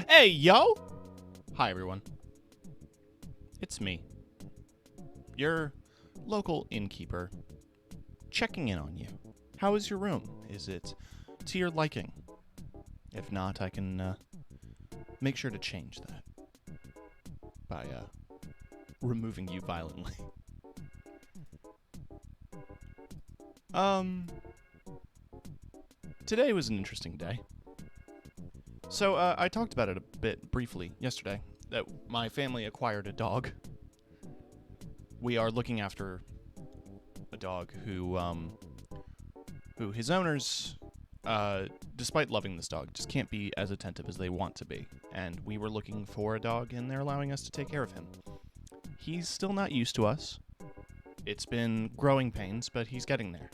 Hey, yo! Hi, everyone. It's me, your local innkeeper, checking in on you. How is your room? Is it to your liking? If not, I can make sure to change that by removing you violently. Today was an interesting day. So, I talked about it a bit briefly yesterday, that my family acquired a dog. We are looking after a dog who his owners, despite loving this dog, just can't be as attentive as they want to be. And we were looking for a dog, and they're allowing us to take care of him. He's still not used to us. It's been growing pains, but he's getting there.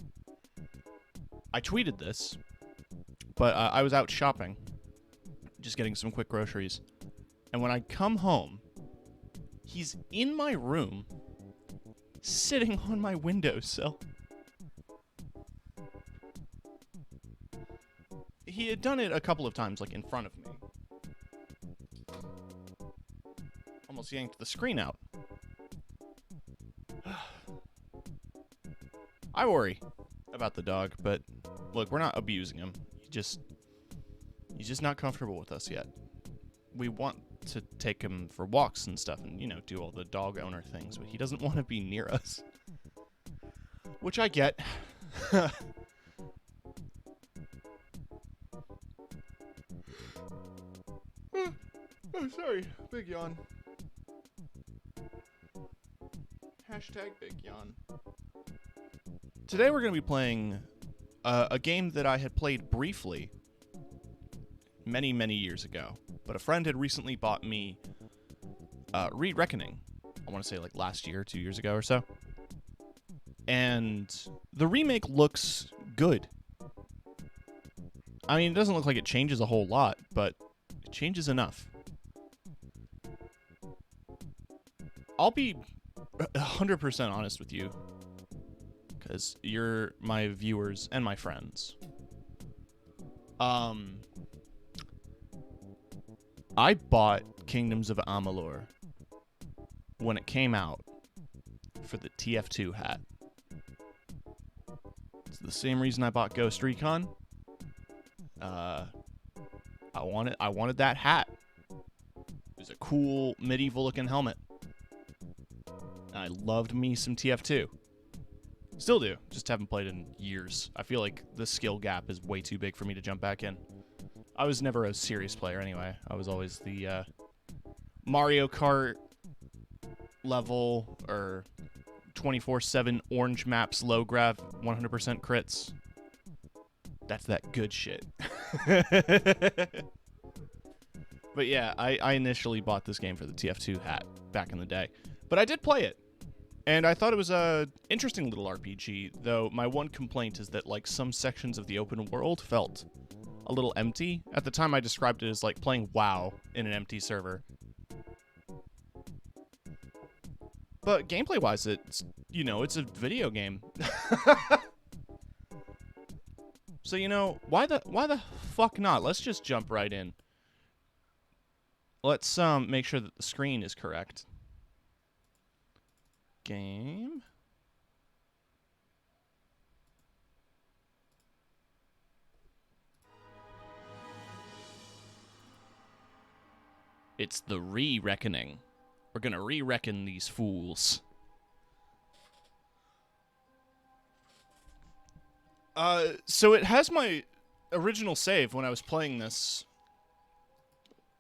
I tweeted this, but I was out shopping, just getting some quick groceries. And when I come home, he's in my room, sitting on my windowsill. He had done it a couple of times, like in front of me. Almost yanked the screen out. I worry about the dog, but look, we're not abusing him. He's just not comfortable with us yet. We want to take him for walks and stuff and, do all the dog owner things, but he doesn't want to be near us. Which I get. Oh, sorry. Big yawn. Hashtag big yawn. Today we're going to be playing a game that I had played briefly many, many years ago. But a friend had recently bought me Reed Reckoning. I want to say like last year, 2 years ago or so. And the remake looks good. I mean, it doesn't look like it changes a whole lot, but it changes enough. I'll be 100% honest with you, because you're my viewers and my friends. I bought Kingdoms of Amalur when it came out for the TF2 hat. It's the same reason I bought Ghost Recon. I wanted that hat. It was a cool medieval looking helmet. I loved me some TF2. Still do, just haven't played in years. I feel like the skill gap is way too big for me to jump back in. I was never a serious player anyway. I was always the Mario Kart level or 24/7 orange maps, low grav, 100% crits. That's that good shit. But yeah, I initially bought this game for the TF2 hat back in the day. But I did play it. And I thought it was a interesting little RPG, though my one complaint is that like some sections of the open world felt a little empty. At the time, I described it as like playing WoW in an empty server. But gameplay-wise, it's, you know, it's a video game. So, you know, why the fuck not? Let's just jump right in. Let's make sure that the screen is correct. Game. It's the re-reckoning. We're gonna re-reckon these fools. So it has my original save when I was playing this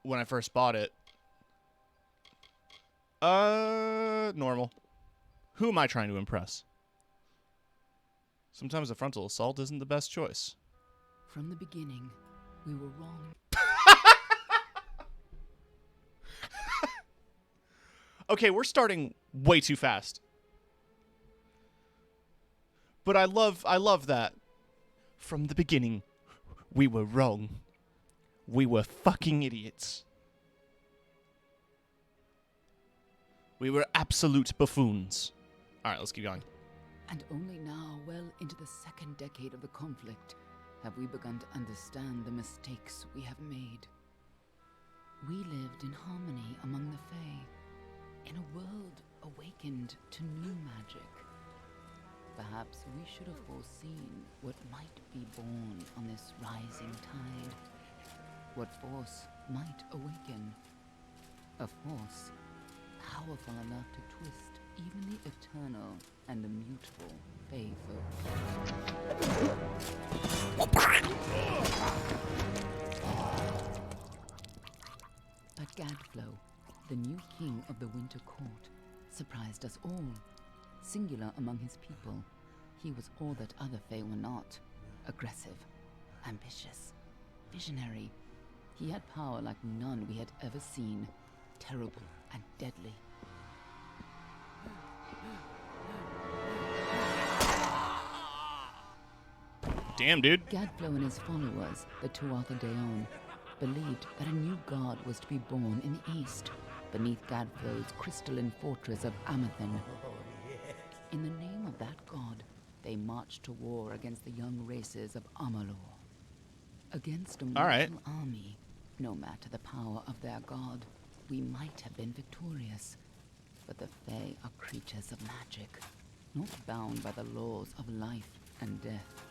when I first bought it. Normal. Who am I trying to impress? Sometimes a frontal assault isn't the best choice. From the beginning, we were wrong. Okay, we're starting way too fast. But I love that. From the beginning, we were wrong. We were fucking idiots. We were absolute buffoons. All right, let's keep going. And only now, well into the second decade of the conflict, have we begun to understand the mistakes we have made. We lived in harmony among the Fae, in a world awakened to new magic. Perhaps we should have foreseen what might be born on this rising tide. What force might awaken. A force powerful enough to twist even the eternal and immutable Fae folk. But Gadflow, the new king of the Winter Court, surprised us all. Singular among his people, he was all that other Fae were not. Aggressive, ambitious, visionary. He had power like none we had ever seen. Terrible and deadly. Damn, dude. Gadflow and his followers, the Tuatha Deon, believed that a new god was to be born in the east, beneath Gadflow's crystalline fortress of Amathen. In the name of that god, they marched to war against the young races of Amalur. Against a mortal army, no matter the power of their god, we might have been victorious. But the Fae are creatures of magic, not bound by the laws of life and death.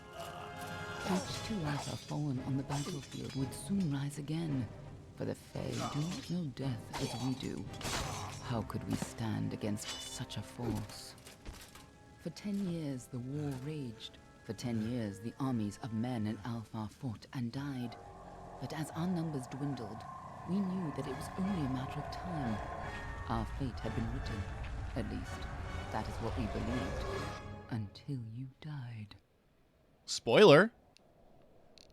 Each Tuatha fallen on the battlefield would soon rise again, for the Fae do not know death as we do. How could we stand against such a force? For 10 years the war raged. For 10 years the armies of Men and Alpha fought and died. But as our numbers dwindled, we knew that it was only a matter of time. Our fate had been written. At least, that is what we believed. Until you died. Spoiler?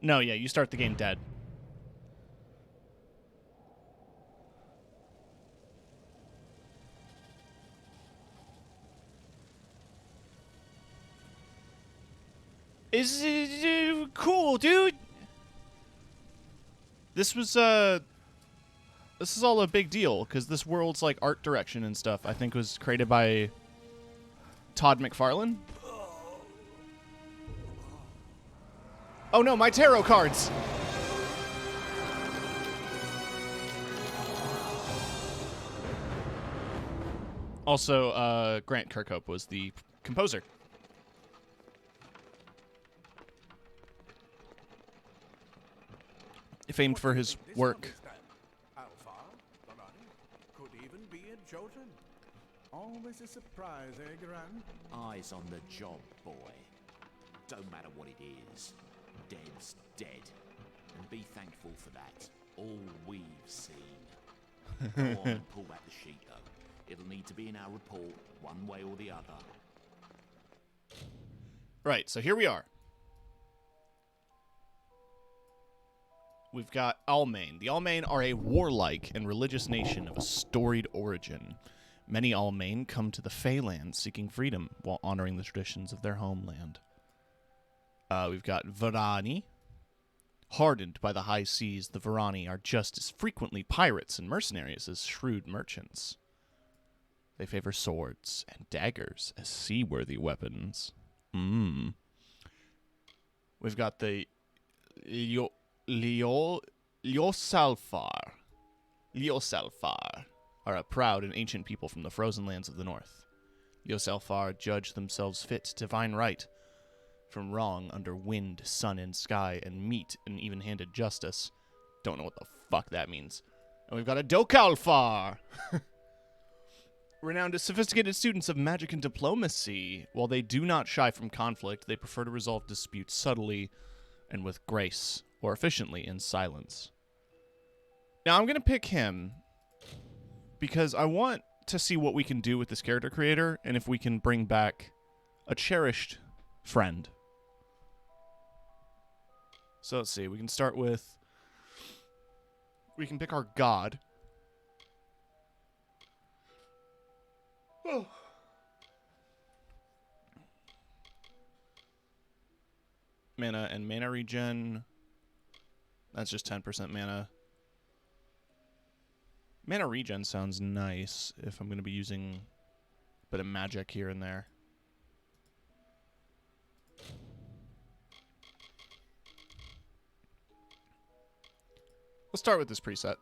No, yeah, you start the game dead. Is it cool, dude? This is all a big deal because this world's like art direction and stuff I think was created by Todd McFarlane. Oh no, my tarot cards. Also, Grant Kirkhope was the composer. Famed for his work. Alpha, could even be a Jotun. Always a surprise, eh, Gran? Eyes on the job, boy. Don't matter what it is. Dead's dead. And be thankful for that. All we've seen. Go on and pull back the sheet, though. It'll need to be in our report, one way or the other. Right, so here we are. We've got Almain. The Almain are a warlike and religious nation of a storied origin. Many Almain come to the Feyland seeking freedom while honoring the traditions of their homeland. We've got Varani, Hardened by the high seas, the Varani are just as frequently pirates and mercenaries as shrewd merchants. They favor swords and daggers as seaworthy weapons. We've got the Liosalfar. Liosalfar are a proud and ancient people from the frozen lands of the north. Liosalfar judge themselves fit to divine right from wrong under wind, sun, and sky, and meet an even-handed justice. Don't know what the fuck that means. And we've got a Dokalfar! Renowned as sophisticated students of magic and diplomacy. While they do not shy from conflict, they prefer to resolve disputes subtly and with grace, or efficiently in silence. Now, I'm going to pick him because I want to see what we can do with this character creator and if we can bring back a cherished friend. So let's see. We can start with... We can pick our god. Oh. Mana and mana regen. That's just 10% mana. Mana regen sounds nice if I'm going to be using a bit of magic here and there. Let's start with this preset.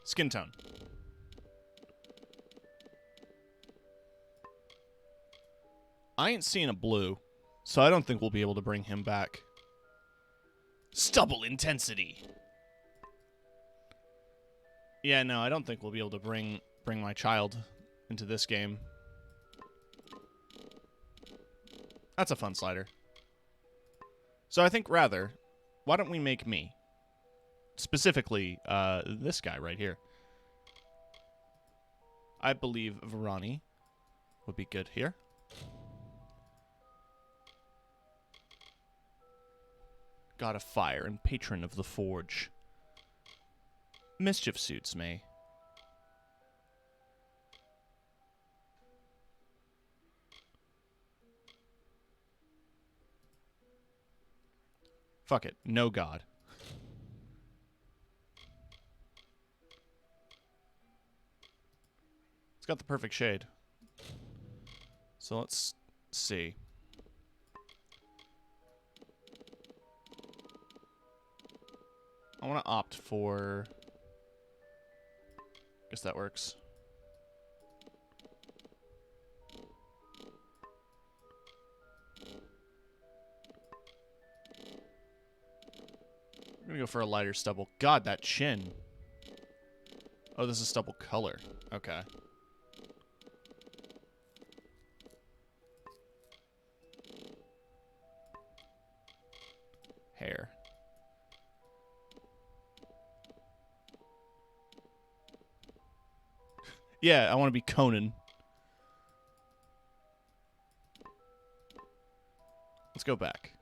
Skin tone. I ain't seeing a blue, so I don't think we'll be able to bring him back. Stubble intensity. Yeah, no, I don't think we'll be able to bring my child into this game. That's a fun slider. So I think rather, why don't we make me? Specifically, this guy right here. I believe Varani would be good here. God of Fire and patron of the Forge. Mischief suits me. Fuck it. No god. It's got the perfect shade. So let's see. I want to opt for... Guess that works. I'm gonna go for a lighter stubble. God, that chin. Oh, this is stubble color. Okay. Hair. Yeah, I want to be Conan. Let's go back.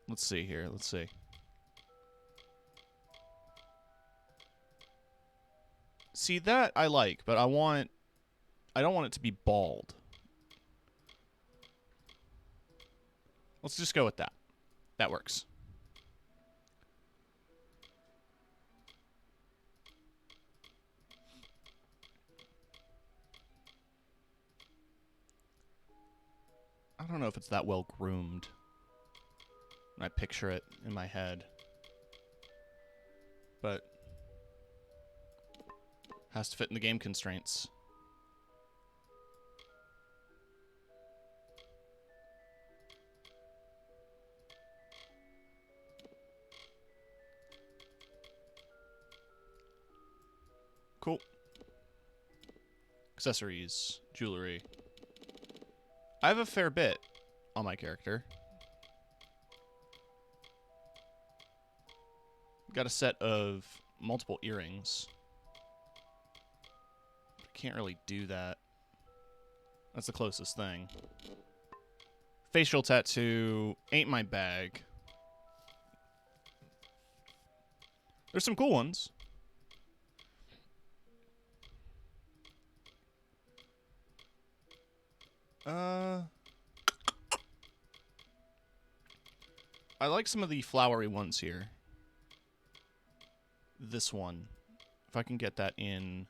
Let's see here. Let's see. See, that I like, but I don't want it to be bald. Let's just go with that. That works. I don't know if it's that well groomed when I picture it in my head. But has to fit in the game constraints. Cool. Accessories, jewelry. I have a fair bit on my character. Got a set of multiple earrings. Can't really do that. That's the closest thing. Facial tattoo ain't my bag. There's some cool ones. I like some of the flowery ones here. this one. If I can get that in...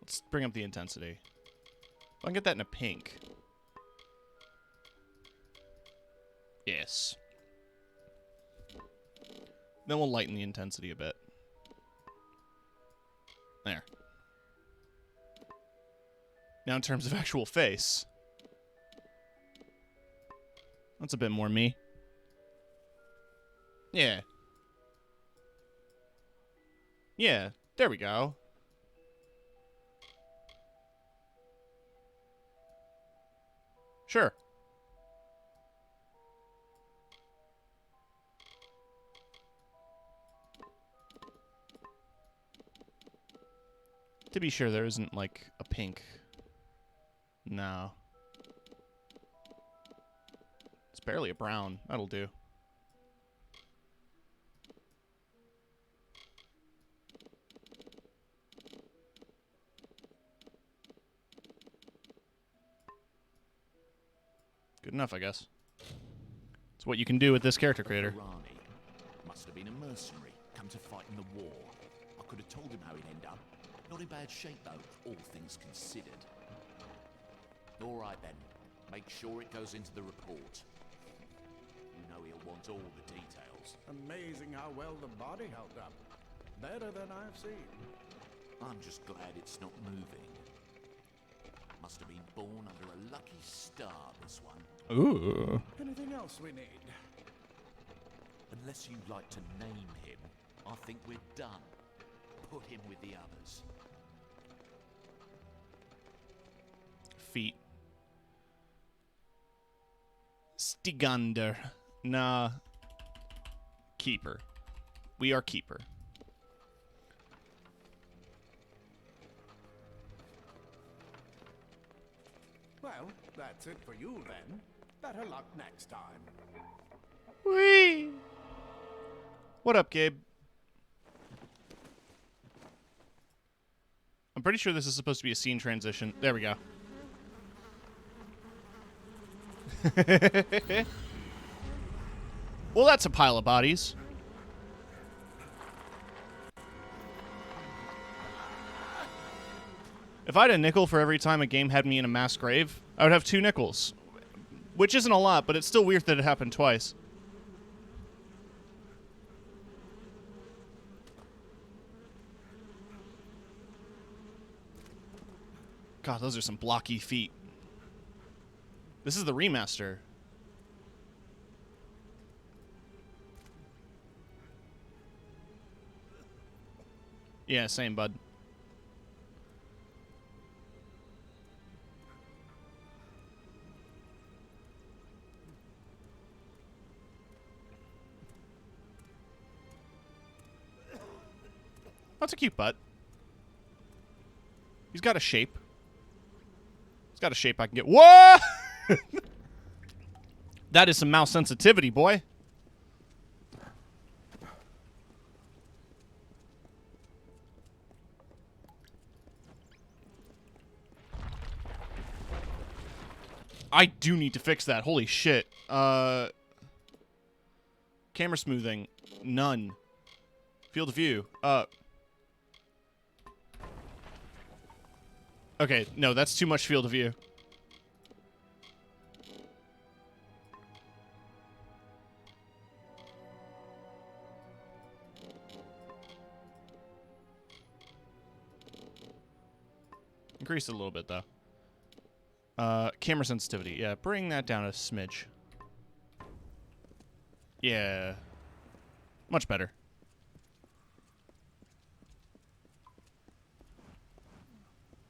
Let's bring up the intensity. If I can get that in a pink. Yes. Then we'll lighten the intensity a bit. There. Now in terms of actual face. That's a bit more me. Yeah. Yeah, there we go. Sure. To be sure, there isn't, like, a pink. No. It's barely a brown. That'll do. Good enough, I guess. It's what you can do with this character creator. Rani must have been a mercenary, come to fight in the war. I could have told him how he'd end up. Not in bad shape, though, all things considered. All right, then. Make sure it goes into the report. You know he'll want all the details. Amazing how well the body held up. Better than I've seen. I'm just glad it's not moving. Must have been born under a lucky star, this one. Ooh. Anything else we need? Unless you'd like to name him, I think we're done. Put him with the others. Feet. Stigander. Nah. Keeper. We are keeper. Well, that's it for you then. Better luck next time. Whee! What up, Gabe? I'm pretty sure this is supposed to be a scene transition. There we go. Well, that's a pile of bodies. If I had a nickel for every time a game had me in a mass grave, I would have 2 nickels. Which isn't a lot, but it's still weird that it happened twice. God, those are some blocky feet. This is the remaster. Yeah, same, bud. That's a cute butt. He's got a shape. He's got a shape I can get. Whoa! That is some mouse sensitivity, boy. I do need to fix that. Holy shit. Camera smoothing. None. Field of view. Okay, no, that's too much field of view. Increase it a little bit, though. Camera sensitivity. Yeah, bring that down a smidge. Yeah. Much better.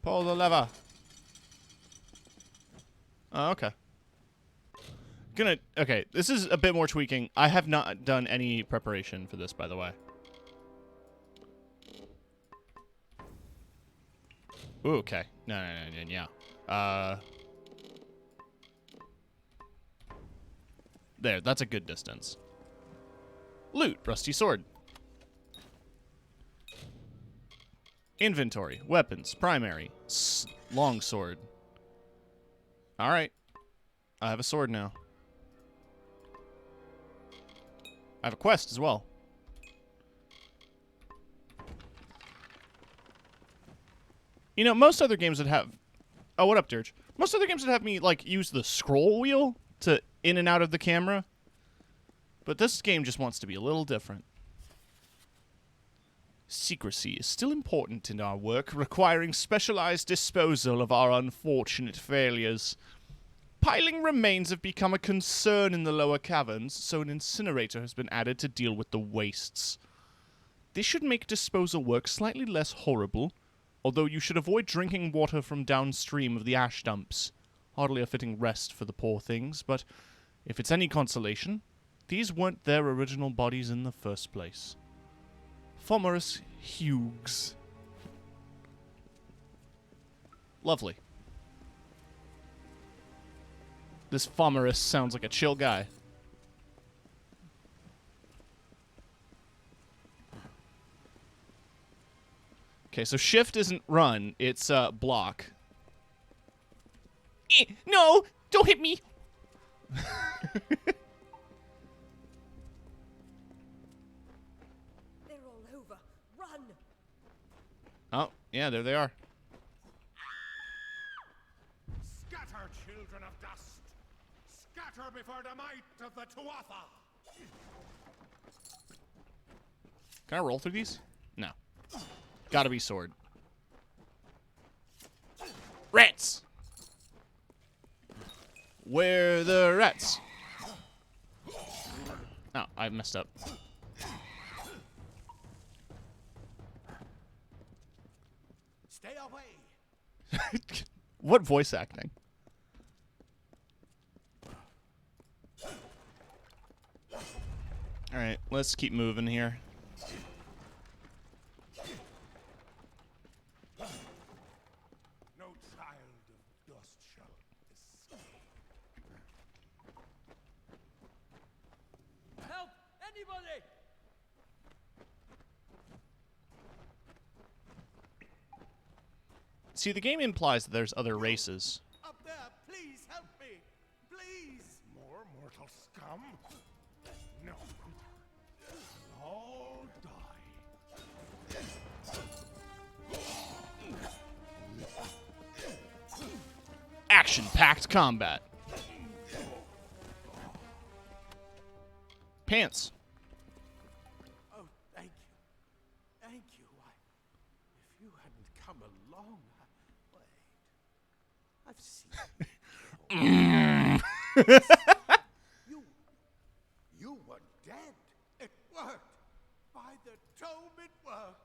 Pull the lever. Oh, okay. Okay, this is a bit more tweaking. I have not done any preparation for this, by the way. Ooh, okay. No, yeah. There, that's a good distance. Loot, rusty sword. Inventory, weapons, primary, long sword. All right. I have a sword now. I have a quest as well. You know, most other games would have... Oh, what up, Dirge? Most other games would have me, like, use the scroll wheel to in and out of the camera. But this game just wants to be a little different. Secrecy is still important in our work, requiring specialized disposal of our unfortunate failures. Piling remains have become a concern in the lower caverns, so an incinerator has been added to deal with the wastes. This should make disposal work slightly less horrible, although you should avoid drinking water from downstream of the ash dumps. Hardly a fitting rest for the poor things, but if it's any consolation, these weren't their original bodies in the first place. Fomerus Hughes. Lovely. This Fomerus sounds like a chill guy. Okay, so shift isn't run, it's block. No! Don't hit me! They're all over. Run! Oh, yeah, there they are. Scatter, children of dust! Scatter before the might of the Tuatha! Can I roll through these? No. Gotta be sword. Rats! Where the rats? Oh, I messed up. Stay away! What voice acting? Alright, let's keep moving here. No child of dust shall escape. Help! Anybody! See, the game implies that there's other races. Up there, please help me! Please! More mortal scum? No. All die. Action-packed combat. Pants. Oh, thank you. Thank you. If you hadn't come along, wait. I've seen you were dead. It worked. By the tome, it worked.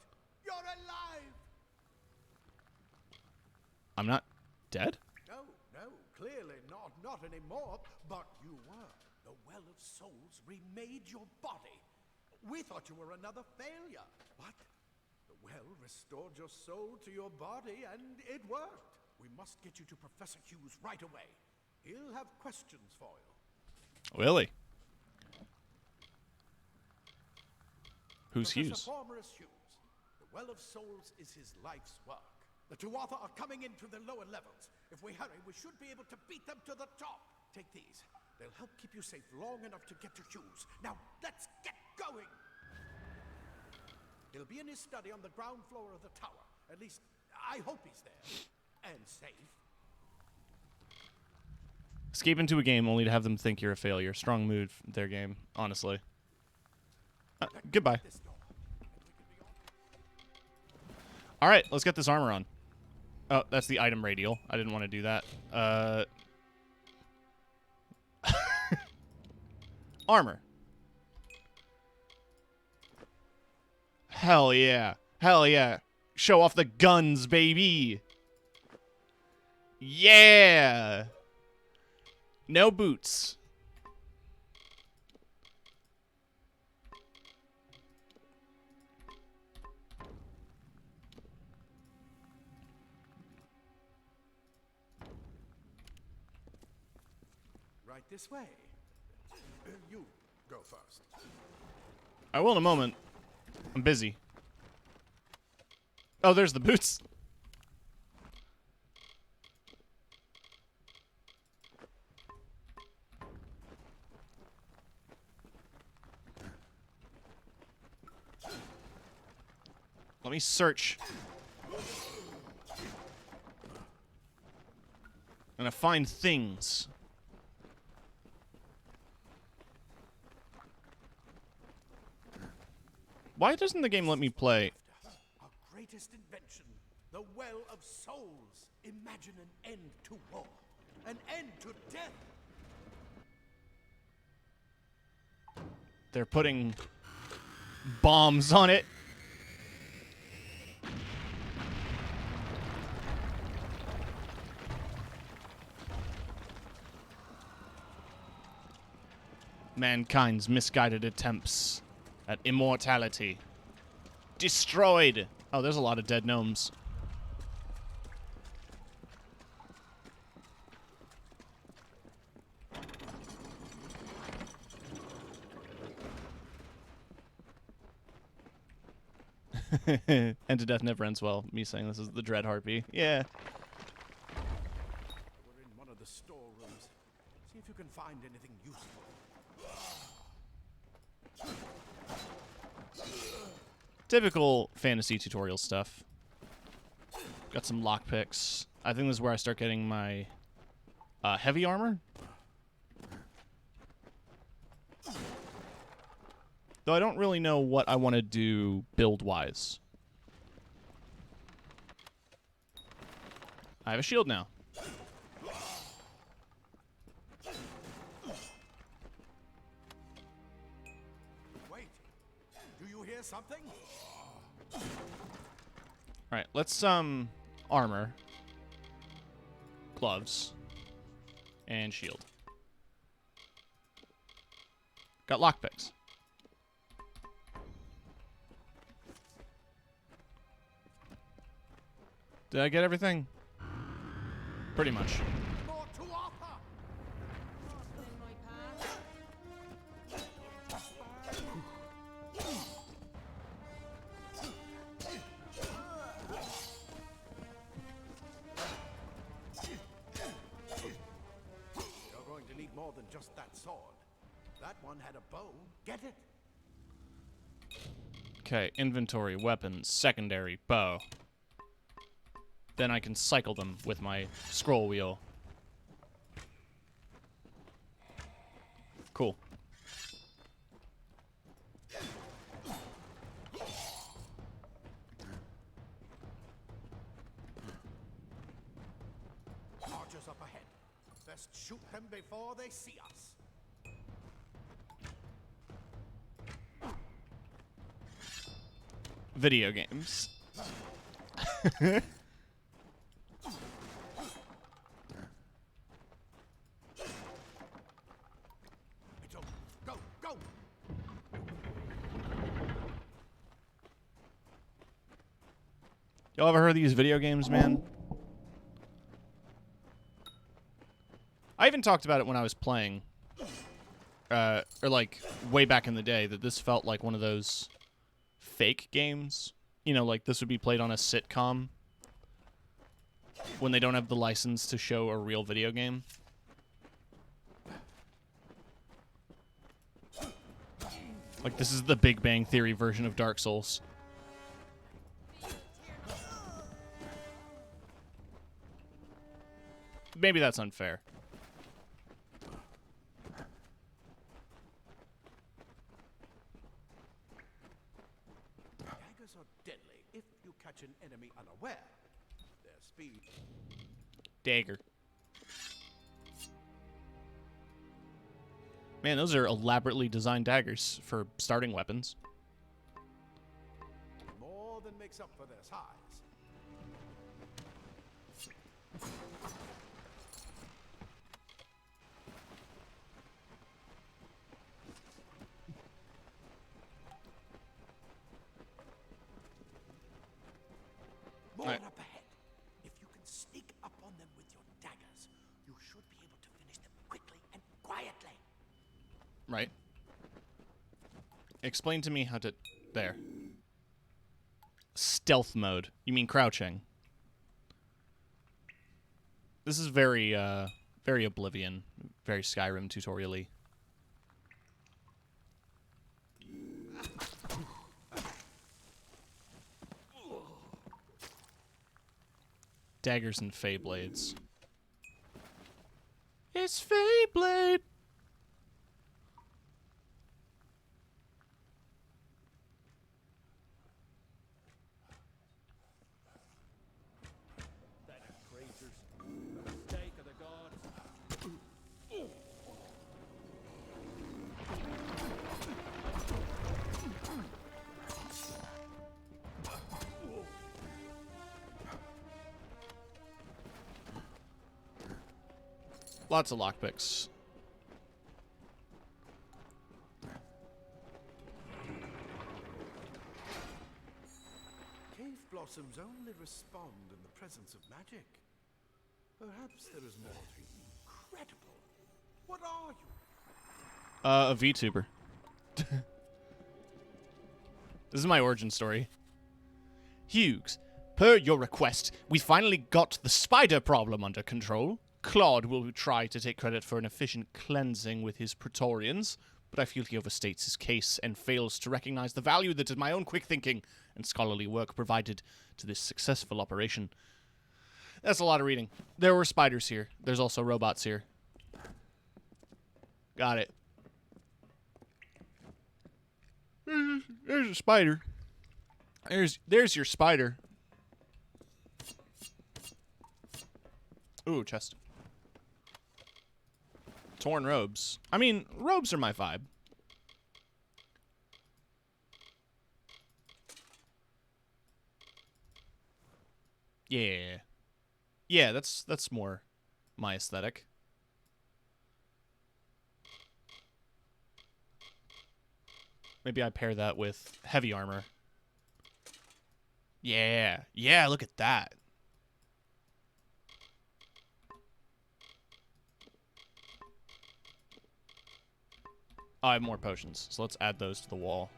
You're alive. I'm not dead? No, clearly not anymore. But you were. The Well of Souls remade your body. We thought you were another failure. But the well restored your soul to your body, and it worked. We must get you to Professor Hughes right away. He'll have questions for you. Will he? Who's Professor Hughes? Fomerus Hughes. The Well of Souls is his life's work. The Tuatha are coming into the lower levels. If we hurry, we should be able to beat them to the top. Take these. They'll help keep you safe long enough to get to Hughes. Now, let's get going! He'll be in his study on the ground floor of the tower. At least, I hope he's there. And safe. Escape into a game only to have them think you're a failure. Strong mood, their game, honestly. Goodbye. This door. Alright, let's get this armor on. Oh, that's the item radial. I didn't want to do that. Armor. Hell yeah. Hell yeah. Show off the guns, baby. Yeah. No boots. Right this way. You go first. I will in a moment. I'm busy. Oh, there's the boots. Let me search. gonna find things. Why doesn't the game let me play? Our greatest invention, the Well of Souls. Imagine an end to war, an end to death. They're putting bombs on it. Mankind's misguided attempts at immortality. Destroyed! Oh, there's a lot of dead gnomes. End to death never ends well. Me saying this is the Dread Harpy. Yeah. We're in one of the storerooms. See if you can find anything useful. Typical fantasy tutorial stuff. Got some lockpicks. I think this is where I start getting my heavy armor. Though I don't really know what I want to do build-wise. I have a shield now. Wait, do you hear something? Alright, let's, armor. Gloves. And shield. Got lockpicks. Did I get everything? Pretty much. More to offer. You're going to need more than just that sword. That one had a bow. Get it? Okay, inventory, weapons, secondary, bow. Then I can cycle them with my scroll wheel. Cool. Archers up ahead. Best shoot them before they see us. Video games. It's over. Go, go! Y'all ever heard of these video games, man? I even talked about it when I was playing. Or like, way back in the day, that this felt like one of those fake games. You know, like this would be played on a sitcom when they don't have the license to show a real video game. Like this is the Big Bang Theory version of Dark Souls. Maybe that's unfair. Daggers are deadly if you catch an enemy unaware. Their speed. Dagger. Man, those are elaborately designed daggers for starting weapons. More than makes up for their size. More Right. up ahead. If you can sneak up on them with your daggers, you should be able to finish them quickly and quietly. Right. Explain to me how to... There. Stealth mode. You mean crouching. This is very, very Oblivion. Very Skyrim tutorial-y. Daggers and Fey blades. this fate blade. Creatures, the mistake of the gods. Lots of lockpicks. Cave blossoms only respond in the presence of magic. Perhaps there is more to you. Incredible. What are you? A VTuber. This is my origin story. Hughes, per your request, we finally got the spider problem under control. Claude will try to take credit for an efficient cleansing with his Praetorians, but I feel he overstates his case and fails to recognize the value that my own quick thinking and scholarly work provided to this successful operation. That's a lot of reading. There were spiders here. There's also robots here. Got it. There's a spider. There's your spider. Ooh, chest. Torn robes. I mean, robes are my vibe. Yeah. Yeah, that's more my aesthetic. Maybe I pair that with heavy armor. Yeah. Yeah, look at that. Oh, I have more potions, so let's add those to the wall.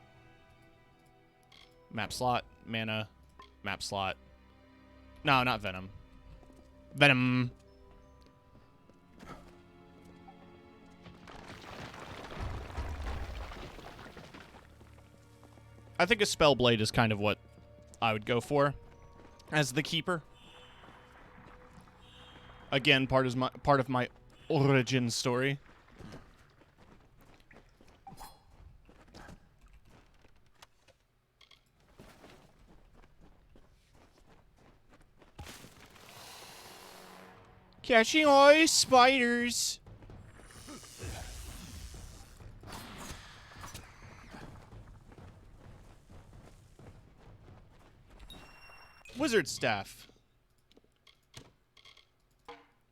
Map slot, mana, map slot. No, not venom. Venom. I think a spell blade is kind of what I would go for as the keeper. Again, part of my origin story. Catching all spiders. Wizard staff.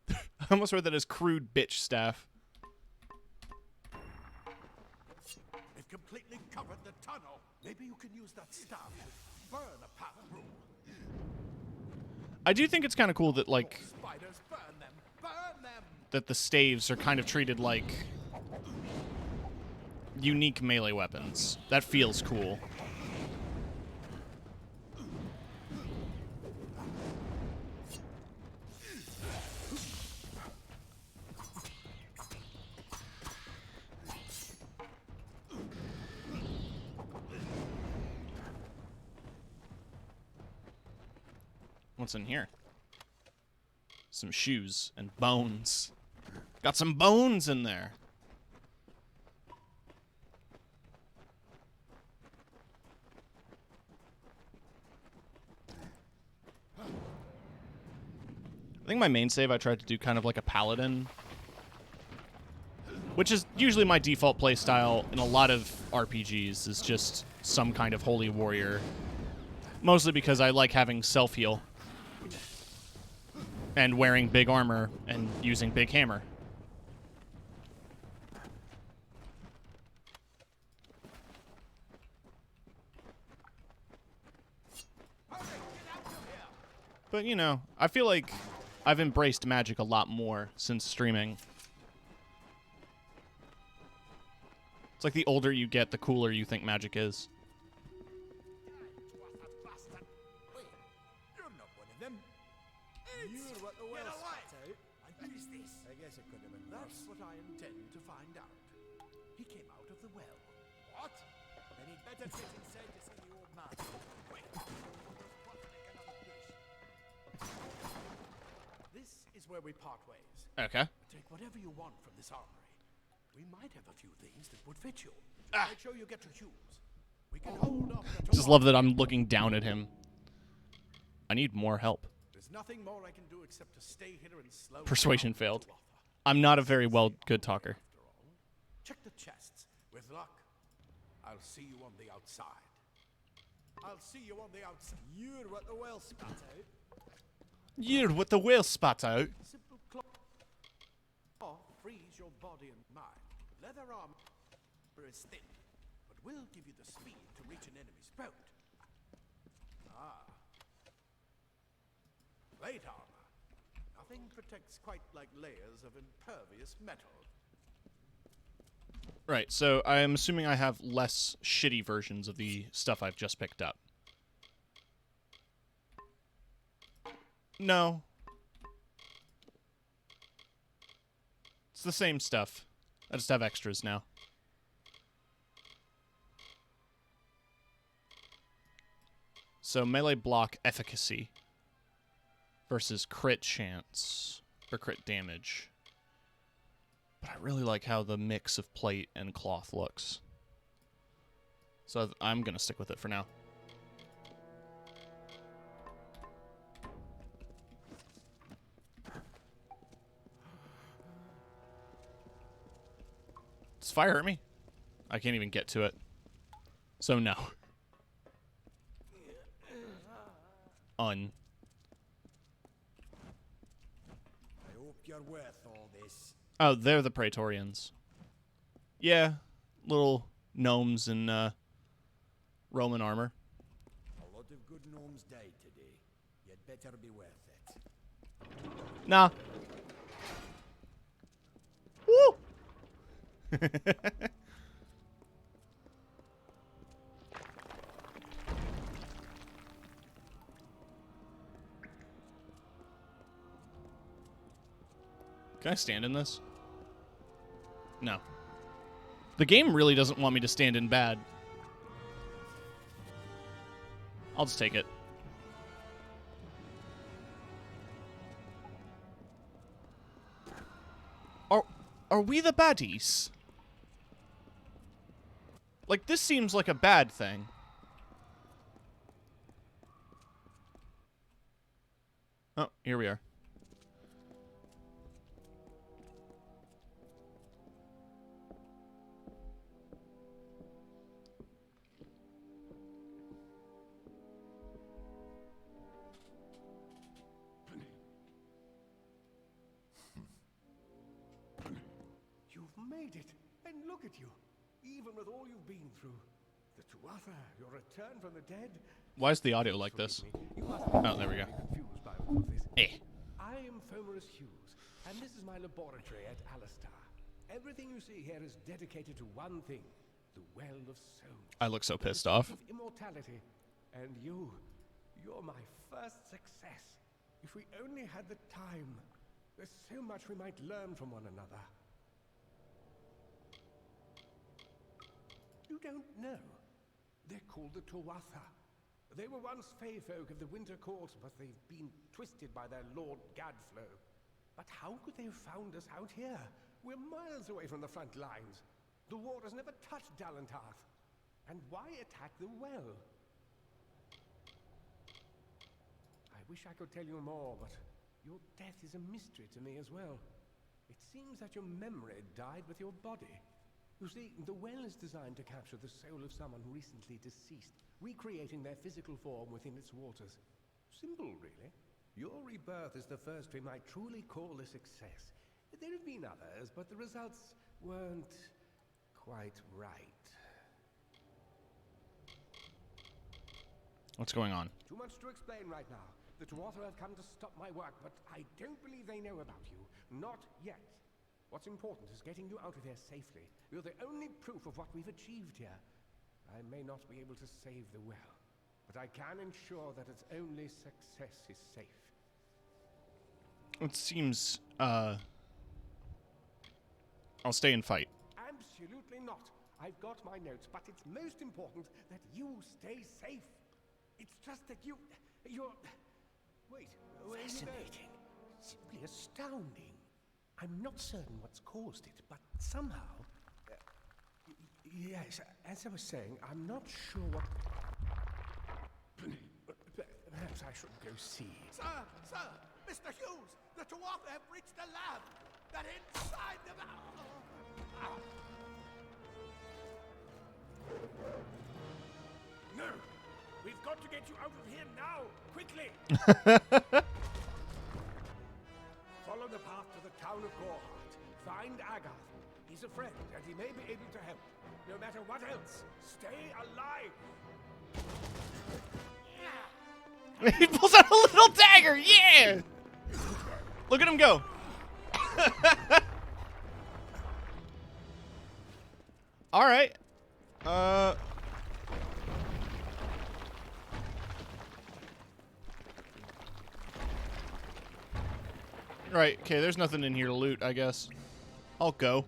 I almost read that as crude bitch staff. They've completely covered the tunnel. Maybe you can use that staff to burn a path through. I do think it's kind of cool that, like, Spiders, burn them! Burn them! that the staves are kind of treated like unique melee weapons. That feels cool. What's in here? Some shoes and bones. Got some bones in there. I think my main save I tried to do kind of like a paladin, which is usually my default playstyle in a lot of RPGs, is just some kind of holy warrior. Mostly because I like having self-heal and wearing big armor and using big hammer. But, you know, I feel like I've embraced magic a lot more since streaming. It's like the older you get, the cooler you think magic is. You're not one of them. You're what the Get well away! spat out. And who's this? I guess it could have been That's what I intend to find out. He came out of the well. What? Then he'd better sit inside to see the old man. Wait. This is where we part ways. Okay. A take whatever you want from this armory. We might have a few things that would fit you. Ah. Make sure you get to choose. We can hold off the Just love that I'm looking down at him. I need more help. There's nothing more I can do except to stay here and slow Persuasion down failed. Tuatha. I'm not a very good talker. After all, check the chests. With luck, I'll see you on the outside. I'll see you on the outside. You're what the well spat out. You're with the whale spat out. Simple cloth frees your body and mind. Leather armor is thin, but will give you the speed to reach an enemy's boat. Plate armor. Nothing protects quite like layers of impervious metal. Right, so I'm assuming I have less shitty versions of the stuff I've just picked up. No. It's the same stuff. I just have extras now. So melee block efficacy versus crit chance or crit damage. But I really like how the mix of plate and cloth looks. So I'm going to stick with it for now. Does fire hurt me? I can't even get to it. So no. I hope you're worth all this. Oh, they're the Praetorians. Yeah, little gnomes in Roman armor. A lot of good gnomes died today. You'd better be worth it. Nah. Woo! Can I stand in this? No. The game really doesn't want me to stand in bad. I'll just take it. Are we the baddies? Like, this seems like a bad thing. Oh, here we are. You've made it, and look at you. Even with all you've been through, the Tuatha, your return from the dead. Why is the audio like this? You must Oh, there we go. be confused by all of this. Eh. I am Fomerus Hughes, and this is my laboratory at Alistar. Everything you see here is dedicated to one thing: the Well of Souls. I look so pissed off. Of immortality, and you're my first success. If we only had the time, there's so much we might learn from one another. You don't know. They're called the Tuatha. They were once Fey folk of the Winter Court, but they've been twisted by their Lord Gadflow. But how could they have found us out here? We're miles away from the front lines. The war has never touched Dalantarth. And why attack the well? I wish I could tell you more, but your death is a mystery to me as well. It seems that your memory died with your body. You see, the well is designed to capture the soul of someone recently deceased, recreating their physical form within its waters. Simple, really. Your rebirth is the first we might truly call a success. There have been others, but the results weren't quite right. What's going on? Too much to explain right now. The Tuatha have come to stop my work, but I don't believe they know about you. Not yet. What's important is getting you out of here safely. You're the only proof of what we've achieved here. I may not be able to save the well, but I can ensure that its only success is safe. It seems, I'll stay and fight. Absolutely not. I've got my notes, but it's most important that you stay safe. It's just that you're... Wait, where are you going? Simply astounding. I'm not certain what's caused it, but somehow... yes, as I was saying, I'm not sure what... Perhaps I should go see. Sir! Mr. Hughes! The Tuatha have reached the lab! They're inside the... No! We've got to get you out of here now! Quickly! Follow the path to the town of Gorhart. Find Agath. He's a friend, and he may be able to help. No matter what else, stay alive! He pulls out a little dagger. Yeah. Look at him go. All right. Right. Okay. There's nothing in here to loot, I guess. I'll go.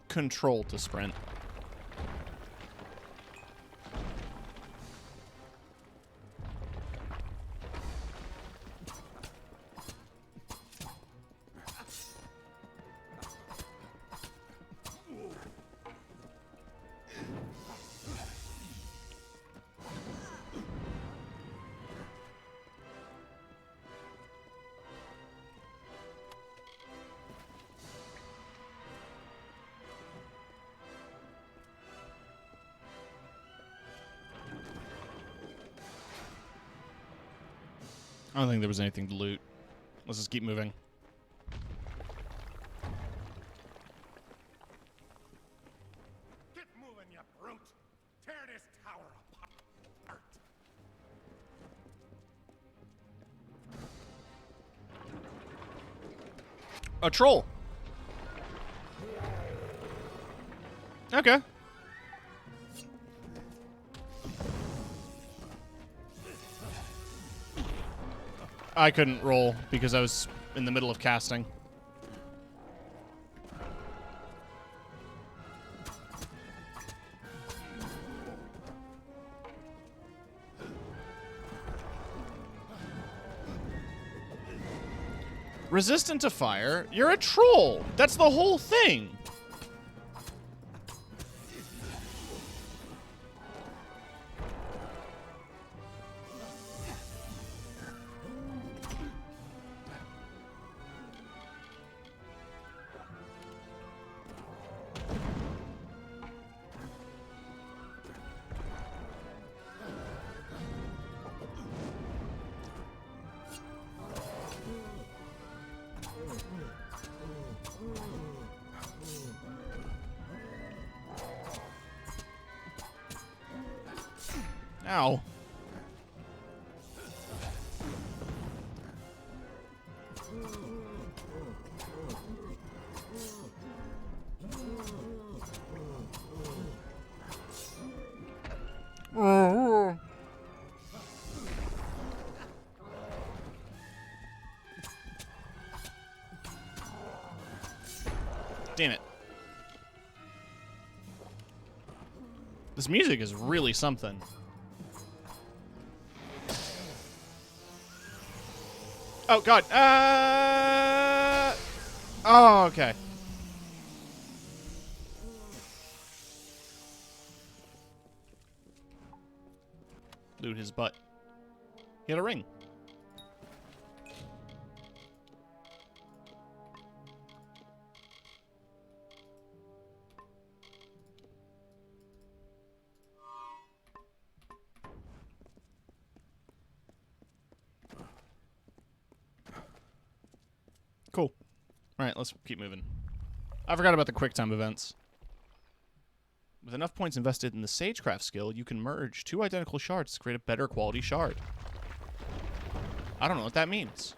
Control to sprint. I don't think there was anything to loot. Let's just keep moving. Get moving, you brute! Tear this tower apart! A troll. Okay. I couldn't roll because I was in the middle of casting. Resistant to fire? You're a troll! That's the whole thing! Ow. Damn it. This music is really something. Oh, God. Oh, okay. Loot his butt. He had a ring. Cool. Alright, let's keep moving. I forgot about the QuickTime events. With enough points invested in the Sagecraft skill, you can merge two identical shards to create a better quality shard. I don't know what that means.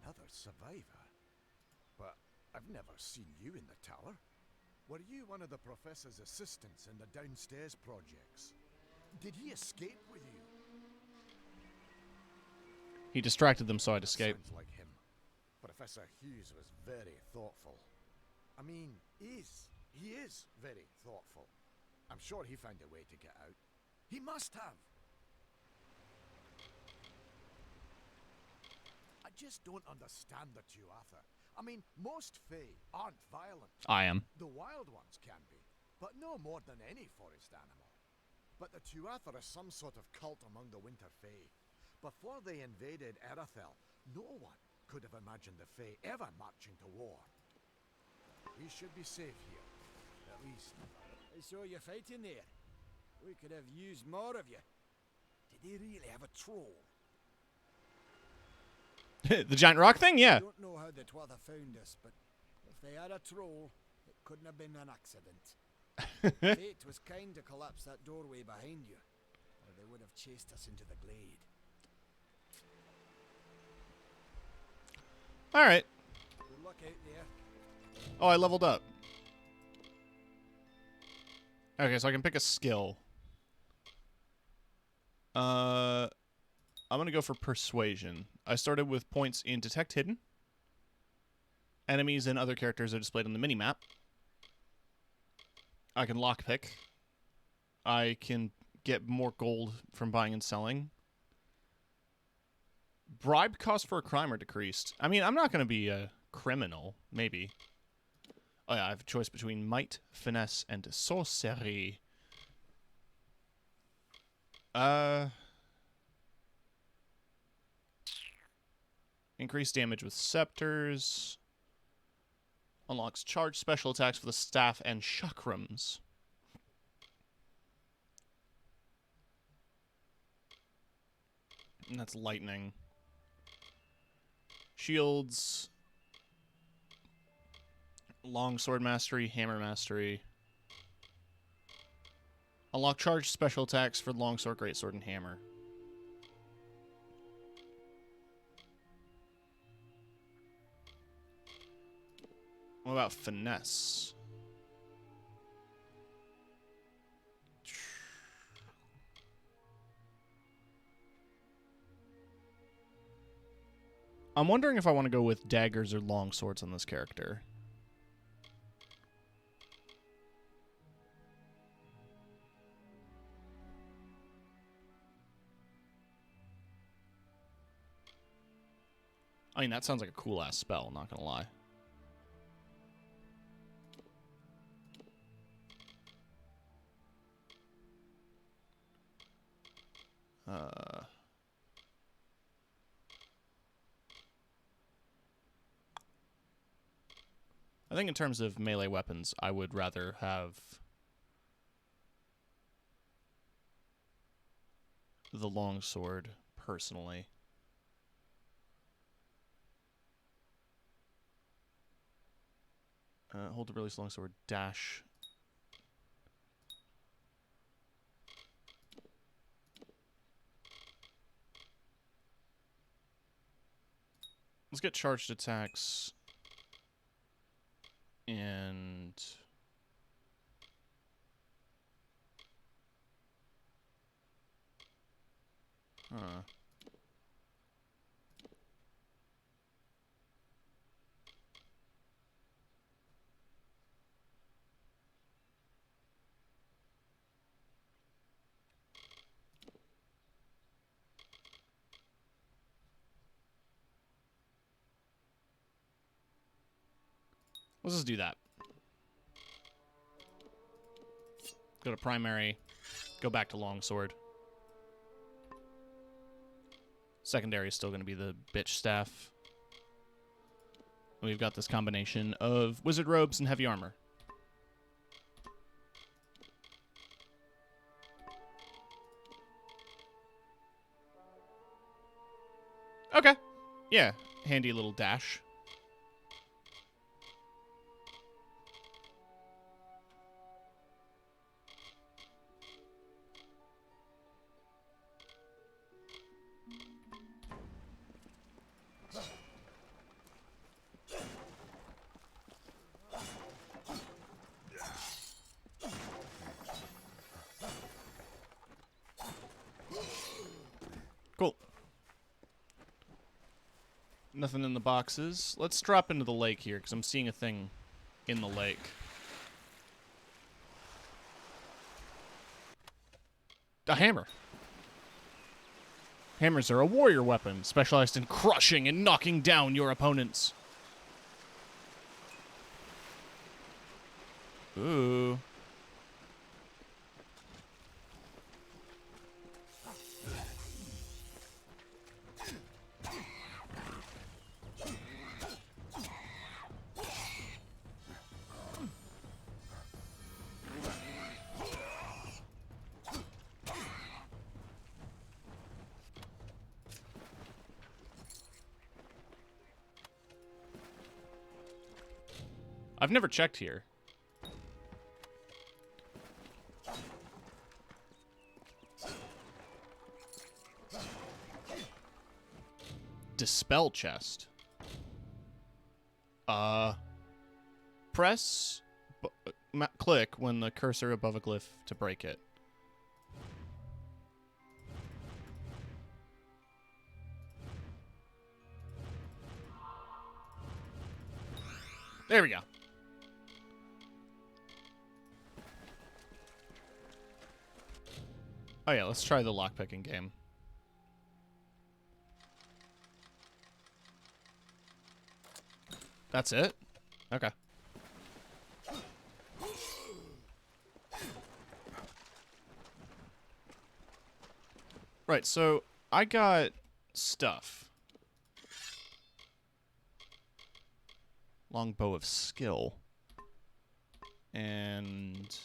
Another survivor? But I've never seen you in the tower. Were you one of the professor's assistants in the downstairs projects? Did he escape with you? He distracted them, so I'd escape. Sounds like him. Professor Hughes was very thoughtful. I mean, he is very thoughtful. I'm sure he found a way to get out. He must have. I just don't understand the Tuatha. I mean, most Fae aren't violent. I am. The wild ones can be, but no more than any forest animal. But the Tuatha are some sort of cult among the Winter Fae. Before they invaded Erythel, no one could have imagined the Fae ever marching to war. We should be safe here, at least. I saw you fighting there. We could have used more of you. Did they really have a troll? The giant rock thing? Yeah. I don't know how the Tuatha found us, but if they had a troll, it couldn't have been an accident. Fate was kind to collapse that doorway behind you, or they would have chased us into the glade. All right. Good luck out there. Oh, I leveled up. Okay, so I can pick a skill. I'm going to go for Persuasion. I started with points in Detect Hidden. Enemies and other characters are displayed on the minimap. I can lockpick. I can get more gold from buying and selling. Bribe cost for a crime are decreased. I mean, I'm not going to be a criminal. Maybe. Oh yeah, I have a choice between Might, Finesse, and Sorcery. Increased damage with Scepters. Unlocks charged special attacks for the Staff and Chakrams. And that's Lightning. Shields. Longsword Mastery, Hammer Mastery. Unlock charged special attacks for Longsword, Greatsword, and Hammer. What about Finesse? I'm wondering if I want to go with daggers or longswords on this character. I mean, that sounds like a cool-ass spell, not gonna lie. I think in terms of melee weapons, I would rather have the longsword, personally. Hold to release longsword, dash. Let's get charged attacks. And let's just do that. Go to primary. Go back to longsword. Secondary is still going to be the bitch staff. We've got this combination of wizard robes and heavy armor. Okay. Yeah, handy little dash. Cool. Nothing in the boxes. Let's drop into the lake here, because I'm seeing a thing in the lake. A hammer. Hammers are a warrior weapon, specialized in crushing and knocking down your opponents. Ooh. I've never checked here. Dispel chest. Press, click when the cursor above a glyph to break it. There we go. Oh yeah, let's try the lockpicking game. That's it? Okay. Right, so I got stuff. Longbow of skill. And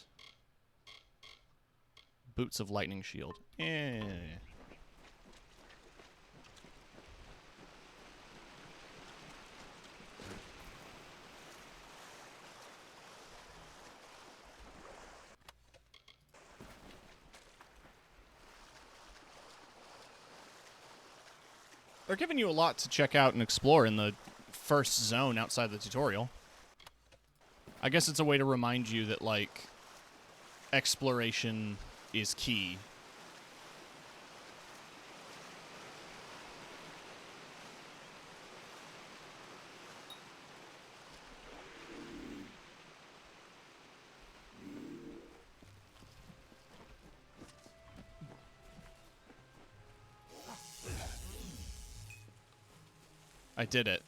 boots of lightning shield. Eh. They're giving you a lot to check out and explore in the first zone outside the tutorial. I guess it's a way to remind you that, like, exploration is key. I did it.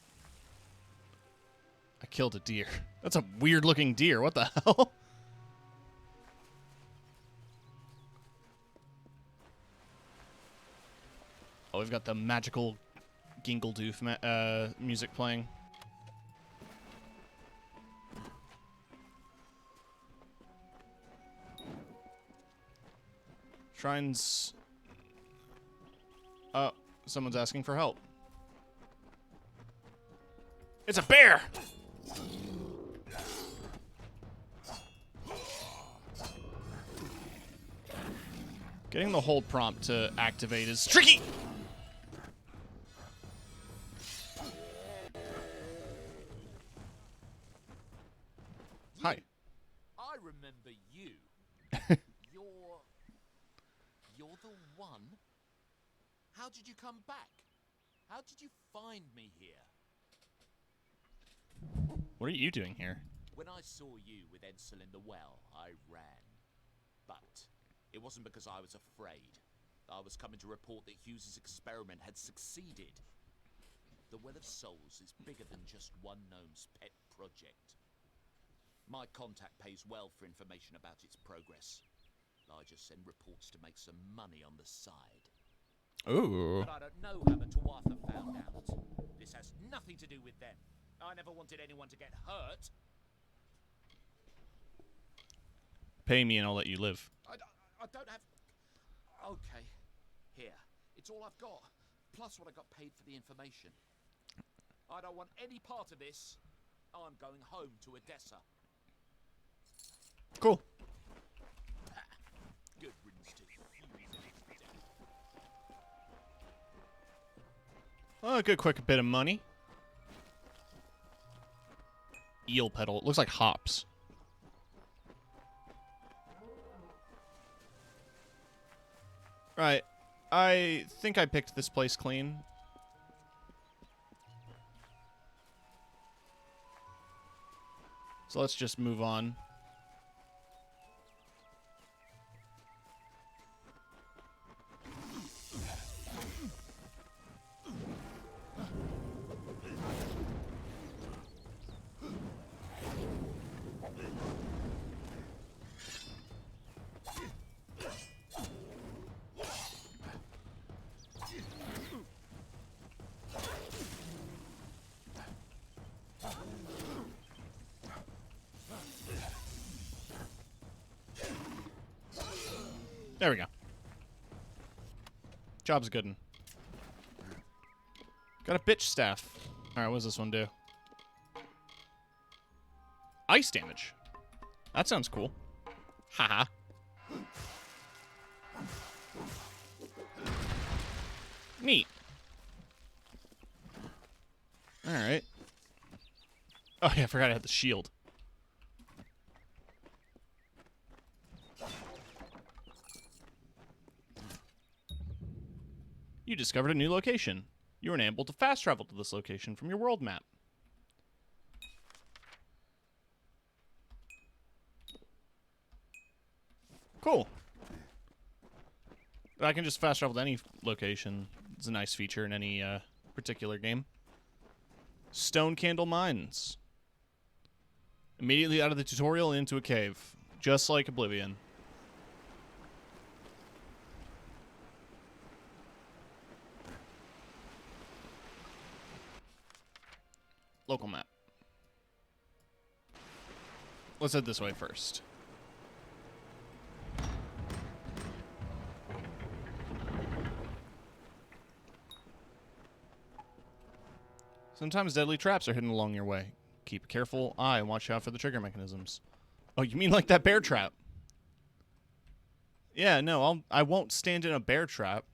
I killed a deer. That's a weird-looking deer. What the hell? Oh, we've got the magical Gingle-Doof music playing. Shrines... Oh, someone's asking for help. It's a bear! Getting the hold prompt to activate is tricky! Hi. I remember you. You're the one? How did you come back? How did you find me here? What are you doing here? When I saw you with Edsel in the well, I ran. But it wasn't because I was afraid. I was coming to report that Hughes's experiment had succeeded. The Well of Souls is bigger than just one gnome's pet project. My contact pays well for information about its progress. I just send reports to make some money on the side. Ooh. But I don't know how the Tuatha found out. This has nothing to do with them. I never wanted anyone to get hurt. Pay me and I'll let you live. I don't have... Okay. Here. It's all I've got. Plus what I got paid for the information. I don't want any part of this. I'm going home to Odessa. Cool. Good riddance to you. Oh, a good quick bit of money. Eel petal. It looks like hops. Right. I think I picked this place clean. So let's just move on. There we go. Job's good. Got a bitch staff. Alright, what does this one do? Ice damage. That sounds cool. Haha. Neat. Alright. Oh yeah, I forgot I had the shield. You discovered a new location. You were enabled to fast travel to this location from your world map. Cool. But I can just fast travel to any location. It's a nice feature in any particular game. Stone Candle Mines. Immediately out of the tutorial into a cave. Just like Oblivion. Local map. Let's head this way first. Sometimes deadly traps are hidden along your way. Keep a careful eye and watch out for the trigger mechanisms. Oh, you mean like that bear trap? Yeah, no, I won't stand in a bear trap.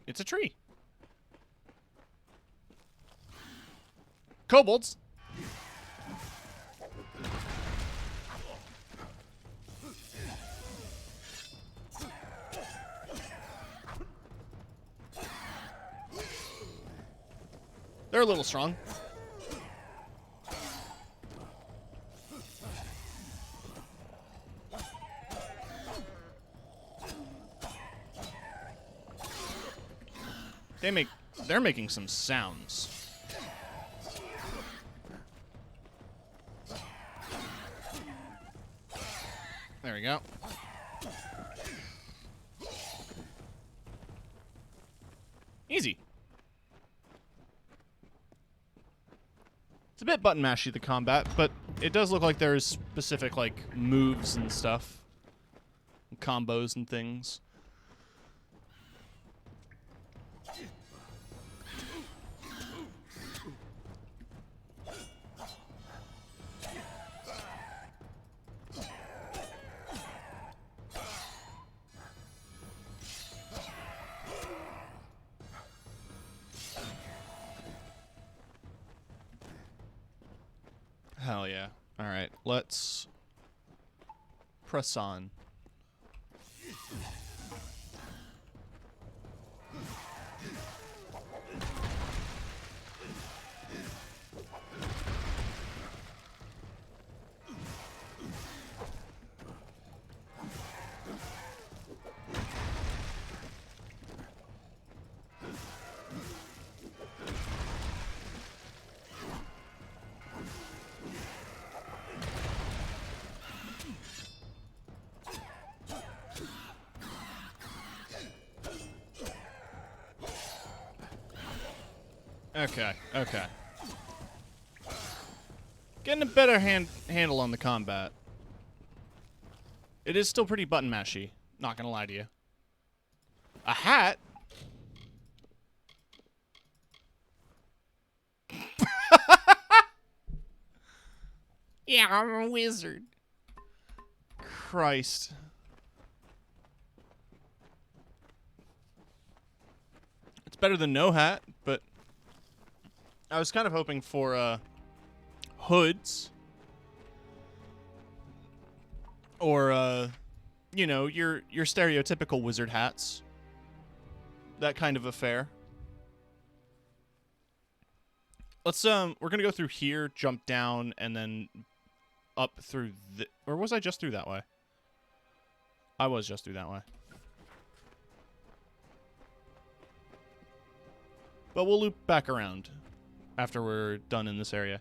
It's a tree. Kobolds. They're a little strong. They're making some sounds. There we go. Easy. It's a bit button mashy, the combat, but it does look like there's specific like moves and stuff, and combos and things. Hell yeah. Alright, let's press on. Okay. Getting a better handle on the combat. It is still pretty button mashy, not gonna lie to you. A hat? Yeah, I'm a wizard. Christ. It's better than no hat, but I was kind of hoping for hoods or you know, your stereotypical wizard hats. That kind of affair. Let's we're going to go through here, jump down, and then up through or was I just through that way? I was just through that way. But we'll loop back around after we're done in this area.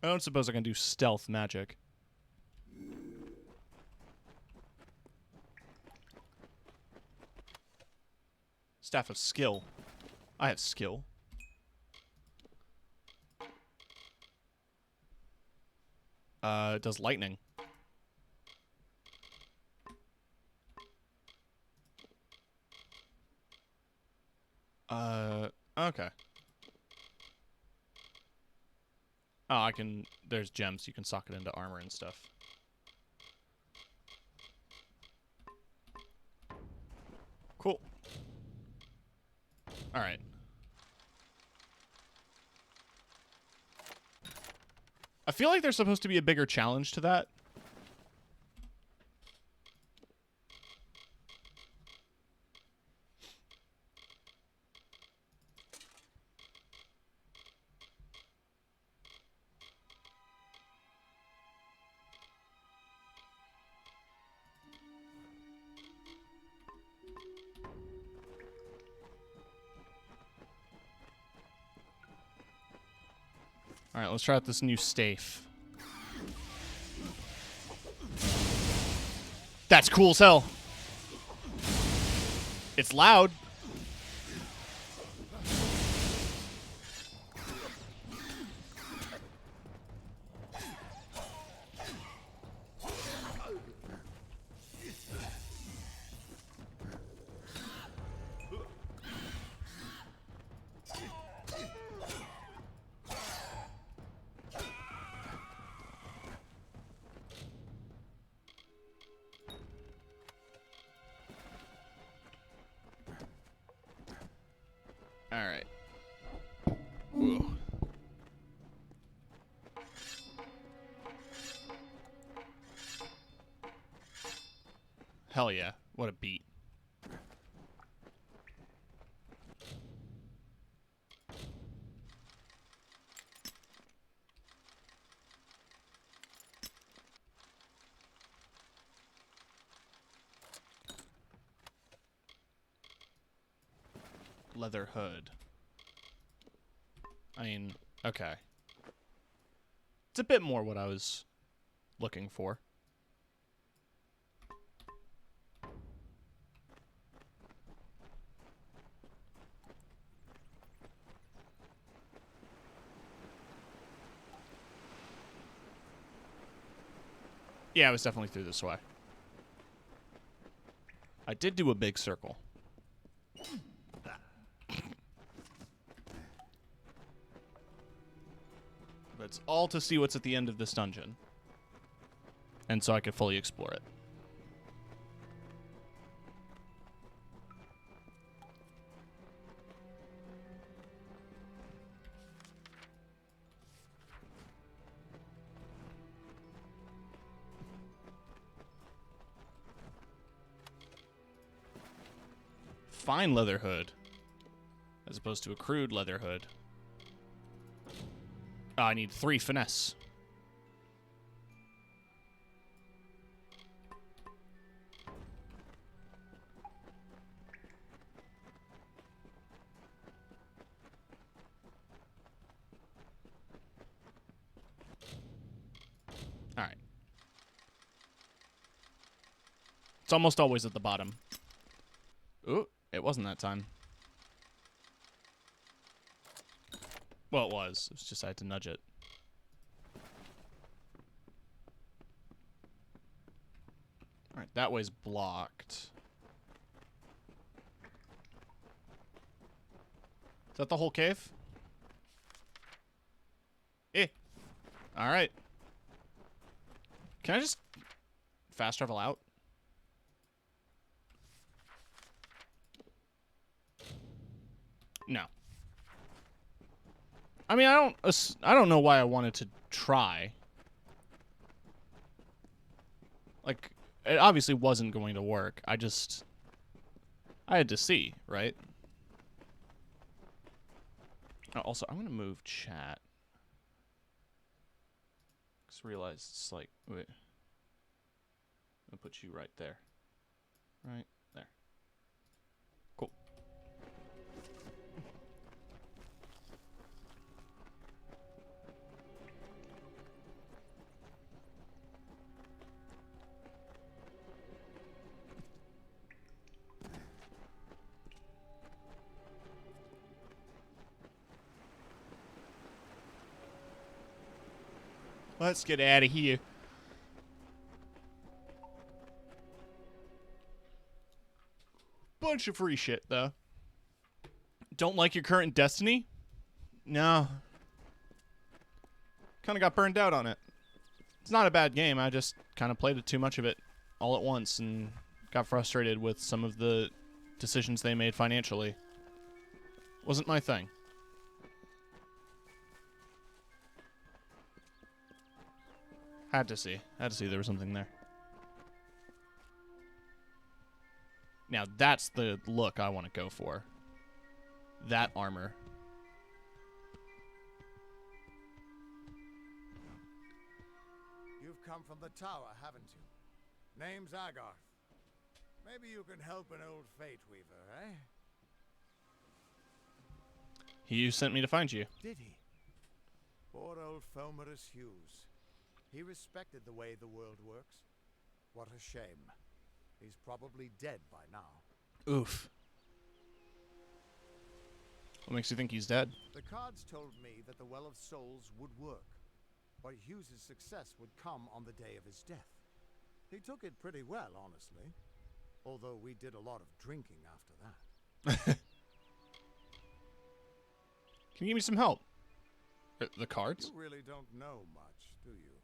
I don't suppose I can do stealth magic. Staff of skill. I have skill. It does lightning. Okay. Oh, I can... There's gems. You can sock it into armor and stuff. Cool. Alright. I feel like there's supposed to be a bigger challenge to that. Alright, let's try out this new staff. That's cool as hell. It's loud. Alright. Whoa. Hell yeah. What a beat. Leather hood. I mean, okay. It's a bit more what I was looking for. Yeah, I was definitely through this way. I did do a big circle. But it's all to see what's at the end of this dungeon. And so I could fully explore it. Fine leather hood. As opposed to a crude leather hood. Oh, I need 3 finesse. Alright. It's almost always at the bottom. Ooh, it wasn't that time. Well, it was. It was just I had to nudge it. Alright, that way's blocked. Is that the whole cave? Eh. Alright. Can I just fast travel out? No. I mean, I don't know why I wanted to try. Like, it obviously wasn't going to work. I had to see, right? Oh, also, I'm going to move chat. Just realized it's like, wait. I'll put you right there. Right there. Cool. Let's get out of here. Bunch of free shit, though. Don't like your current destiny? No. Kind of got burned out on it. It's not a bad game. I just kind of played it too much of it all at once and got frustrated with some of the decisions they made financially. Wasn't my thing. Had to see there was something there. Now that's the look I want to go for. That armor. You've come from the tower, haven't you? Name's Agarth. Maybe you can help an old Fate Weaver, eh? He sent me to find you. Did he? Poor old Fomerus Hughes. He respected the way the world works. What a shame. He's probably dead by now. Oof. What makes you think he's dead? The cards told me that the Well of Souls would work, but Hughes's success would come on the day of his death. He took it pretty well, honestly. Although we did a lot of drinking after that. Can you give me some help? The cards? You really don't know much, do you?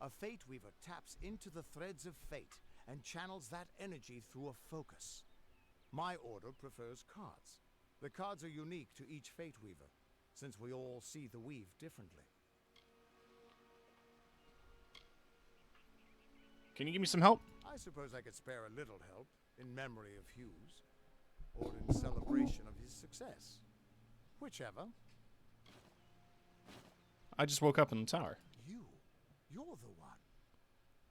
A Fate Weaver taps into the threads of fate and channels that energy through a focus. My order prefers cards. The cards are unique to each Fate Weaver, since we all see the weave differently. Can you give me some help? I suppose I could spare a little help in memory of Hughes, or in celebration of his success. Whichever. I just woke up in the tower. You're the one.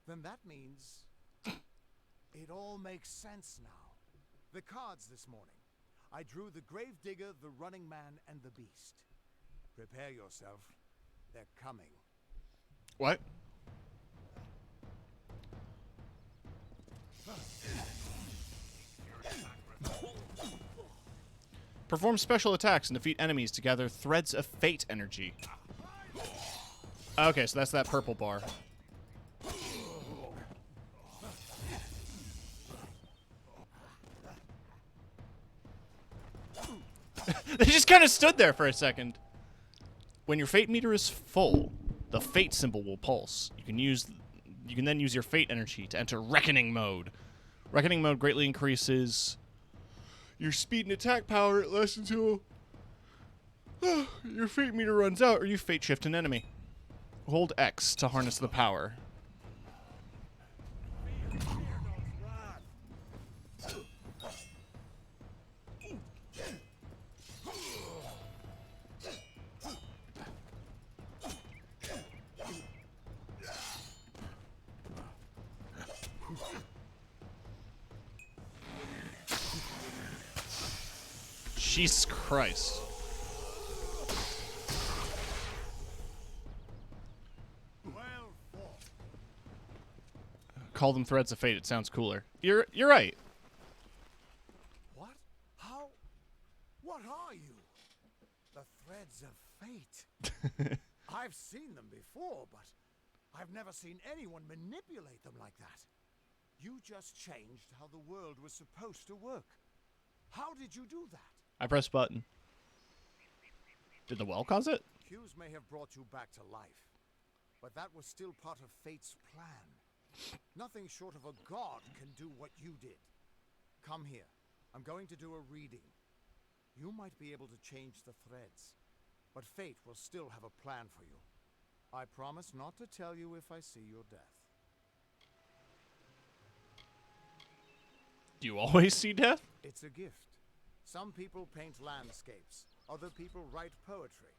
Then that means it all makes sense now. The cards this morning. I drew the Gravedigger, the Running Man, and the Beast. Prepare yourself. They're coming. What? Perform special attacks and defeat enemies to gather threads of fate energy. Okay, so that's that purple bar. They just kind of stood there for a second. When your fate meter is full, the fate symbol will pulse. You can then use your fate energy to enter reckoning mode. Reckoning mode greatly increases your speed and attack power at less until your fate meter runs out or you fate shift an enemy. Hold X to harness the power. Jesus Christ. Call them threads of fate. It sounds cooler. You're right. What? How? What are you? The threads of fate. I've seen them before, but I've never seen anyone manipulate them like that. You just changed how the world was supposed to work. How did you do that? I pressed button. Did the well cause it? Hughes may have brought you back to life, but that was still part of fate's plan. Nothing short of a god can do what you did. Come here. I'm going to do a reading. You might be able to change the threads, but fate will still have a plan for you. I promise not to tell you if I see your death. Do you always see death? It's a gift. Some people paint landscapes, other people write poetry.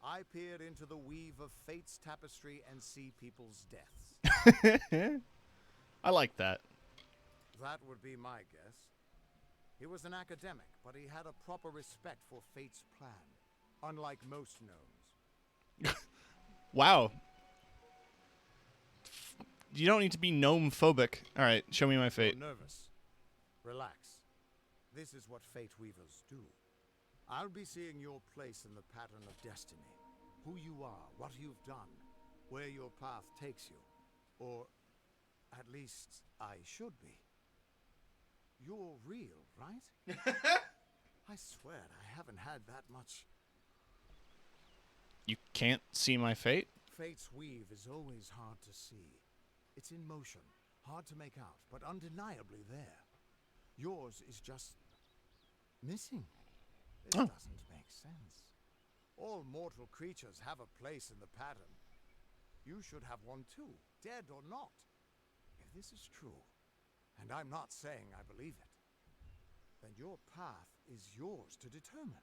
I peer into the weave of fate's tapestry and see people's deaths. I like that. That would be my guess. He was an academic, but he had a proper respect for fate's plan, unlike most gnomes. Wow. You don't need to be gnome phobic. All right, show me my fate. You're nervous. Relax. This is what fate weavers do. I'll be seeing your place in the pattern of destiny. Who you are, what you've done, where your path takes you. Or, at least, I should be. You're real, right? I swear I haven't had that much. You can't see my fate? Fate's weave is always hard to see. It's in motion, hard to make out, but undeniably there. Yours is just missing. This doesn't make sense. All mortal creatures have a place in the pattern. You should have one too, dead or not. If this is true, and I'm not saying I believe it, then your path is yours to determine.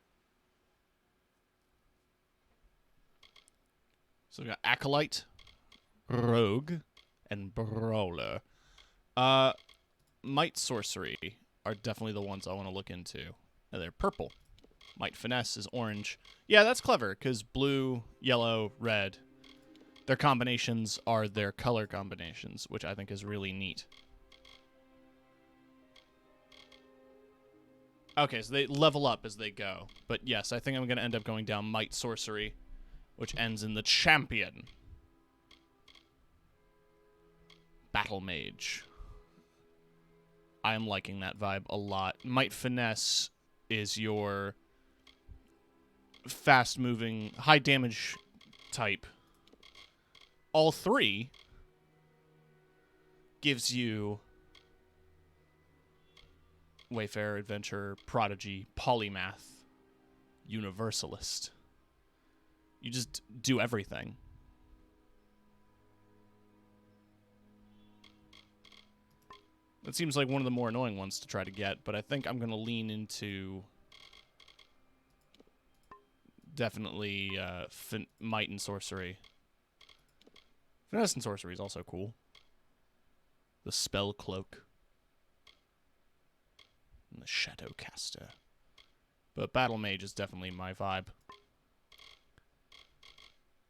So we got Acolyte, Rogue, and Brawler. Might Sorcery are definitely the ones I want to look into. And they're purple. Might Finesse is orange. Yeah, that's clever, because blue, yellow, red, their combinations are their color combinations, which I think is really neat. Okay, so they level up as they go. But yes, I think I'm going to end up going down Might Sorcery, which ends in the Champion. Battle Mage. I am liking that vibe a lot. Might Finesse is your fast-moving, high-damage type. All three gives you Wayfarer, Adventurer, Prodigy, Polymath, Universalist. You just do everything. That seems like one of the more annoying ones to try to get, but I think I'm going to lean into definitely Might and Sorcery. Finesse and Sorcery is also cool. The Spell Cloak. And the Shadowcaster. But Battle Mage is definitely my vibe.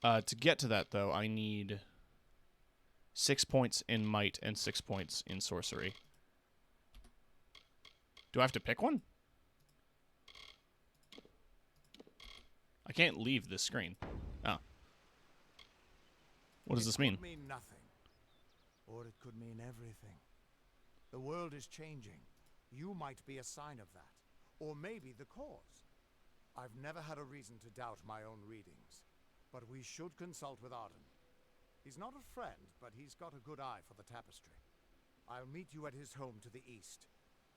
To get to that, though, I need 6 points in Might and 6 points in Sorcery. Do I have to pick one? I can't leave this screen. Oh. What does this mean? It could mean nothing. Or it could mean everything. The world is changing. You might be a sign of that. Or maybe the cause. I've never had a reason to doubt my own readings. But we should consult with Arden. He's not a friend, but he's got a good eye for the tapestry. I'll meet you at his home to the east.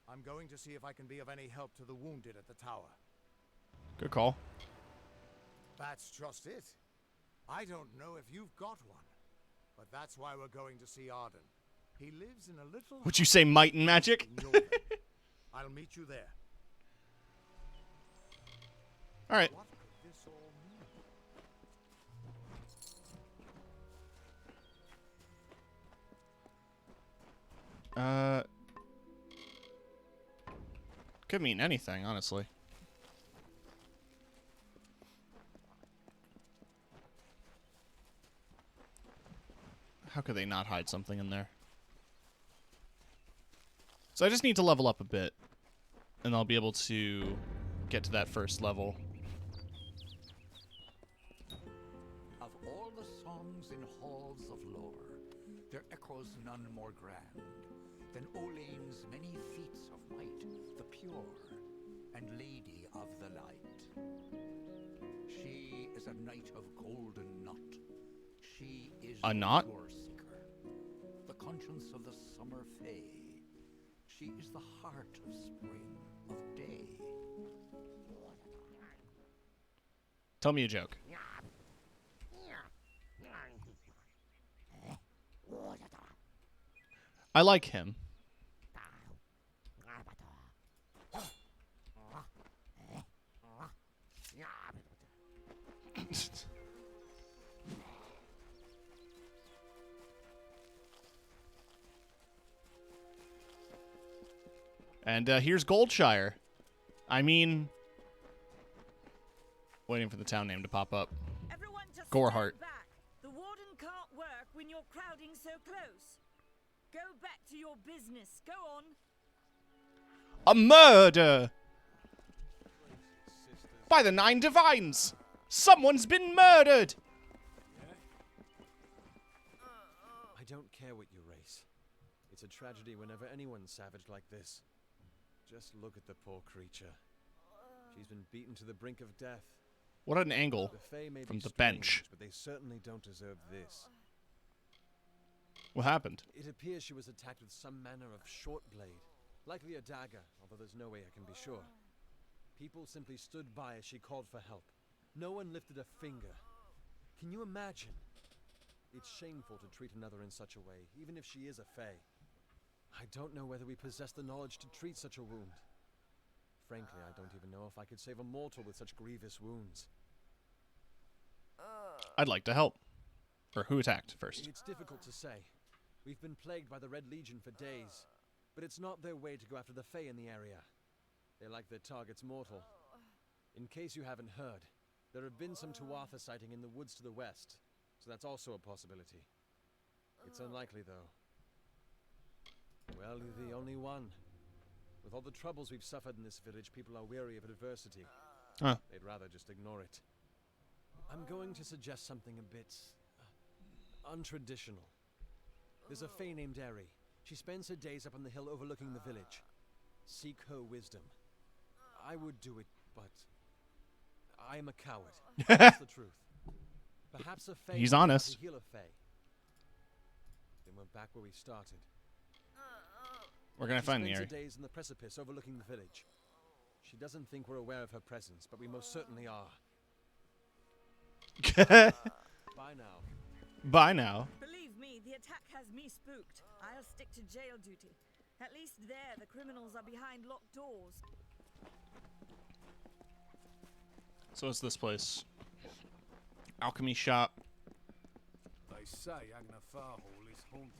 I'm going to see if I can be of any help to the wounded at the tower. Good call. That's just it. I don't know if you've got one, but that's why we're going to see Arden. He lives in a little... Would you say Might and Magic? I'll meet you there. All right. What could this all mean? Could mean anything, honestly. How could they not hide something in there? So I just need to level up a bit, and I'll be able to get to that first level. Of all the songs in halls of lore, there echoes none more grand than Olain's many feats of might, the pure and lady of the light. She is a knight of golden knot. She is A knot? the pure seeker, the conscience of the summer fae. She is the heart of spring, of day. Tell me a joke. I like him. And here's Goldshire. I mean, waiting for the town name to pop up. Everyone just Gorehart. stand back. The warden can't work when you're crowding so close. Go back to your business. Go on. A murder! By the 9 divines! Someone's been murdered! I don't care what you race. It's a tragedy whenever anyone's savage like this. Just look at the poor creature. She's been beaten to the brink of death. What an angle The Fae may from be the strange, bench. but they certainly don't deserve this. What happened? It appears she was attacked with some manner of short blade, likely a dagger, although there's no way I can be sure. People simply stood by as she called for help. No one lifted a finger. Can you imagine? It's shameful to treat another in such a way, even if she is a Fae. I don't know whether we possess the knowledge to treat such a wound. Frankly, I don't even know if I could save a mortal with such grievous wounds. I'd like to help. Or who attacked first? It's difficult to say. We've been plagued by the Red Legion for days, but it's not their way to go after the Fae in the area. They like their targets mortal. In case you haven't heard, there have been some Tuatha sighting in the woods to the west, so that's also a possibility. It's unlikely, though. Well, you're the only one. With all the troubles we've suffered in this village, people are weary of adversity. Huh. They'd rather just ignore it. I'm going to suggest something a bit untraditional. There's a Fae named Eri. She spends her days up on the hill overlooking the village. Seek her wisdom. I would do it, but I am a coward. That's the truth. Perhaps a Fae He's knows how honest. to heal a Fae. Then we're back where we started. We're gonna She find the spends area. her days in the precipice overlooking the village. She doesn't think we're aware of her presence, but we most certainly are. Bye now. Bye now. Believe me, the attack has me spooked. I'll stick to jail duty. At least there, the criminals are behind locked doors. So what's this place? Alchemy shop. They say Agnafar Hall is haunted.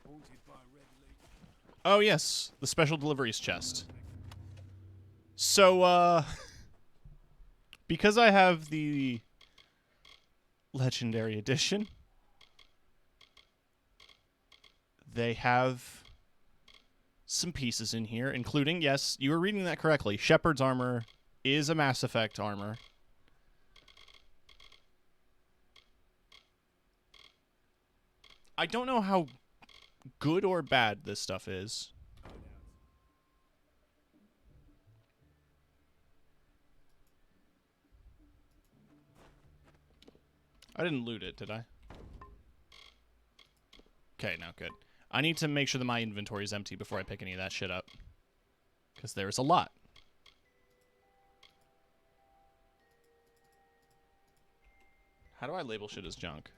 Haunted by Red Legion. Oh yes, the special deliveries chest. So because I have the Legendary Edition, they have some pieces in here, including, yes, you were reading that correctly, Shepherd's armor is a Mass Effect armor. I don't know how good or bad this stuff is. I didn't loot it, did I? Okay, no, good. I need to make sure that my inventory is empty before I pick any of that shit up. Because there's a lot. How do I label shit as junk?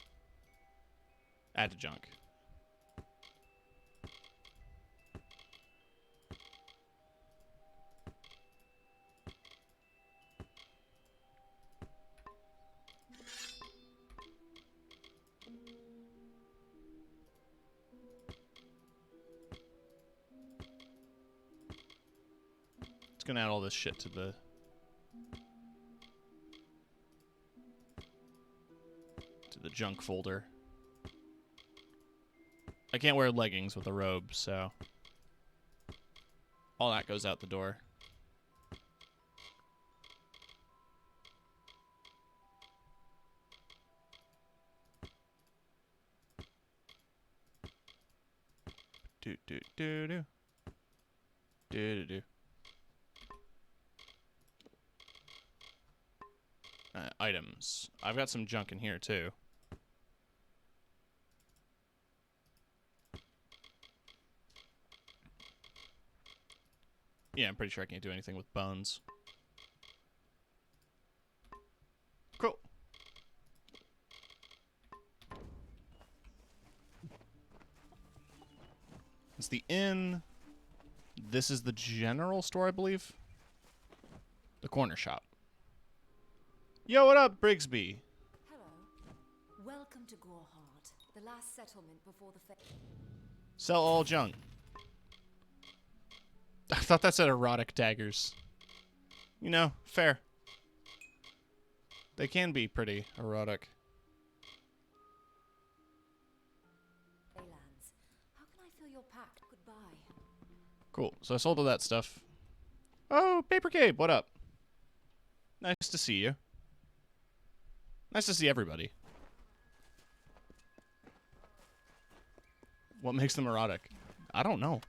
Add to junk. It's gonna add all this shit to the junk folder. I can't wear leggings with a robe, so all that goes out the door. Do do do do do do do. Items. I've got some junk in here too. Yeah, I'm pretty sure I can't do anything with bones. the inn. This is the general store, I believe. The corner shop. Yo, what up, Brigsby? Hello. Welcome to Goreheart, the last settlement before the Sell all junk. I thought that said erotic daggers. You know, fair. They can be pretty erotic. Lands. How can I fill your pack? Goodbye. Cool. So I sold all that stuff. Oh, Paper Cape, what up? Nice to see you. Nice to see everybody. What makes them erotic? I don't know.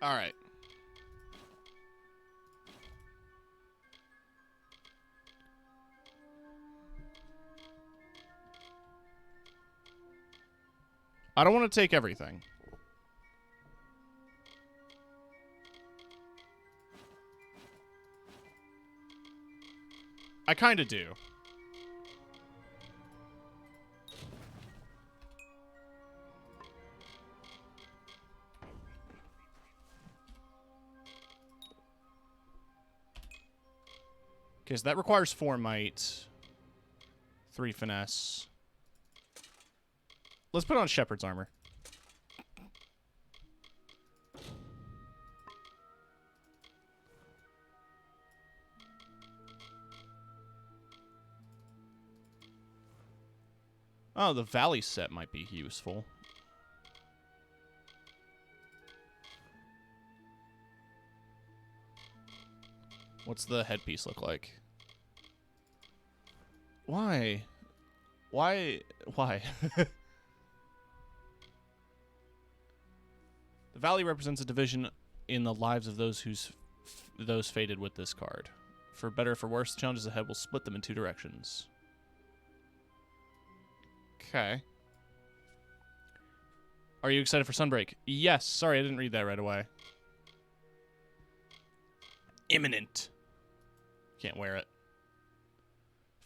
All right. I don't want to take everything. I kind of do. Okay, so that requires 4 might, 3 finesse. Let's put on Shepherd's armor. Oh, the Valley set might be useful. What's the headpiece look like? Why? Why? The Valley represents a division in the lives of those those fated with this card. For better or for worse, the challenges ahead will split them in 2 directions. Okay. Are you excited for Sunbreak? Yes. Sorry, I didn't read that right away. Imminent. Can't wear it.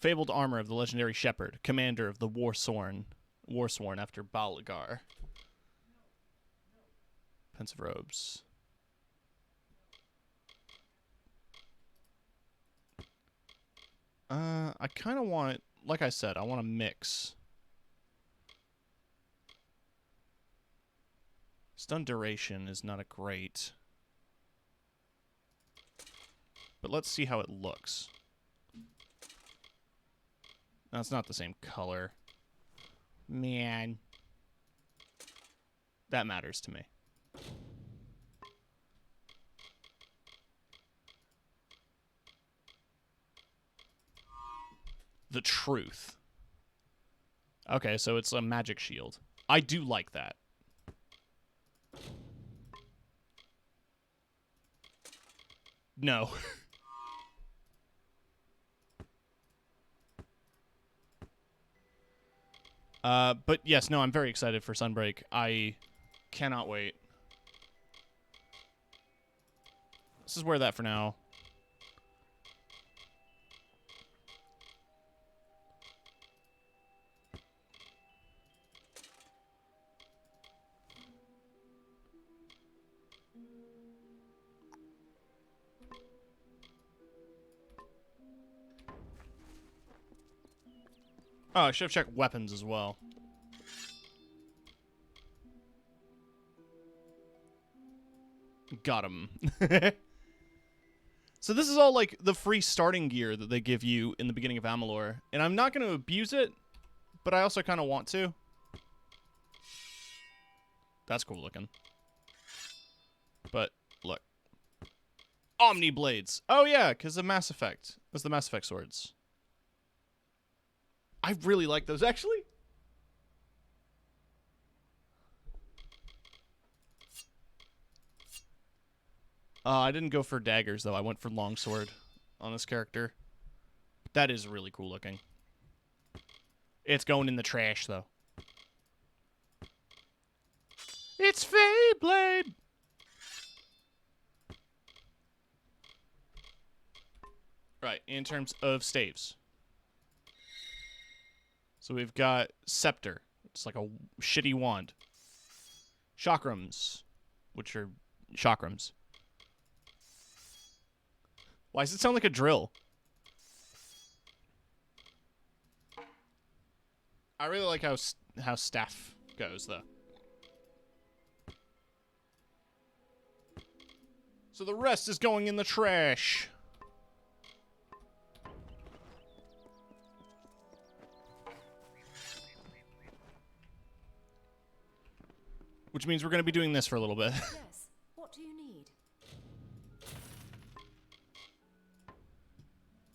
Fabled armor of the legendary shepherd, commander of the Warsworn after Balgar. Pensive robes. I kind of want, like I said, I want to mix. Stun duration is not a great. But let's see how it looks. No, it's not the same color. Man. That matters to me. The truth. Okay, so it's a magic shield. I do like that. No. But yes, no, I'm very excited for Sunbreak. I cannot wait. Let's just wear that for now. Oh, I should have checked weapons as well. Got him. So this is all like the free starting gear that they give you in the beginning of Amalur. And I'm not going to abuse it, but I also kind of want to. That's cool looking. But look. Omni Blades. Oh yeah, because of Mass Effect. That's the Mass Effect swords. I really like those, actually. I didn't go for daggers, though. I went for longsword on this character. That is really cool looking. It's going in the trash, though. It's Feyblade! Right, in terms of staves. So we've got Scepter. It's like a shitty wand. Chakrams, which are chakrams. Why does it sound like a drill? I really like how staff goes, though. So the rest is going in the trash. Which means we're going to be doing this for a little bit. Yes. What do you need?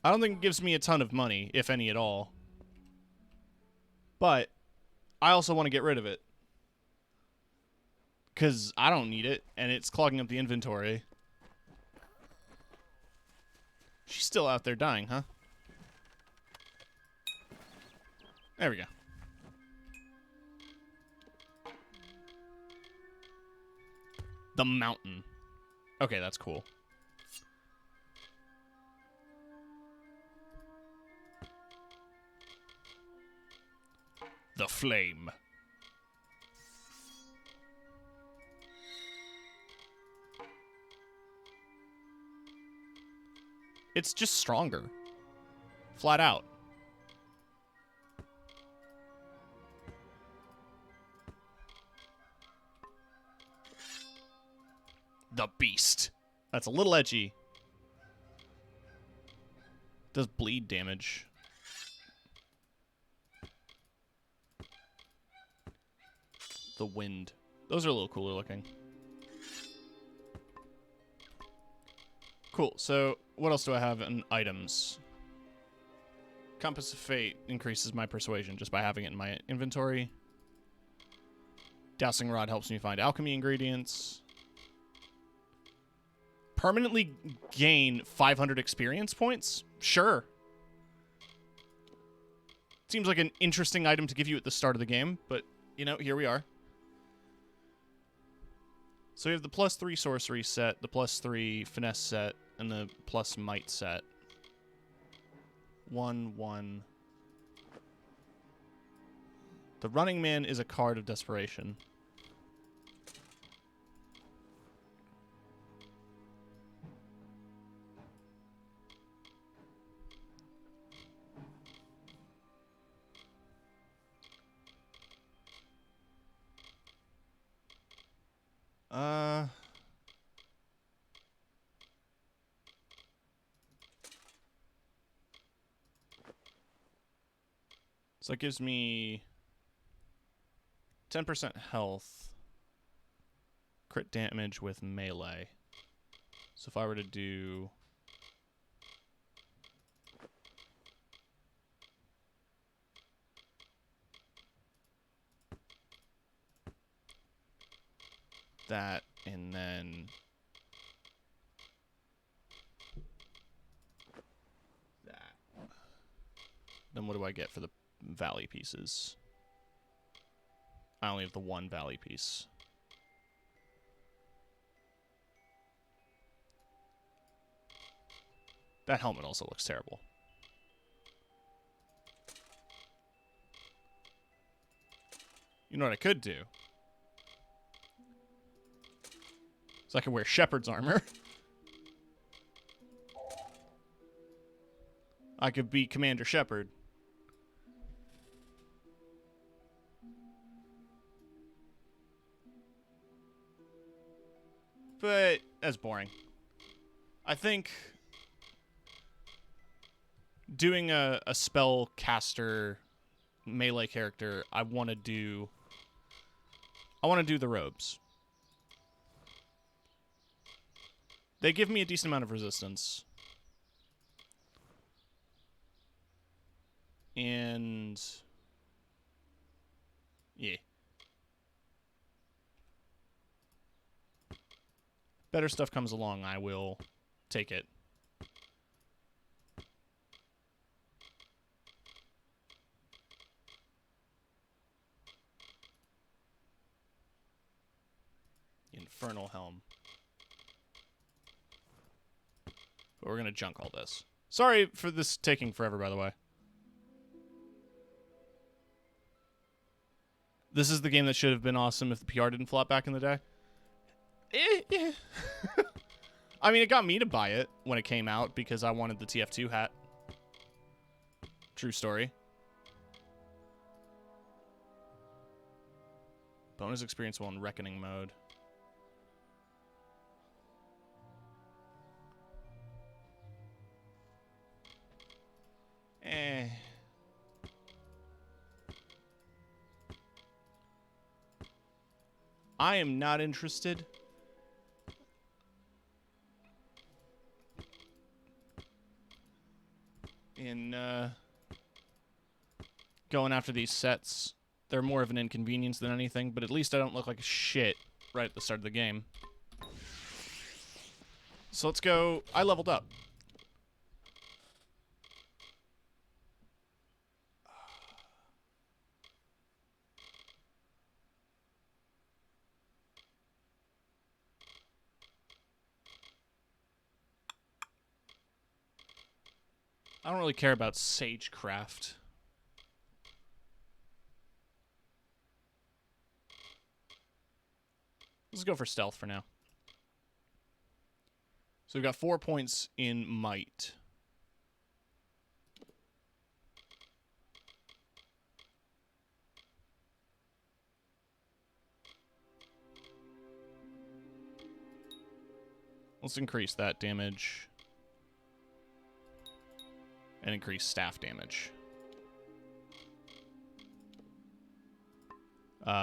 I don't think it gives me a ton of money, if any at all. But I also want to get rid of it. Because I don't need it, and it's clogging up the inventory. She's still out there dying, huh? There we go. The mountain. Okay, that's cool. The flame. It's just stronger. Flat out. The beast. That's a little edgy. Does bleed damage. The wind. Those are a little cooler looking. Cool. So, what else do I have in items? Compass of Fate increases my persuasion just by having it in my inventory. Dowsing Rod helps me find alchemy ingredients. Permanently gain 500 experience points? Sure. Seems like an interesting item to give you at the start of the game, but, you know, here we are. So we have the +3 sorcery set, the +3 finesse set, and the plus might set. 1, 1. The Running Man is a card of desperation. So that gives me 10% health, crit damage with melee. So if I were to do... that, and then... that. Then what do I get for the valley pieces? I only have the one valley piece. That helmet also looks terrible. You know what I could do? So I can wear shepherd's armor. I could be Commander Shepard. But that's boring. I think doing a spell caster melee character, I want to do the robes. They give me a decent amount of resistance. And yeah. Better stuff comes along, I will take it. Infernal Helm. But we're going to junk all this. Sorry for this taking forever, by the way. This is the game that should have been awesome if the PR didn't flop back in the day. Yeah. I mean, it got me to buy it when it came out because I wanted the TF2 hat. True story. Bonus experience while in Reckoning mode. I am not interested. In going after these sets. They're more of an inconvenience than anything, but at least I don't look like shit right at the start of the game. So let's go. I leveled up. I don't really care about sagecraft. Let's go for stealth for now. So we've got 4 points in might. Let's increase that damage. And increase staff damage.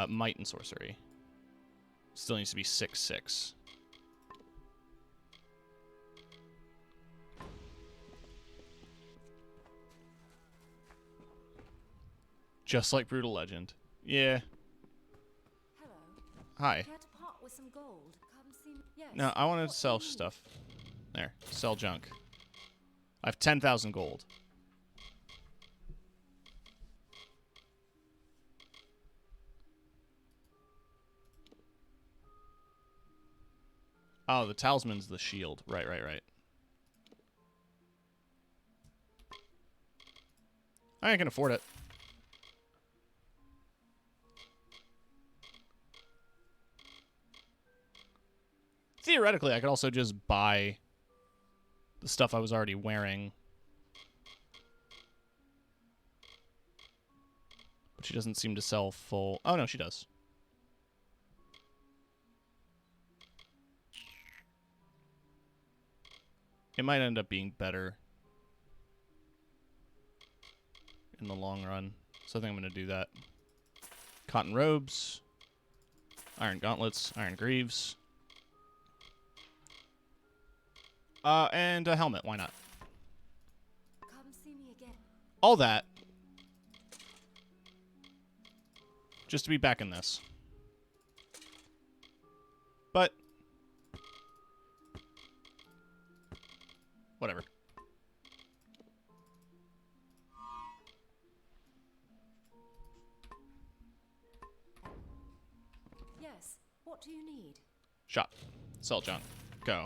Might and sorcery. Still needs to be 6/6. Just like Brutal Legend. Yeah. Hello. Hi. Care to part with some gold? Come see me. Yes. No, I want What to do sell you need? stuff. There. Sell junk. I have 10,000 gold. Oh, the talisman's the shield. Right. I can afford it. Theoretically, I could also just buy the stuff I was already wearing. But she doesn't seem to sell full... Oh, no, she does. It might end up being better in the long run. So I think I'm going to do that. Cotton robes. Iron gauntlets. Iron greaves. And a helmet. Why not? Come see me again. All that. Just to be back in this. But... whatever. Yes. What do you need? Shop. Sell junk. Go.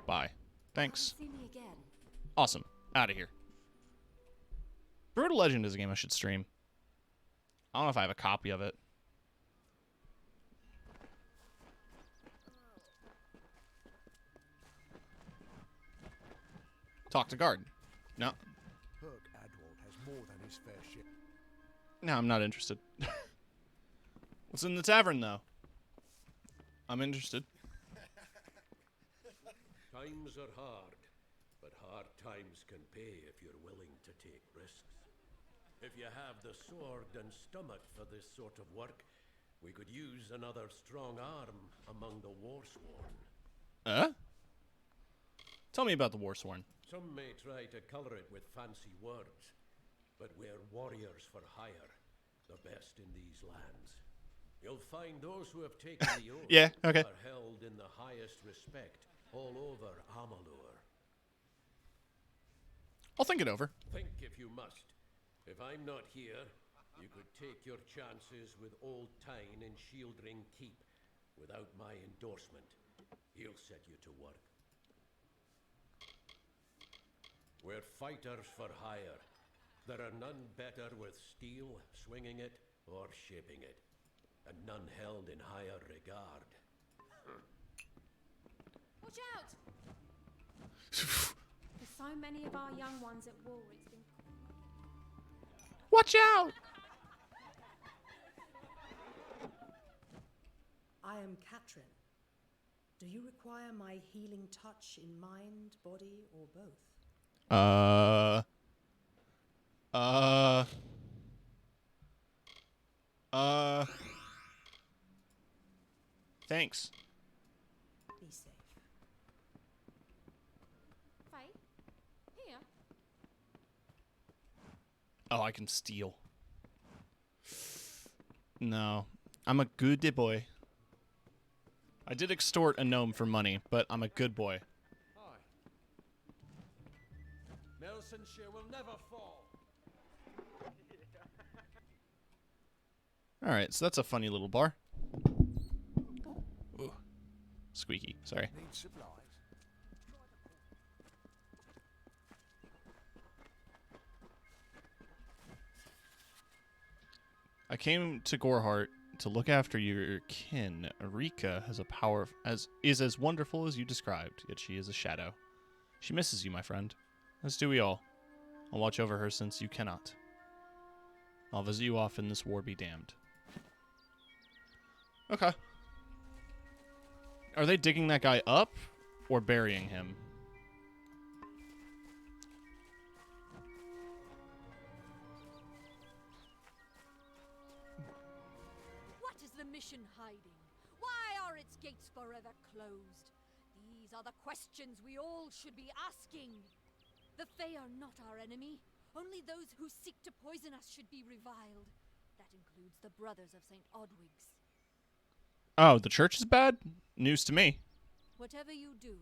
Buy. Thanks. Come see me again. Awesome. Out of here. Brutal Legend is a game I should stream. I don't know if I have a copy of it. Talk to guard. No. Herc Adwald has more than his fair share. No, I'm not interested. What's in the tavern, though? I'm interested. Times are hard, but hard times can pay if you're willing to take risks. If you have the sword and stomach for this sort of work, we could use another strong arm among the Warsworn. Tell me about the Warsworn. Some may try to color it with fancy words, but we're warriors for hire, the best in these lands. You'll find those who have taken the oath Yeah, okay. are held in the highest respect all over Amalur. I'll think it over. Think if you must. If I'm not here, you could take your chances with Old Tyne in Shieldring Keep without my endorsement. He'll set you to work. We're fighters for hire. There are none better with steel, swinging it, or shaping it. and none held in higher regard. Watch out! For so many of our young ones at war, it's been... Watch out! I am Katrin. Do you require my healing touch in mind, body, or both? Thanks. Be safe. Faye? Here? Oh, I can steal. No. I'm a good boy. I did extort a gnome for money, but I'm a good boy. Aye. Nelsonshire will never fall. Alright, so that's a funny little bar. Ooh. Squeaky, sorry. Need supplies. I came to Gorehart to look after your kin. Erika has a power is as wonderful as you described, yet she is a shadow. She misses you, my friend. As do we all. I'll watch over her since you cannot. I'll visit you often, this war be damned. Okay. Are they digging that guy up or burying him? What is the mission hiding? Why are its gates forever closed? These are the questions we all should be asking. The Fae are not our enemy. Only those who seek to poison us should be reviled. That includes the brothers of St. Odwig's. Oh, the church is bad? News to me. Whatever you do,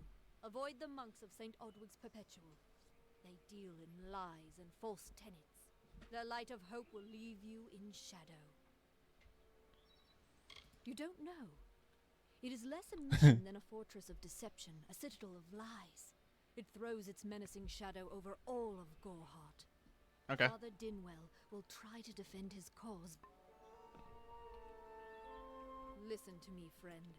avoid the monks of St. Odwig's Perpetual. They deal in lies and false tenets. Their light of hope will leave you in shadow. You don't know. It is less a mission than a fortress of deception, a citadel of lies. It throws its menacing shadow over all of Gorehart. Okay. Father Dinwell will try to defend his cause. Listen to me, friend.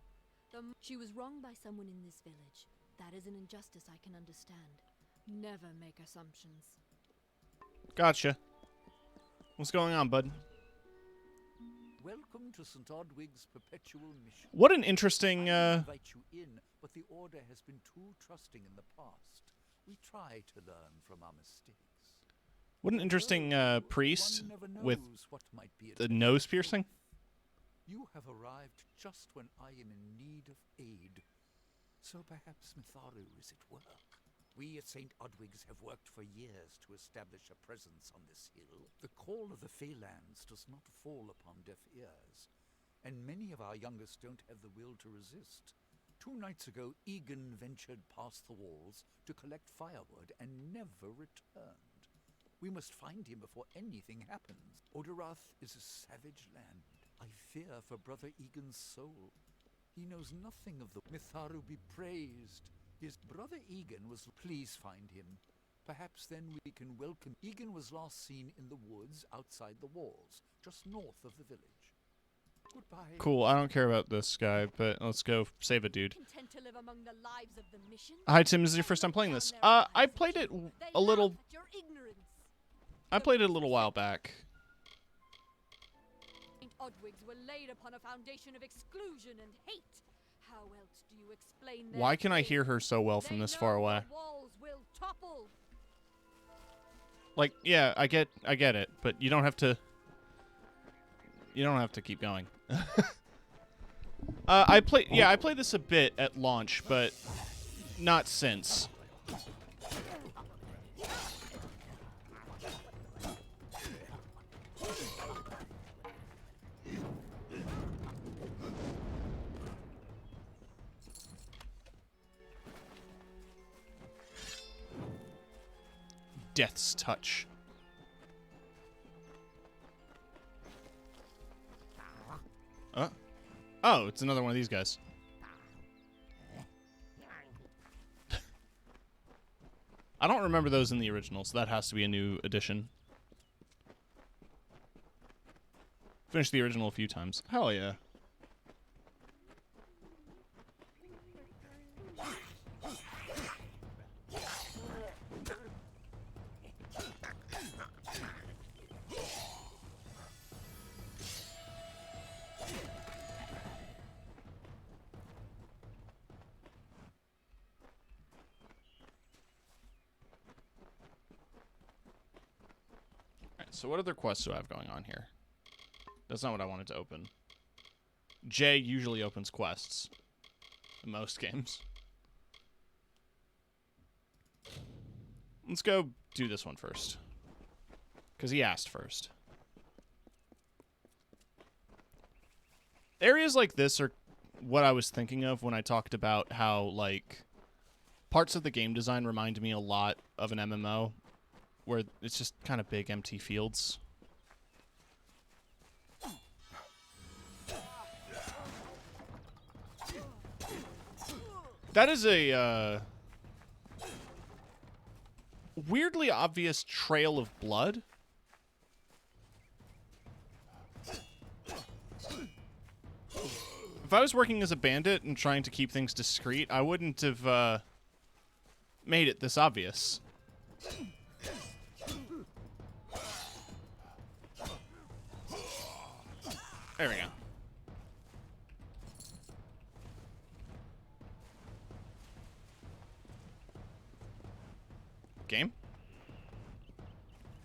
She was wronged by someone in this village. That is an injustice I can understand. Never make assumptions. Gotcha. What's going on, bud? Welcome to St. Odwig's Perpetual Mission. What an interesting, I invite you in, but the Order has been too trusting in the past. We try to learn from our mistakes. What an interesting priest One never with knows what might be at the the nose end. piercing. You have arrived just when I am in need of aid. So perhaps Mitharu is at work. We at St. Odwig's have worked for years to establish a presence on this hill. The call of the Feylands does not fall upon deaf ears, and many of our youngest don't have the will to resist. 2 nights ago, Egan ventured past the walls to collect firewood and never returned. We must find him before anything happens. Oderath is a savage land. I fear for Brother Egan's soul. He knows nothing of the Mitharu be praised. His brother Egan was... Please find him. Perhaps then we can welcome... Egan was last seen in the woods outside the walls, just north of the village. Goodbye. Cool, I don't care about this guy, but let's go save a dude. Content to live among the lives of the mission? Hi, Tim, this is your first time playing this. I played it a little... Your ignorance. I played it a little while back. St. Odwig's were laid upon a foundation of exclusion and hate. How else do you explain their Why can I fate? hear her so well from They this far know away? the walls will topple. Like, yeah, I get it, but you don't have to... You don't have to keep going. I played this a bit at launch, but not since. Death's touch. Oh, it's another one of these guys. I don't remember those in the original, so that has to be a new addition. Finished the original a few times. Hell yeah. So what other quests do I have going on here? That's not what I wanted to open. Jay usually opens quests in most games. Let's go do this one first. Because he asked first. Areas like this are what I was thinking of when I talked about how, like, parts of the game design remind me a lot of an MMO. Where it's just kind of big, empty fields. That is a weirdly obvious trail of blood. If I was working as a bandit and trying to keep things discreet, I wouldn't have made it this obvious. There we go. Game?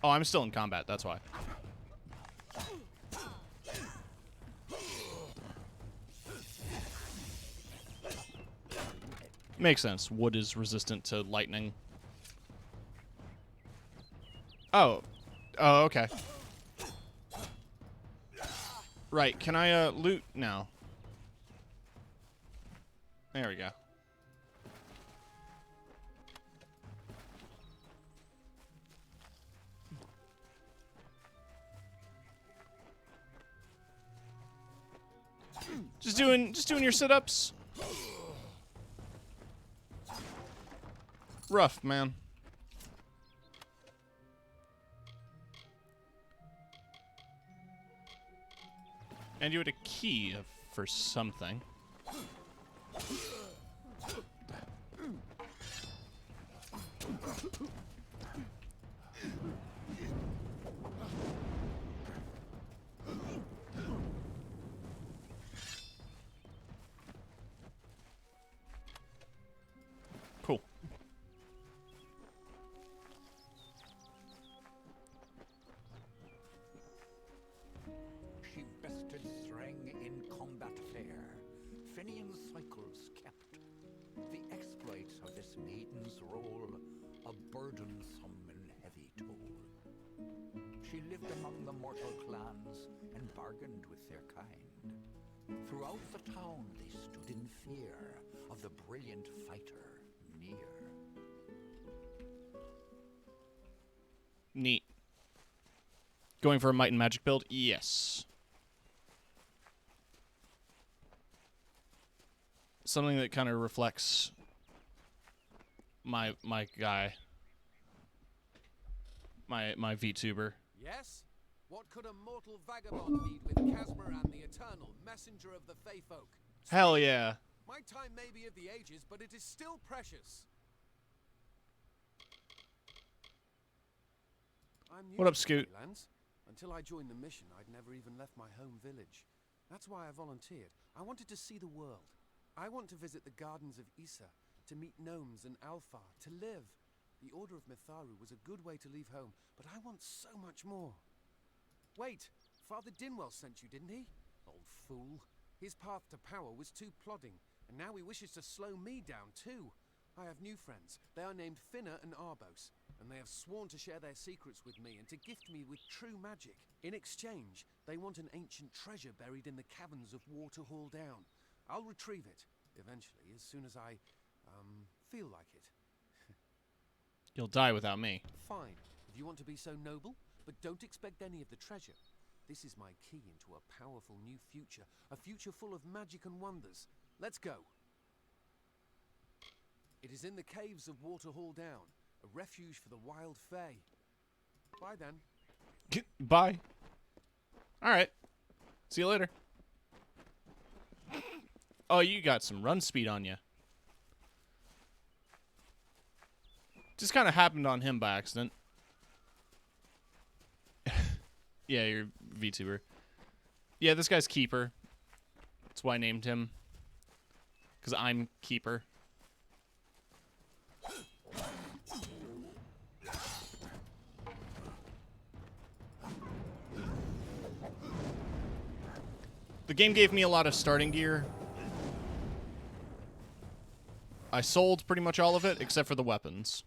Oh, I'm still in combat, that's why. Makes sense. Wood is resistant to lightning. Oh. Oh, okay. Right, can I loot now? There we go. Just doing your sit-ups. Rough, man. And you had a key for something. Cool. She bested Threng in combat fair, Fenian cycles kept. The exploits of this maiden's role, a burdensome and heavy toll. She lived among the mortal clans and bargained with their kind. Throughout the town they stood in fear of the brilliant fighter near. Neat. Going for a might and magic build? Yes. Something that kind of reflects my guy. My VTuber. Yes? What could a mortal vagabond need with Casmer and the eternal messenger of the Fey folk? Hell yeah. My time may be of the ages, but it is still precious. I'm new What up, to Scoot? Feylands. Until I joined the mission, I'd never even left my home village. That's why I volunteered. I wanted to see the world. I want to visit the gardens of Issa, to meet gnomes and Alfar, to live. The Order of Mitharu was a good way to leave home, but I want so much more. Wait, Father Dinwell sent you, didn't he? Old fool. His path to power was too plodding, and now he wishes to slow me down too. I have new friends. They are named Finna and Arbos, and they have sworn to share their secrets with me and to gift me with true magic. In exchange, they want an ancient treasure buried in the caverns of Waterhall Down. I'll retrieve it, eventually, as soon as I, feel like it. You'll die without me. Fine, if you want to be so noble, but don't expect any of the treasure. This is my key into a powerful new future, a future full of magic and wonders. Let's go. It is in the caves of Waterhall Down, a refuge for the wild fae. Bye then. Bye. All right. See you later. Oh, you got some run speed on you. Just kind of happened on him by accident. Yeah, you're VTuber. Yeah, this guy's Keeper. That's why I named him. Because I'm Keeper. The game gave me a lot of starting gear. I sold pretty much all of it, except for the weapons.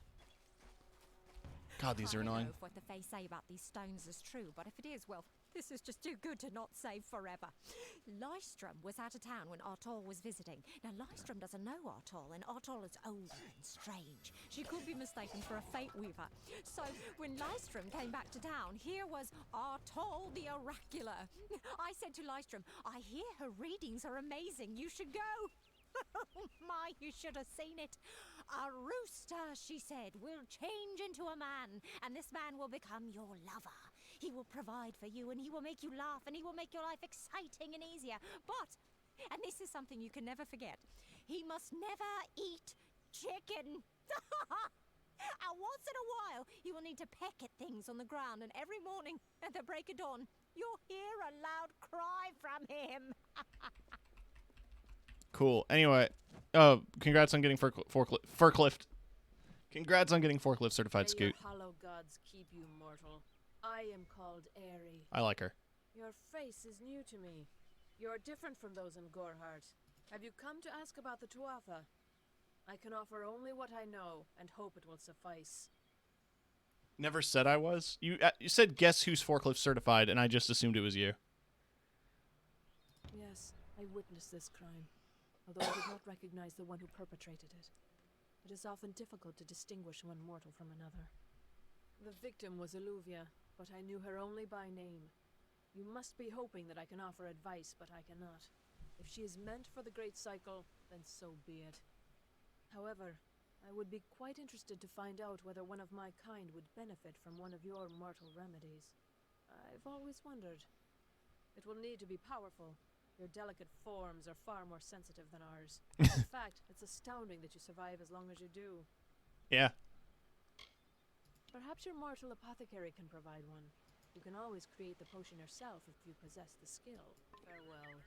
God, these are annoying. I don't know if what the Fae say about these stones is true, but if it is, well, this is just too good to not save forever. Lystrom was out of town when Artol was visiting. Now, Lystrom doesn't know Artol, and Artol is older and strange. She could be mistaken for a Fate Weaver. So, when Lystrom came back to town, here was Artol the Oracular. I said to Lystrom, I hear her readings are amazing. You should go. Oh my, you should have seen it. A rooster, she said, will change into a man, and this man will become your lover. He will provide for you, and he will make you laugh, and he will make your life exciting and easier. But, and this is something you can never forget, he must never eat chicken. And once in a while, he will need to peck at things on the ground, and every morning at the break of dawn, you'll hear a loud cry from him. Cool. Anyway, congrats on getting forklift. Congrats on getting forklift certified, May Scoot. your hollow gods keep you mortal. I am called Airy. I like her. Your face is new to me. You're different from those in Gorhart. Have you come to ask about the Tuatha? I can offer only what I know, and hope it will suffice. Never said I was. You said guess who's forklift certified, and I just assumed it was you. Yes, I witnessed this crime, although I did not recognize the one who perpetrated it. It is often difficult to distinguish one mortal from another. The victim was Illuvia, but I knew her only by name. You must be hoping that I can offer advice, but I cannot. If she is meant for the Great Cycle, then so be it. However, I would be quite interested to find out whether one of my kind would benefit from one of your mortal remedies. I've always wondered. It will need to be powerful. Your delicate forms are far more sensitive than ours. In fact, it's astounding that you survive as long as you do. Yeah. Perhaps your mortal apothecary can provide one. You can always create the potion yourself if you possess the skill. Farewell.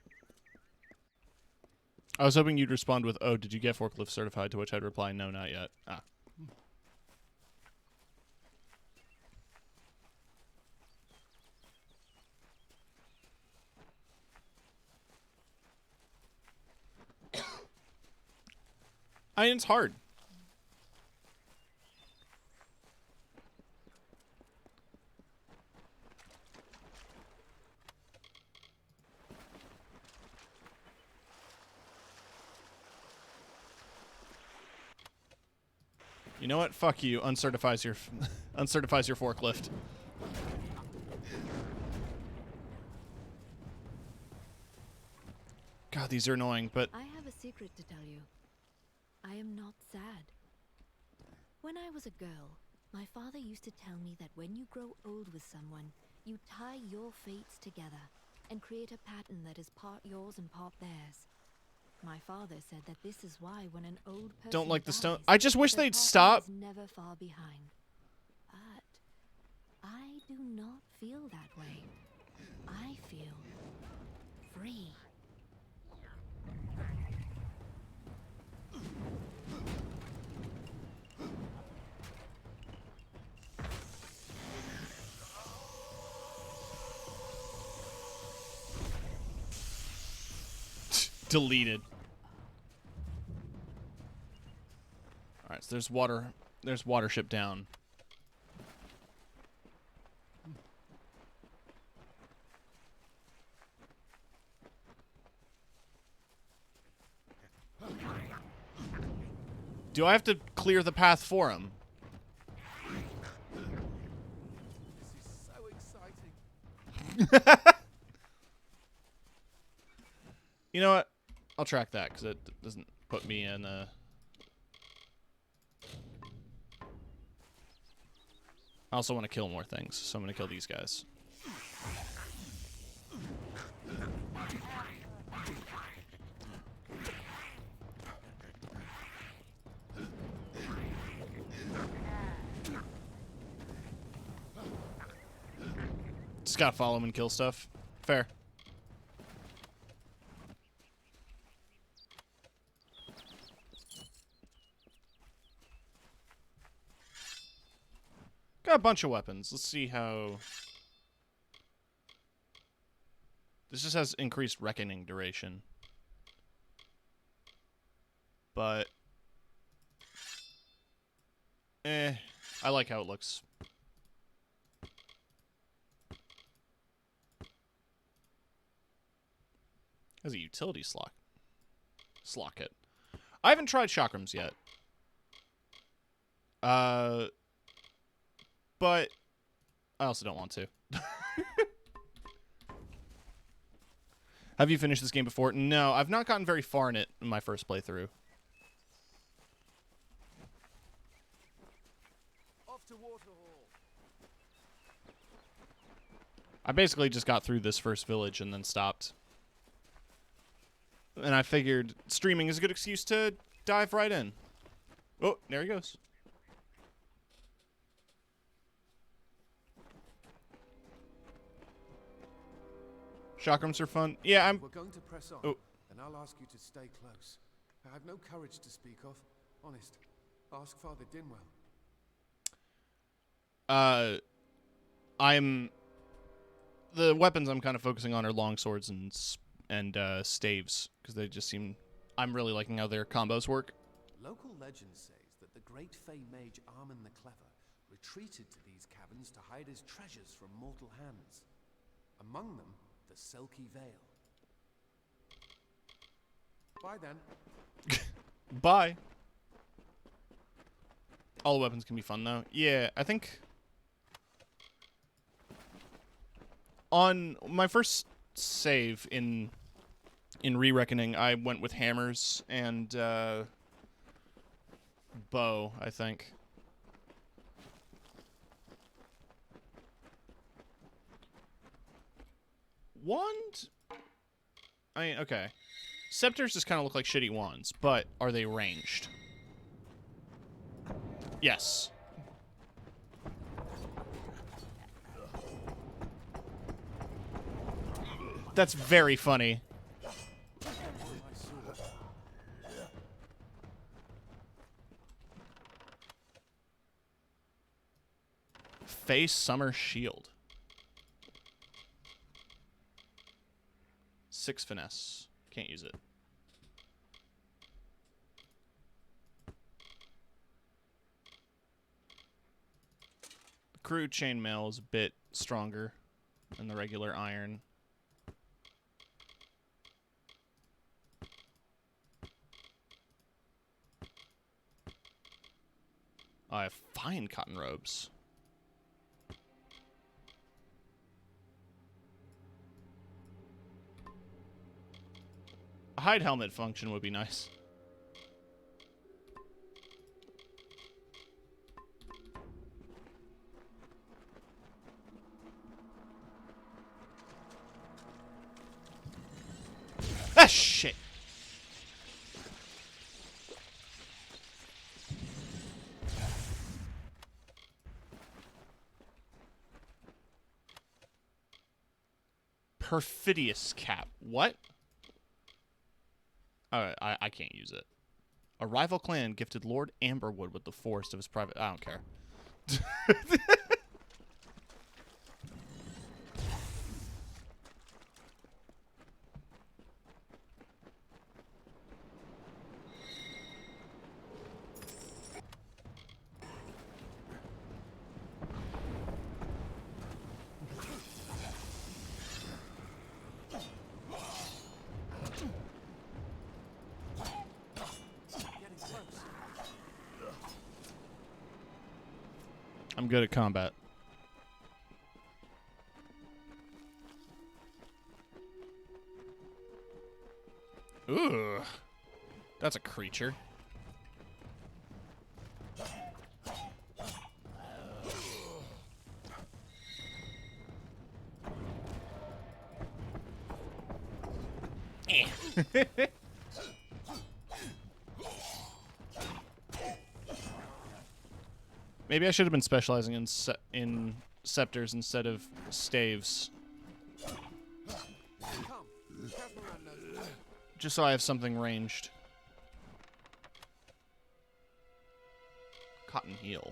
I was hoping you'd respond with, oh, did you get forklift certified? To which I'd reply, no, not yet. Ah. I mean, it's hard. You know what? Fuck you. Uncertifies your uncertifies your forklift. God, these are annoying, but I have a secret to tell you. I am not sad. When I was a girl, my father used to tell me that when you grow old with someone, you tie your fates together and create a pattern that is part yours and part theirs. My father said that this is why when an old person don't like the dies, stone. I just wish the they'd partner stop. is never far behind. But I do not feel that way. I feel free. Deleted. Alright, so there's water. There's watership down. Do I have to clear the path for him? This is so exciting. You know what? I'll track that because it doesn't put me in a... I also want to kill more things, so I'm going to kill these guys. Just gotta follow him and kill stuff. Fair. Got a bunch of weapons. Let's see how... This just has increased reckoning duration. But... I like how it looks. Has a utility slot. Slot kit. I haven't tried chakrams yet. But I also don't want to. Have you finished this game before? No, I've not gotten very far in it in my first playthrough. Off to Waterhall. I basically just got through this first village and then stopped. And I figured streaming is a good excuse to dive right in. Oh, there he goes. Chakrams are fun. Yeah, We're going to press on, and I'll ask you to stay close. I have no courage to speak of. Honest. Ask Father Dinwell. The weapons I'm kind of focusing on are long swords and staves, because they just seem... I'm really liking how their combos work. Local legend says that the great Fey mage Armin the Clever retreated to these caverns to hide his treasures from mortal hands. Among them, the Selkie Vale. Bye then. Bye. All the weapons can be fun, though. Yeah, I think... On my first save in Re-Reckoning, I went with hammers and bow, I think. Wand? I mean, okay. Scepters just kind of look like shitty wands, but are they ranged? Yes. That's very funny. Face Summer Shield. 6 finesse. Can't use it. The crude chainmail is a bit stronger than the regular iron. I have fine cotton robes. A hide helmet function would be nice. Ah, shit. Perfidious cap. What? I can't use it. A rival clan gifted Lord Amberwood with the force of his private... I don't care. I'm good at combat. Ooh. That's a creature. Maybe I should have been specializing in scepters instead of staves. Just so I have something ranged. Cotton heel.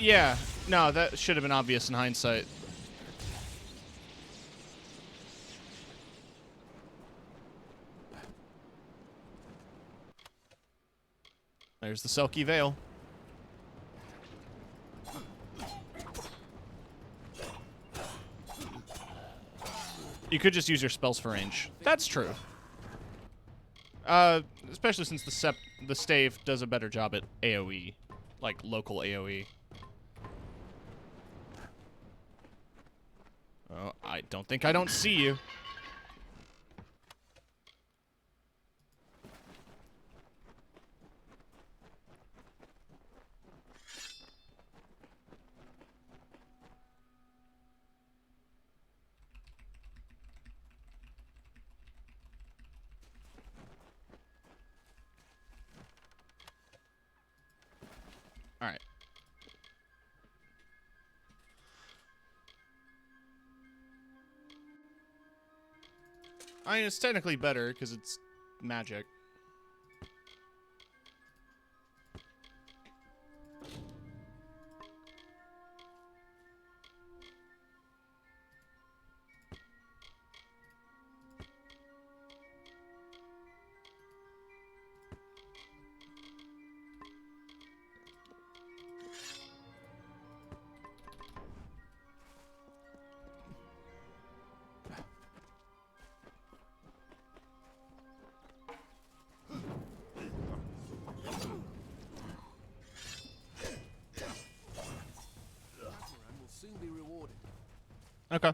Yeah. No, that should have been obvious in hindsight. There's the Selkie Veil. You could just use your spells for range. That's true. Especially since the stave does a better job at AoE, like local AoE. Oh, I don't think I don't see you. All right. I mean, it's technically better because it's magic. Okay.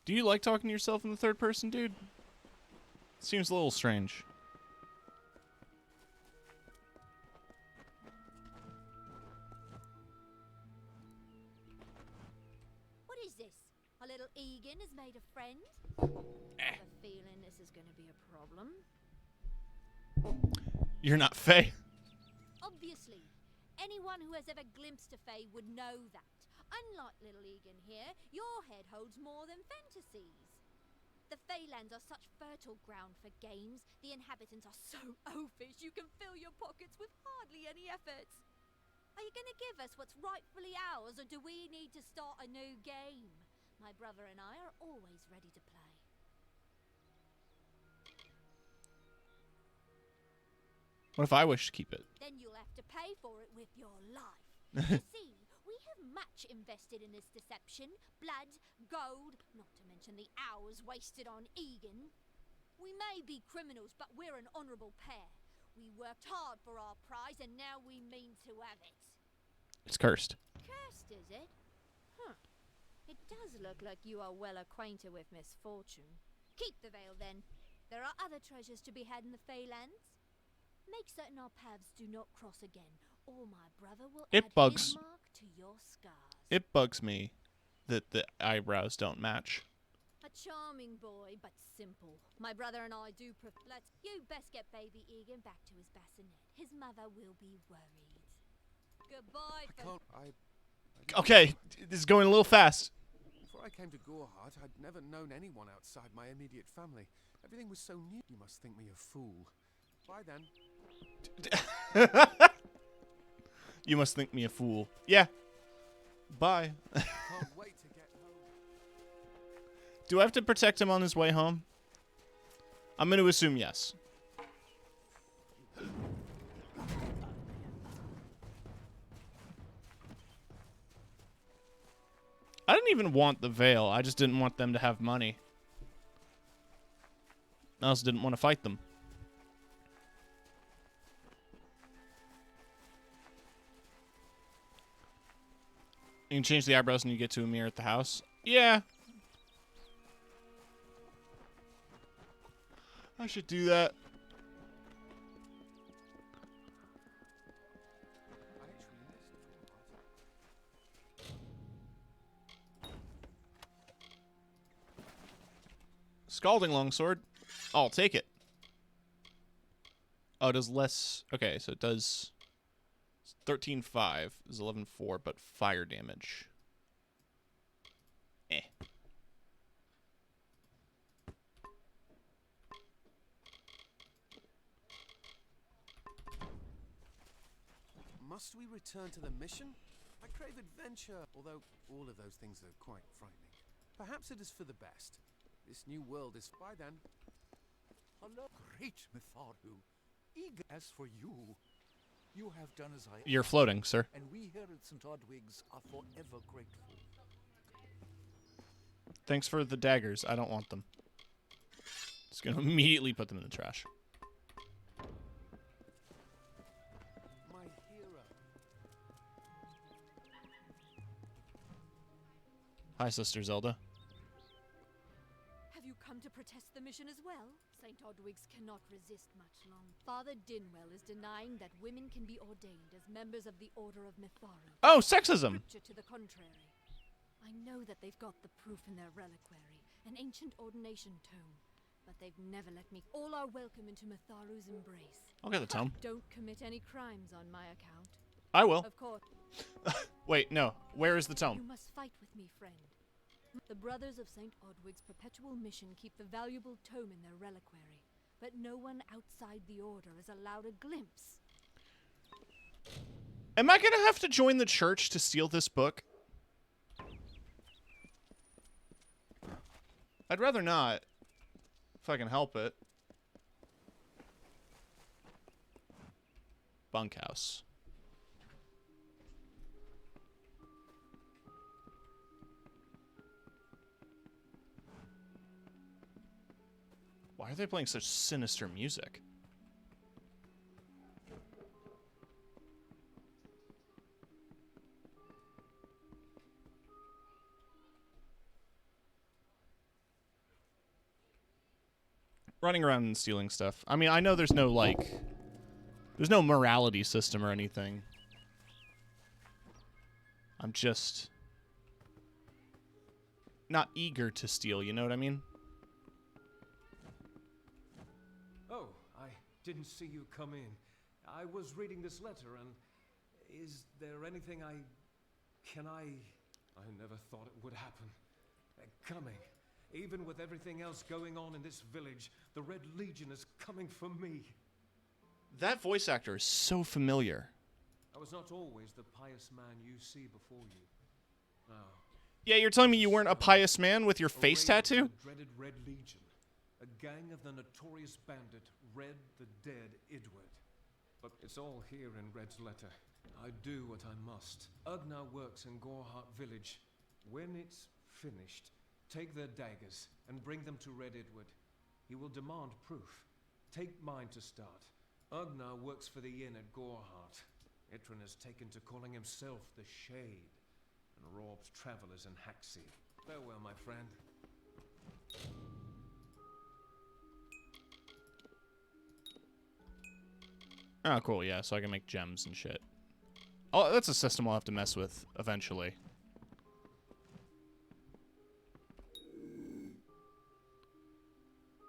Do you like talking to yourself in the third person, dude? Seems a little strange. What is this? A little Egan has made a friend? I have a feeling this is going to be a problem. You're not Faye. Obviously. Anyone who has ever glimpsed a Fae would know that. Unlike little Egan here, your head holds more than fantasies. The Feylands are such fertile ground for games. The inhabitants are so oafish you can fill your pockets with hardly any effort. Are you going to give us what's rightfully ours, or do we need to start a new game? My brother and I are always ready to play. What if I wish to keep it? Then you'll have to pay for it with your life. You see, we have much invested in this deception. Blood, gold, not to mention the hours wasted on Egan. We may be criminals, but we're an honourable pair. We worked hard for our prize, and now we mean to have it. It's cursed. Cursed, is it? Huh. It does look like you are well acquainted with misfortune. Keep the veil, then. There are other treasures to be had in the Feylands. Make certain our paths do not cross again, or my brother will add his mark to your scars. It bugs me that the eyebrows don't match. A charming boy, but simple. My brother and I do prefer. You best get baby Egan back to his bassinet. His mother will be worried. Goodbye. Okay, this is going a little fast. Before I came to Gorhart, I'd never known anyone outside my immediate family. Everything was so new. You must think me a fool. Bye then. You must think me a fool. Yeah. Bye. Can't wait to get home. Do I have to protect him on his way home? I'm going to assume yes. I didn't even want the veil. I just didn't want them to have money. I also didn't want to fight them. You can change the eyebrows when you get to a mirror at the house. Yeah. I should do that. Scalding longsword. I'll take it. Oh, it does less. Okay, so it does 13.5 is 11.4, but fire damage. Eh. Must we return to the mission? I crave adventure, although all of those things are quite frightening. Perhaps it is for the best. This new world is by then. Hello, great Mitharu. Eager as for you. You have done as I You're asked, floating, sir. And we here at St. Odwig's are forever grateful. Thanks for the daggers. I don't want them. Just gonna immediately put them in the trash. My hero. Hi, Sister Zelda. Have you come to protest the mission as well? St. Odwig's cannot resist much longer. Father Dinwell is denying that women can be ordained as members of the Order of Mitharu. Oh, sexism! Scripture to the contrary. I know that they've got the proof in their reliquary, an ancient ordination tome, but they've never let me. All are welcome into Mitharu's embrace. I'll get the tome. Don't commit any crimes on my account. I will. Of course. Wait, no. Where is the tome? You must fight with me, friend. The Brothers of St. Odwig's perpetual mission keep the valuable tome in their reliquary, but no one outside the Order is allowed a glimpse. Am I gonna have to join the church to steal this book? I'd rather not, if I can help it. Bunkhouse. Why are they playing such sinister music? Running around and stealing stuff. I mean, I know there's no, like... There's no morality system or anything. I'm just... not eager to steal, you know what I mean? Oh, I didn't see you come in. I was reading this letter, and is there anything I never thought it would happen. Coming. Even with everything else going on in this village, the Red Legion is coming for me. That voice actor is so familiar. I was not always the pious man you see before you. Now, Yeah, you're telling me you weren't a pious man with your face tattoo? the dreaded Red Legion, a gang of the notorious bandit Red the Dead Idward. But it's all here in Red's letter. I do what I must. Ugnar works in Gorhart village. When it's finished, take their daggers and bring them to Red Idward. He will demand proof. Take mine to start. Ugnar works for the inn at Gorhart. Itran has taken to calling himself the Shade and robs travelers in Haxie. Farewell, my friend. Oh, cool, yeah, so I can make gems and shit. Oh, that's a system I'll have to mess with eventually.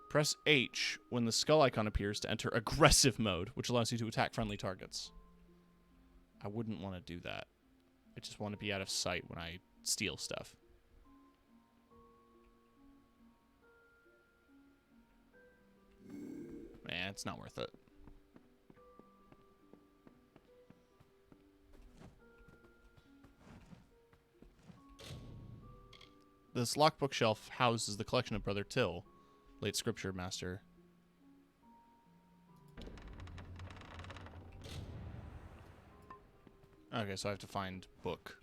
Press H when the skull icon appears to enter aggressive mode, which allows you to attack friendly targets. I wouldn't want to do that. I just want to be out of sight when I steal stuff. Man, it's not worth it. This locked bookshelf houses the collection of Brother Till, late scripture master. Okay, so I have to find book.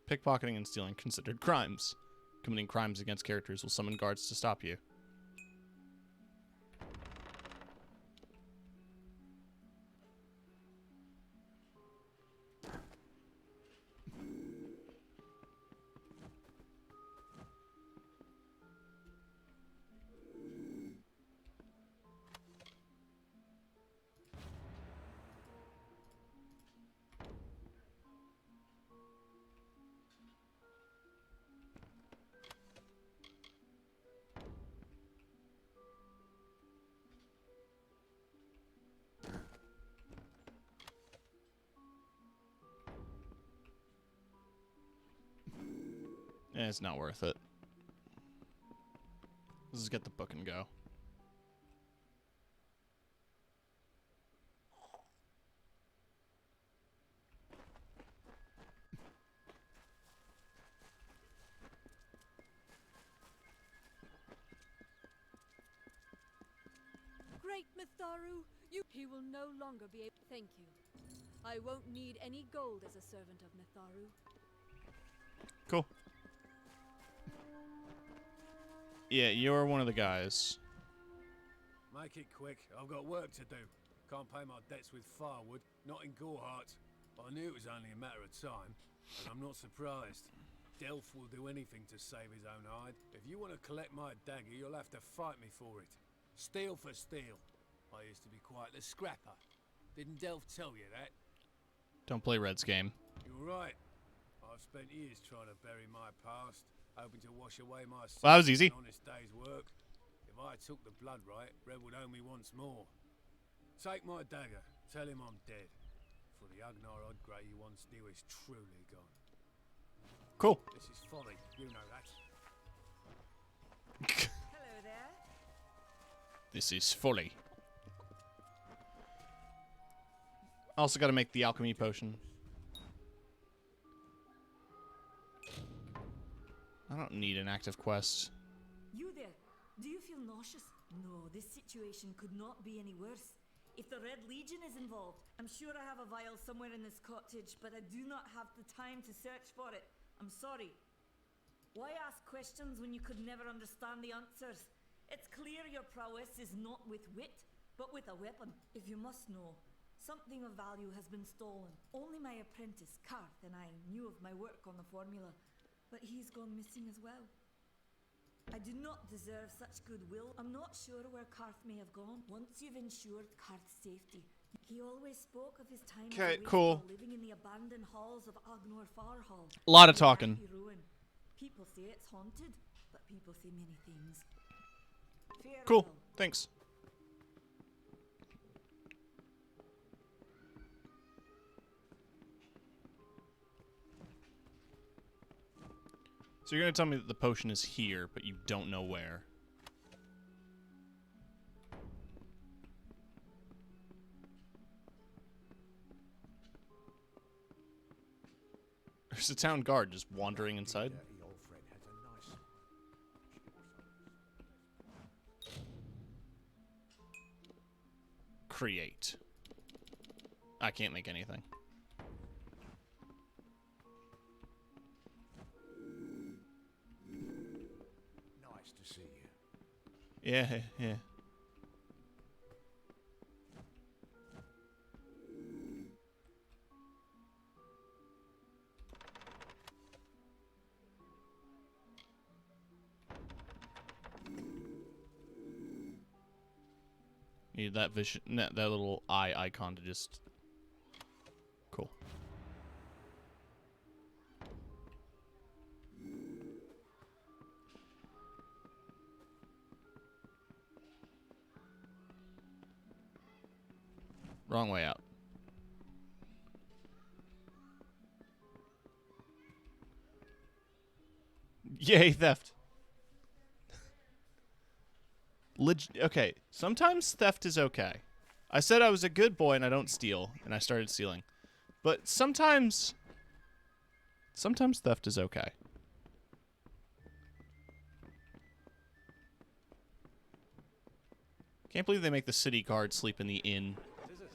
Pickpocketing and stealing considered crimes. Committing crimes against characters will summon guards to stop you. It's not worth it. Let's just get the book and go. Great Mitharu, he will no longer be able. Thank you. I won't need any gold as a servant of Mitharu. Cool. Yeah, you're one of the guys. Make it quick. I've got work to do. Can't pay my debts with firewood, not in Gorhart. I knew it was only a matter of time, and I'm not surprised. Delph will do anything to save his own hide. If you want to collect my dagger, you'll have to fight me for it. Steel for steel. I used to be quite the scrapper. Didn't Delph tell you that? Don't play Red's game. You're right. I've spent years trying to bury my past, hoping to wash away my sins. Well, that was easy. An honest day's work. If I took the blood right, Red would owe me once more. Take my dagger. Tell him I'm dead. For the Agnar Odgrey you once knew is truly gone. Cool. This is folly. You know that. Hello there. This is folly. Also got to make the alchemy potion. I don't need an active quest. You there, do you feel nauseous? No, this situation could not be any worse. If the Red Legion is involved, I'm sure I have a vial somewhere in this cottage, but I do not have the time to search for it. I'm sorry. Why ask questions when you could never understand the answers? It's clear your prowess is not with wit, but with a weapon. If you must know, something of value has been stolen. Only my apprentice, Karth, and I knew of my work on the formula, but he's gone missing as well. I do not deserve such goodwill. I'm not sure where Karth may have gone. Once you've ensured Karth's safety, he always spoke of his time as a cool. wastrel living in the abandoned halls of Agnor Farhall. A lot of talking. Ruin. People say it's haunted, but people say many things. Cool. Farewell. Thanks. So you're going to tell me that the potion is here, but you don't know where. There's a town guard just wandering inside. Create. I can't make anything. Nice to see you. Yeah, yeah. Need that vision, that little eye icon to just. Cool. Wrong way out. Yay, theft. Okay, sometimes theft is okay. I said I was a good boy and I don't steal, and I started stealing. But sometimes theft is okay. Can't believe they make the city guard sleep in the inn. Is it?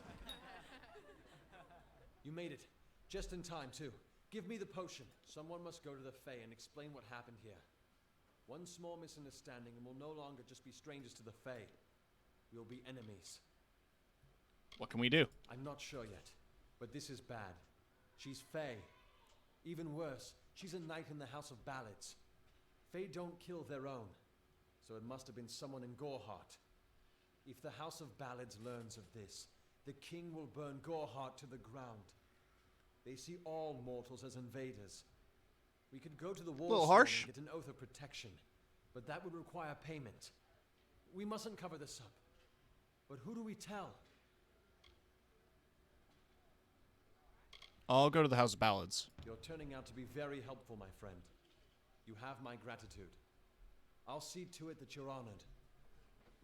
You made it. Just in time, too. Give me the potion. Someone must go to the Fae and explain what happened here. One small misunderstanding and we'll no longer just be strangers to the Fae. We'll be enemies. What can we do? I'm not sure yet, but this is bad. She's Fae. Even worse, she's a knight in the House of Ballads. Fae don't kill their own, so it must have been someone in Gorhart. If the House of Ballads learns of this, the king will burn Gorhart to the ground. They see all mortals as invaders. We could go to the wall and get an oath of protection, but that would require payment. We mustn't cover this up. But who do we tell? I'll go to the House of Ballads. You're turning out to be very helpful, my friend. You have my gratitude. I'll see to it that you're honored.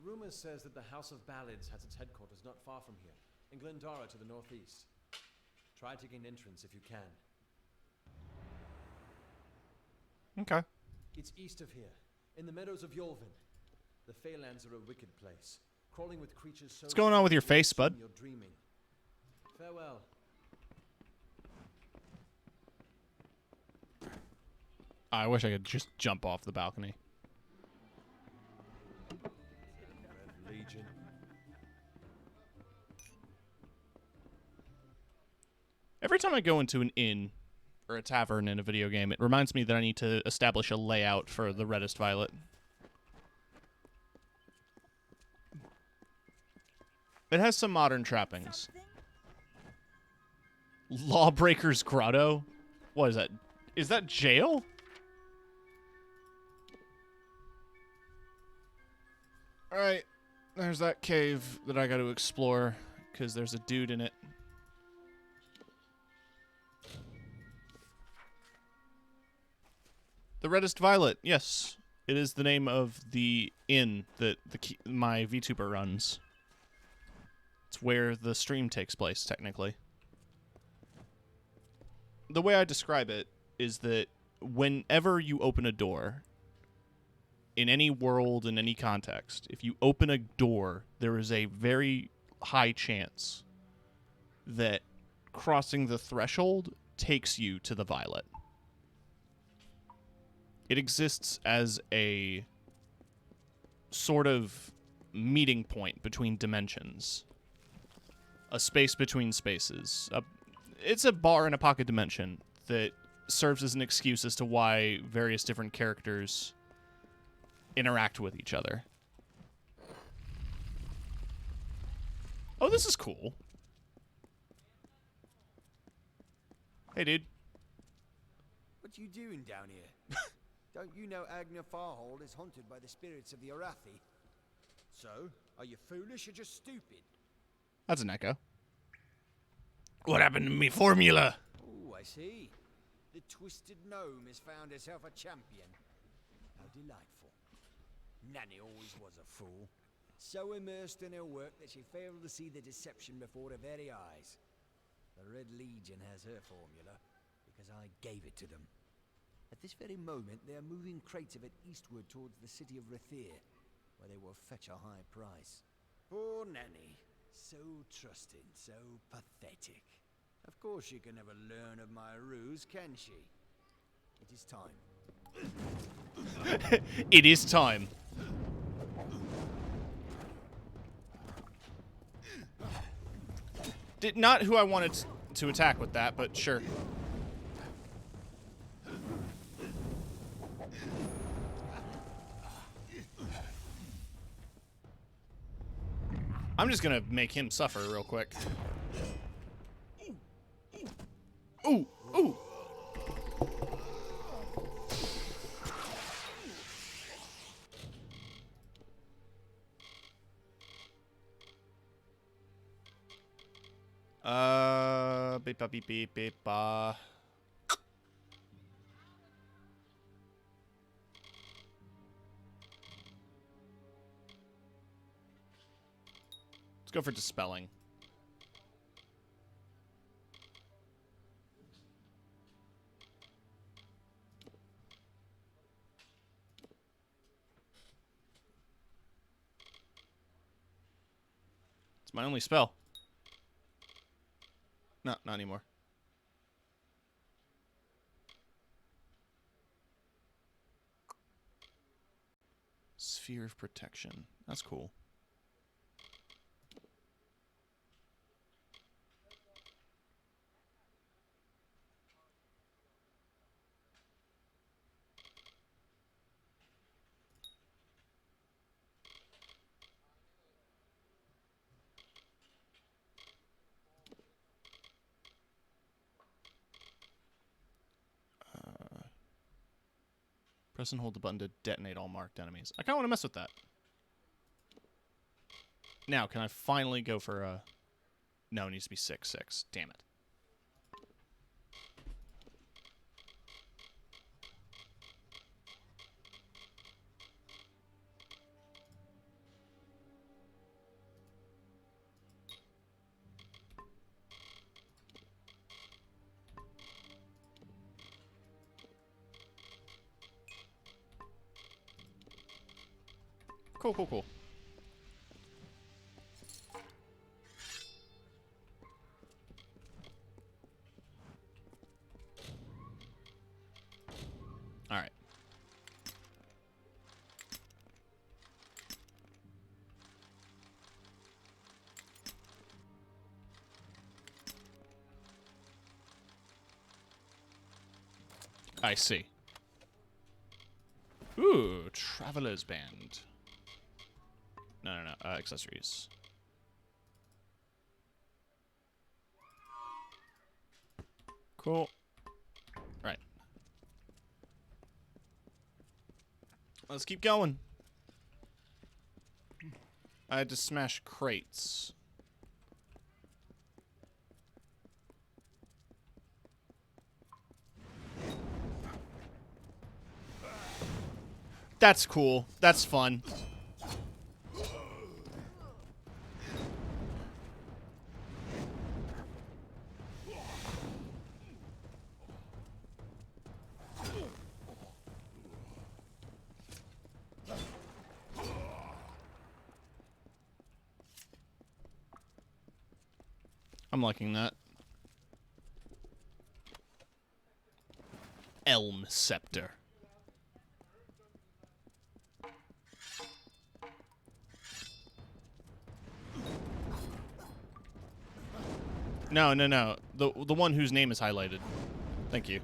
Rumor says that the House of Ballads has its headquarters not far from here, in Glendara to the northeast. Try to gain entrance if you can. Okay. It's east of here, in the meadows of Yolvin. The Feylands are a wicked place, crawling with creatures so... What's going on with your face, bud? You're dreaming. Farewell. I wish I could just jump off the balcony. Red Legion. Every time I go into an inn or a tavern in a video game, it reminds me that I need to establish a layout for the Reddest Violet. It has some modern trappings. Lawbreaker's Grotto? What is that? Is that jail? Alright, there's that cave that I got to explore, because there's a dude in it. The Reddest Violet, yes. It is the name of the inn that my VTuber runs. It's where the stream takes place, technically. The way I describe it is that whenever you open a door, in any world, in any context, if you open a door, there is a very high chance that crossing the threshold takes you to the Violet. It exists as a sort of meeting point between dimensions. A space between spaces. It's a bar in a pocket dimension that serves as an excuse as to why various different characters interact with each other. Oh, this is cool. Hey, dude. What you doing down here? Don't you know Agna Farhold is haunted by the spirits of the Arathi? So, are you foolish or just stupid? That's an echo. What happened to me formula? Oh, I see. The Twisted Gnome has found herself a champion. How delightful. Nanny always was a fool. So immersed in her work that she failed to see the deception before her very eyes. The Red Legion has her formula, because I gave it to them. At this very moment, they are moving crates of it eastward towards the city of Rathir, where they will fetch a high price. Poor Nanny. So trusting, so pathetic. Of course she can never learn of my ruse, can she? It is time. It is time. Not who I wanted to attack with that, but sure. I'm just gonna make him suffer real quick. Ooh, ooh. Beep, beep, beep, beep, Let's go for dispelling. It's my only spell. No, not anymore. Sphere of Protection. That's cool. Press and hold the button to detonate all marked enemies. I kind of want to mess with that. Now, can I finally go for a... No, it needs to be 6/6. Damn it. Cool, cool, cool. All right. I see. Ooh, Traveler's Band. No, accessories. Cool. Right. Let's keep going. I had to smash crates. That's cool. That's fun. I'm liking that. Elm Scepter. No. The one whose name is highlighted. Thank you.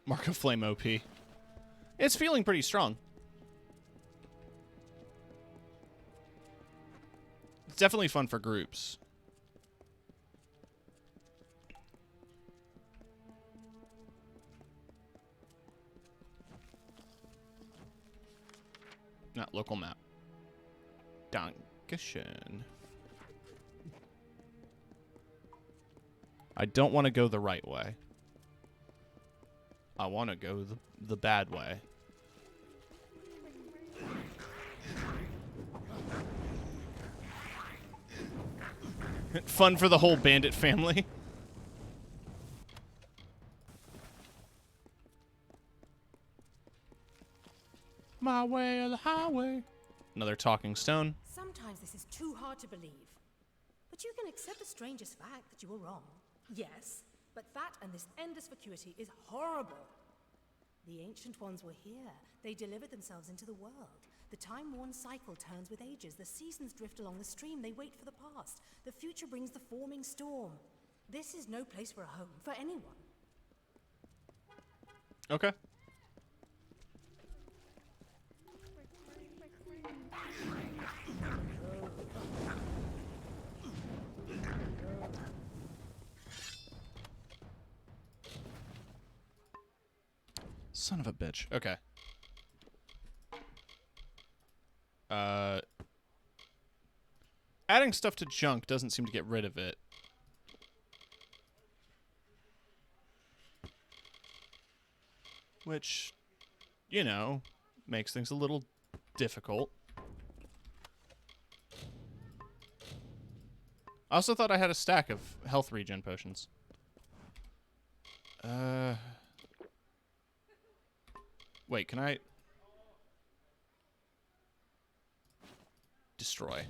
Mark of Flame OP. It's feeling pretty strong. It's definitely fun for groups. Not local map. Dankeschön. I don't want to go the right way. I want to go the bad way. Fun for the whole bandit family. My way or the highway. Another talking stone. Sometimes this is too hard to believe. But you can accept the strangest fact that you were wrong. Yes, but that and this endless vacuity is horrible. The ancient ones were here. They delivered themselves into the world. The time-worn cycle turns with ages. The seasons drift along the stream. They wait for the past. The future brings the forming storm. This is no place for a home, for anyone. Okay. Son of a bitch. Okay. Adding stuff to junk doesn't seem to get rid of it. Which, you know, makes things a little difficult. I also thought I had a stack of health regen potions. Wait, can I... Destroy.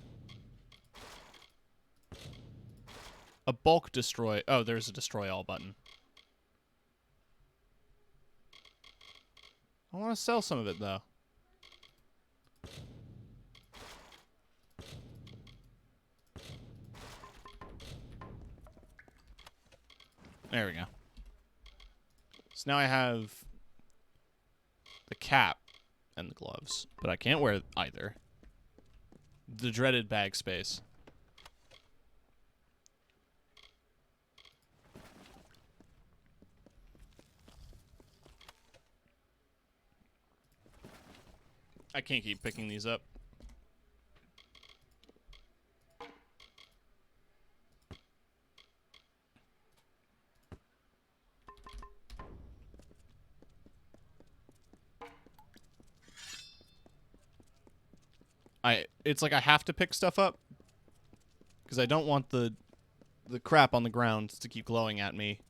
A bulk destroy... Oh, there's a destroy all button. I want to sell some of it, though. There we go. So now I have the cap and the gloves, but I can't wear either. The dreaded bag space. I can't keep picking these up. It's like I have to pick stuff up because I don't want the crap on the ground to keep glowing at me.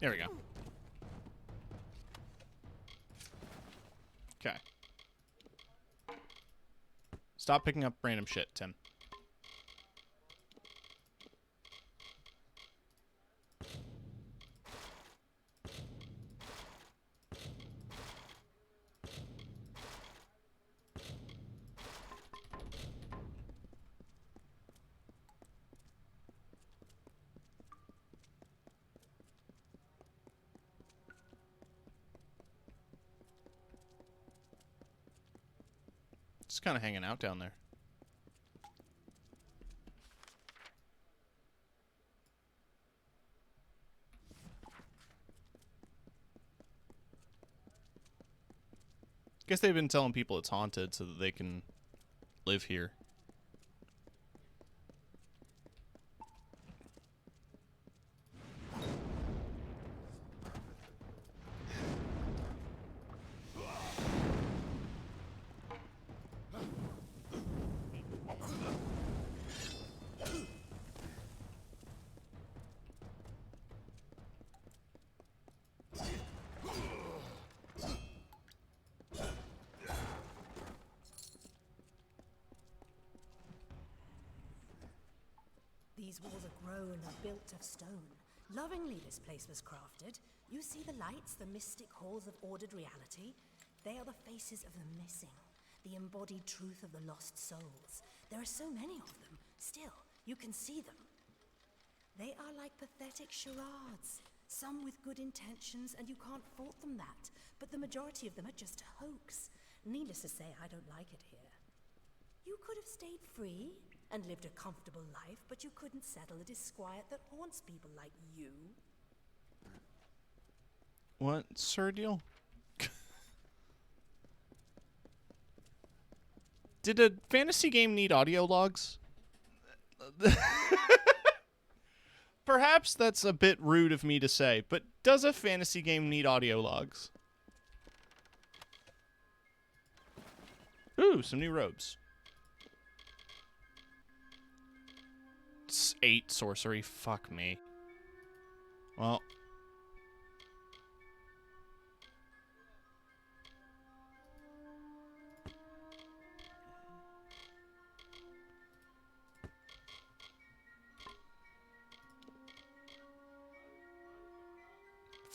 There we go. Okay. Stop picking up random shit, Tim. Just kind of hanging out down there. Guess they've been telling people it's haunted so that they can live here. These walls are grown and built of stone. Lovingly this place was crafted. You see the lights, the mystic halls of ordered reality? They are the faces of the missing, the embodied truth of the lost souls. There are so many of them. Still, you can see them. They are like pathetic charades. Some with good intentions, and you can't fault them that. But the majority of them are just a hoax. Needless to say, I don't like it here. You could have stayed free and lived a comfortable life, but you couldn't settle the disquiet that haunts people like you. What, Sir Deal? Did a fantasy game need audio logs? Perhaps that's a bit rude of me to say, but does a fantasy game need audio logs? Ooh, some new robes. 8 sorcery. Fuck me. Well.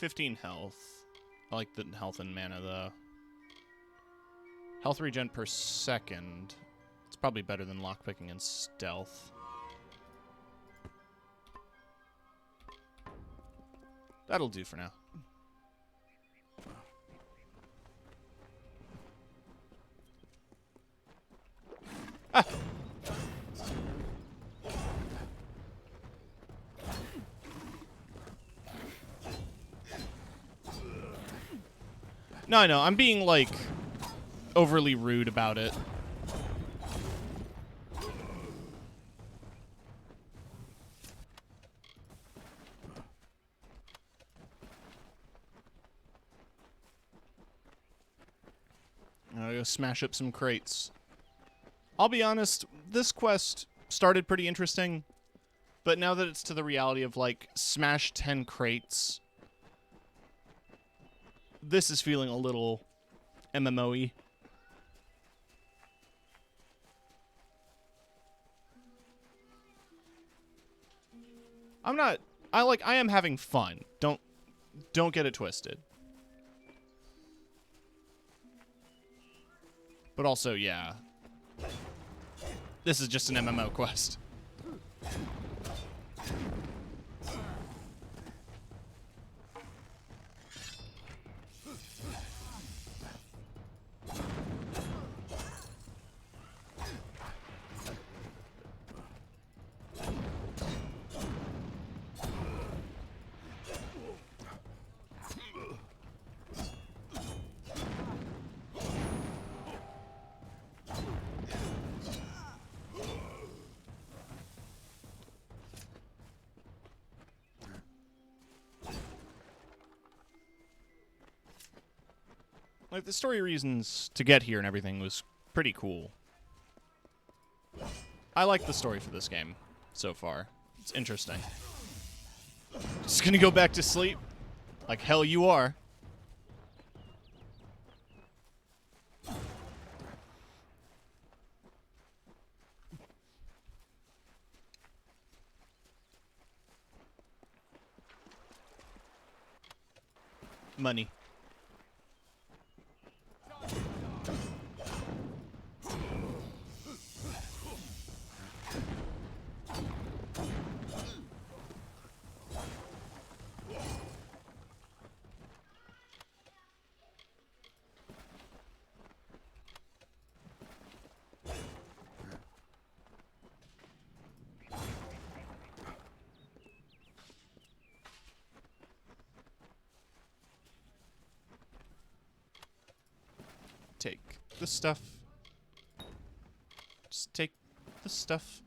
$15 health. I like the health and mana, though. Health regen per second. It's probably better than lockpicking and stealth. That'll do for now. Ah! No, I know. I'm being, like, overly rude about it. I'll go smash up some crates. I'll be honest, this quest started pretty interesting, but now that it's to the reality of, like, smash 10 crates, this is feeling a little MMO-y. I am having fun. Don't get it twisted. But also, yeah. This is just an MMO quest. Like, the story reasons to get here and everything was pretty cool. I like the story for this game so far. It's interesting. Just gonna go back to sleep? Like hell you are. Money. Take the stuff. Just take the stuff.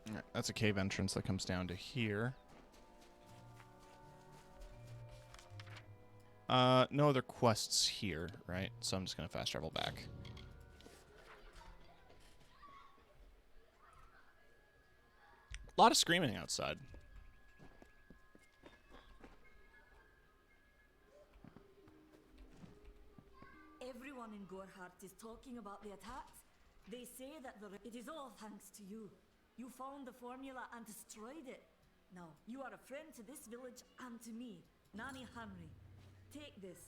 Alright, that's a cave entrance that comes down to here. No other quests here, right? So I'm just gonna fast travel back. A lot of screaming outside. Everyone in Gorhart is talking about the attacks. They say that it is all thanks to you. You found the formula and destroyed it. Now, you are a friend to this village and to me, Nani Henry. Take this.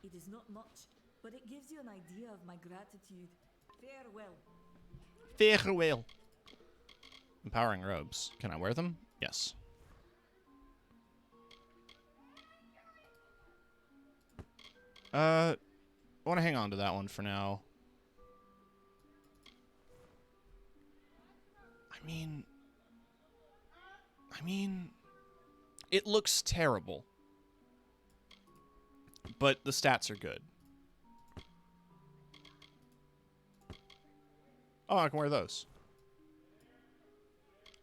It is not much, but it gives you an idea of my gratitude. Farewell. Farewell. Empowering robes. Can I wear them? Yes. I want to hang on to that one for now. I mean, it looks terrible, but the stats are good. Oh, I can wear those.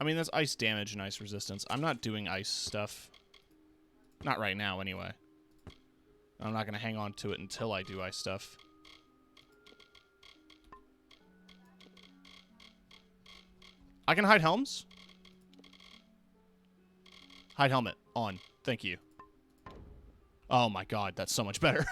I mean, that's ice damage and ice resistance. I'm not doing ice stuff. Not right now, anyway. I'm not going to hang on to it until I do ice stuff. I can hide helms? Hide helmet. On. Thank you. Oh my god, that's so much better.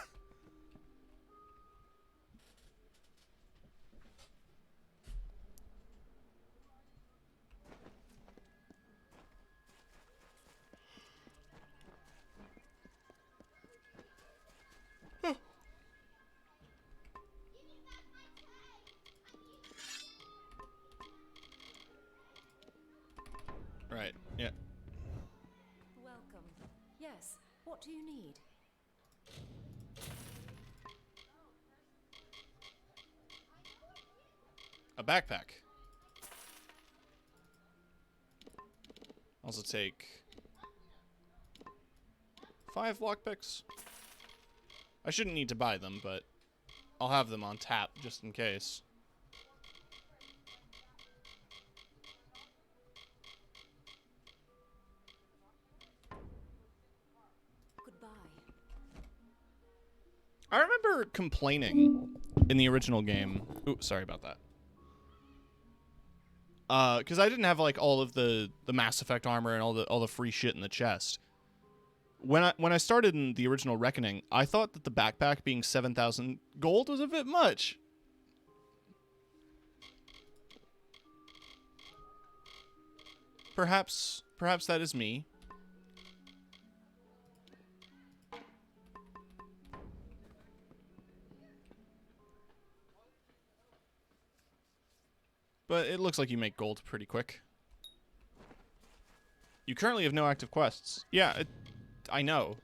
Right, yeah. Welcome. Yes, what do you need? A backpack. Also take 5 lockpicks. I shouldn't need to buy them, but I'll have them on tap just in case. Goodbye. I remember complaining in the original game. Ooh, sorry about that. Because I didn't have like all of the Mass Effect armor and all the free shit in the chest. When I started in the original Reckoning, I thought that the backpack being 7,000 gold was a bit much. Perhaps that is me. But it looks like you make gold pretty quick. You currently have no active quests. Yeah, I know.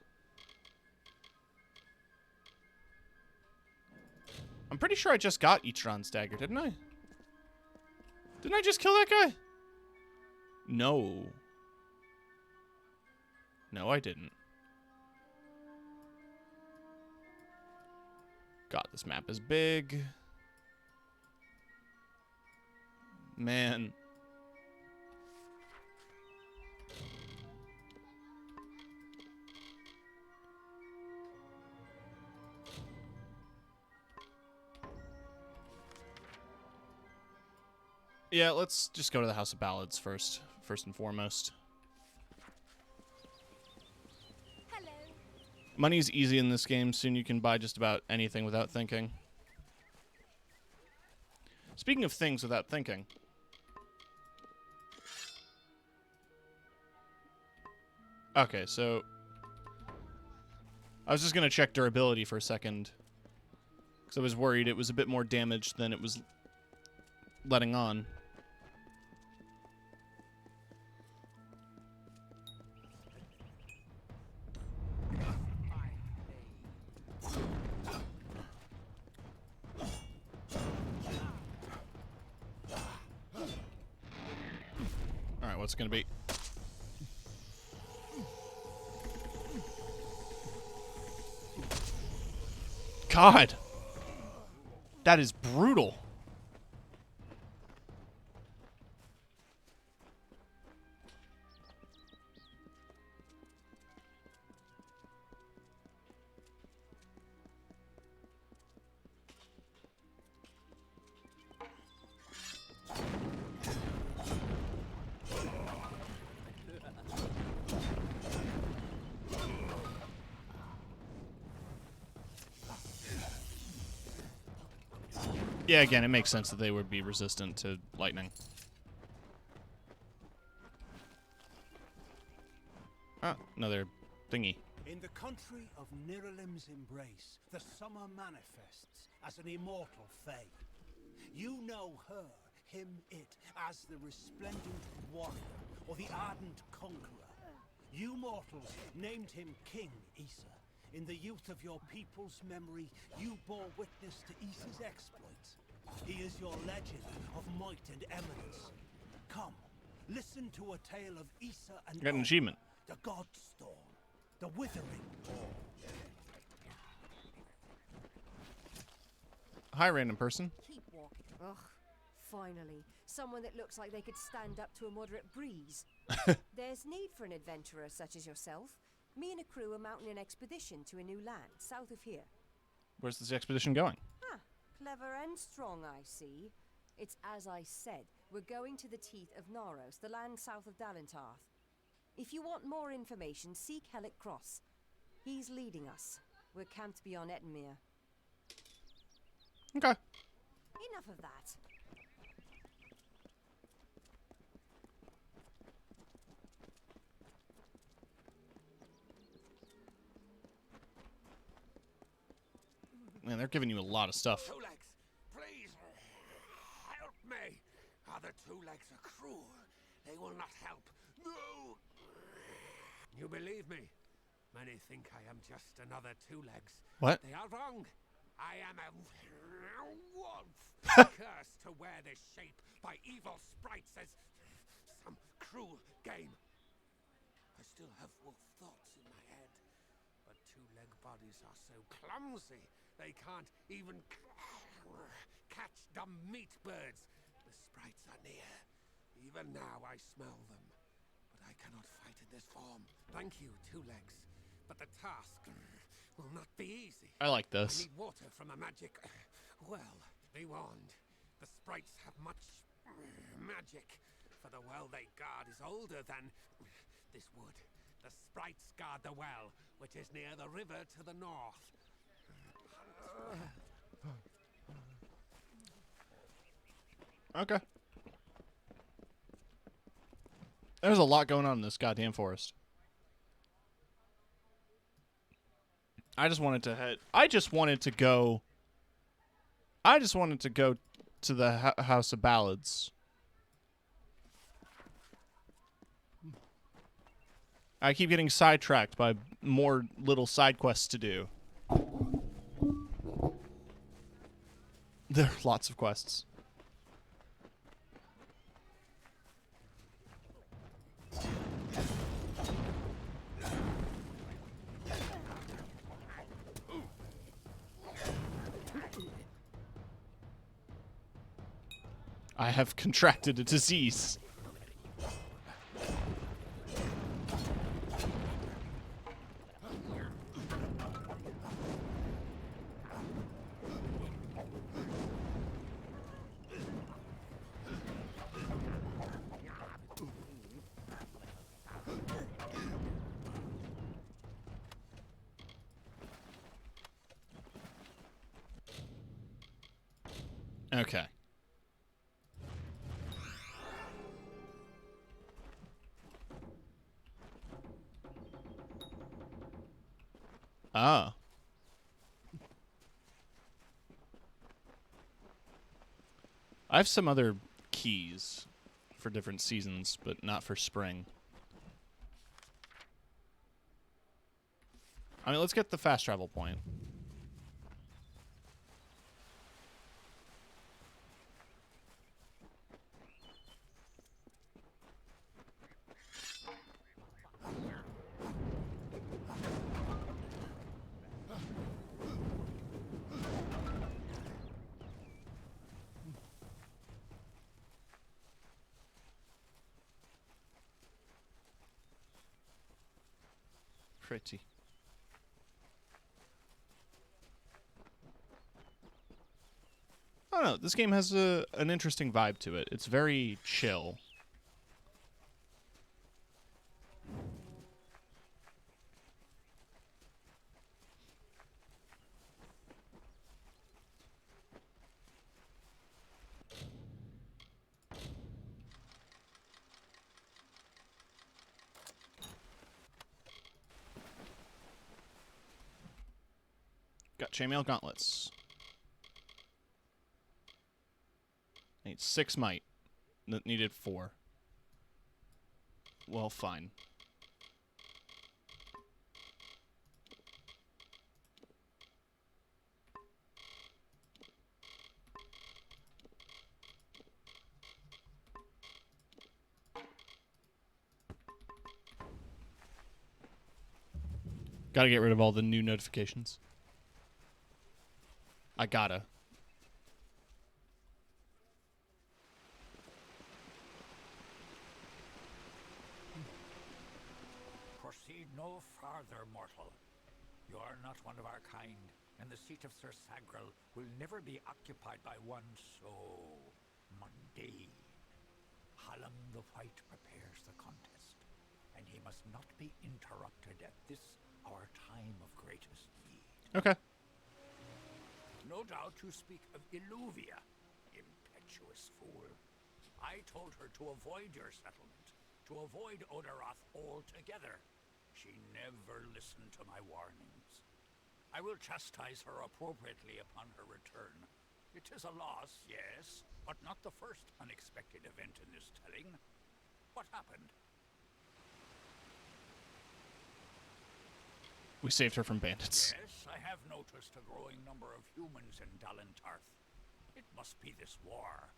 I'm pretty sure I just got Ichiran's dagger, didn't I? Didn't I just kill that guy? No. No, I didn't. God, this map is big. Man. Yeah, let's just go to the House of Ballads first and foremost. Hello. Money's easy in this game. Soon you can buy just about anything without thinking. Speaking of things without thinking. Okay, so I was just going to check durability for a second, because I was worried it was a bit more damaged than it was letting on. Alright, what's it going to be? God! That is brutal. Yeah, again, it makes sense that they would be resistant to lightning. Ah, another thingy. In the country of Niralim's embrace, the summer manifests as an immortal fae. You know her, him, it, as the resplendent warrior, or the ardent conqueror. You mortals named him King Issa. In the youth of your people's memory, you bore witness to Issa's exploits. He is your legend of might and eminence. Come, listen to a tale of Issa and Got an achievement. the Godstorm, the Withering. Hi, random person. Keep walking. Ugh, finally. Someone that looks like they could stand up to a moderate breeze. There's need for an adventurer such as yourself. Me and a crew are mounting an expedition to a new land, south of here. Where's this expedition going? Ah, clever and strong, I see. It's as I said, we're going to the teeth of Naros, the land south of Dalentarth. If you want more information, seek Hellick Cross. He's leading us. We're camped beyond Ettenmere. Okay. Enough of that. Man, they're giving you a lot of stuff. Two legs, please, help me. Other two legs are cruel. They will not help. No. You believe me? Many think I am just another two legs. What? They are wrong. I am a wolf, cursed to wear this shape by evil sprites as some cruel game. I still have wolf thoughts in my head, but two-leg bodies are so clumsy they can't even catch dumb meat birds. The sprites are near. Even now I smell them, but I cannot fight in this form. Thank you, two legs, but the task will not be easy. I like this. I need water from a magic well. Be warned, the sprites have much magic, for the well they guard is older than this wood. The sprites guard the well, which is near the river to the north. Okay. There's a lot going on in this goddamn forest. I just wanted to go to the House of Ballads. I keep getting sidetracked by more little side quests to do. There are lots of quests. I have contracted a disease. Okay. Ah. I have some other keys for different seasons, but not for spring. I mean, let's get the fast travel point. Pretty. I don't know. This game has an interesting vibe to it. It's very chill. Got chainmail gauntlets. Need 6 might. Needed 4. Well, fine. Gotta get rid of all the new notifications. I gotta. Proceed no farther, mortal. You are not one of our kind, and the seat of Sir Sagril will never be occupied by one so mundane. Hallam the White prepares the contest, and he must not be interrupted at this our time of greatest need. Okay. No doubt you speak of Illuvia, impetuous fool. I told her to avoid your settlement, to avoid Odaroth altogether. She never listened to my warnings. I will chastise her appropriately upon her return. It is a loss, yes, but not the first unexpected event in this telling. What happened? We saved her from bandits. Yes, I have noticed a growing number of humans in Dalentarth. It must be this war.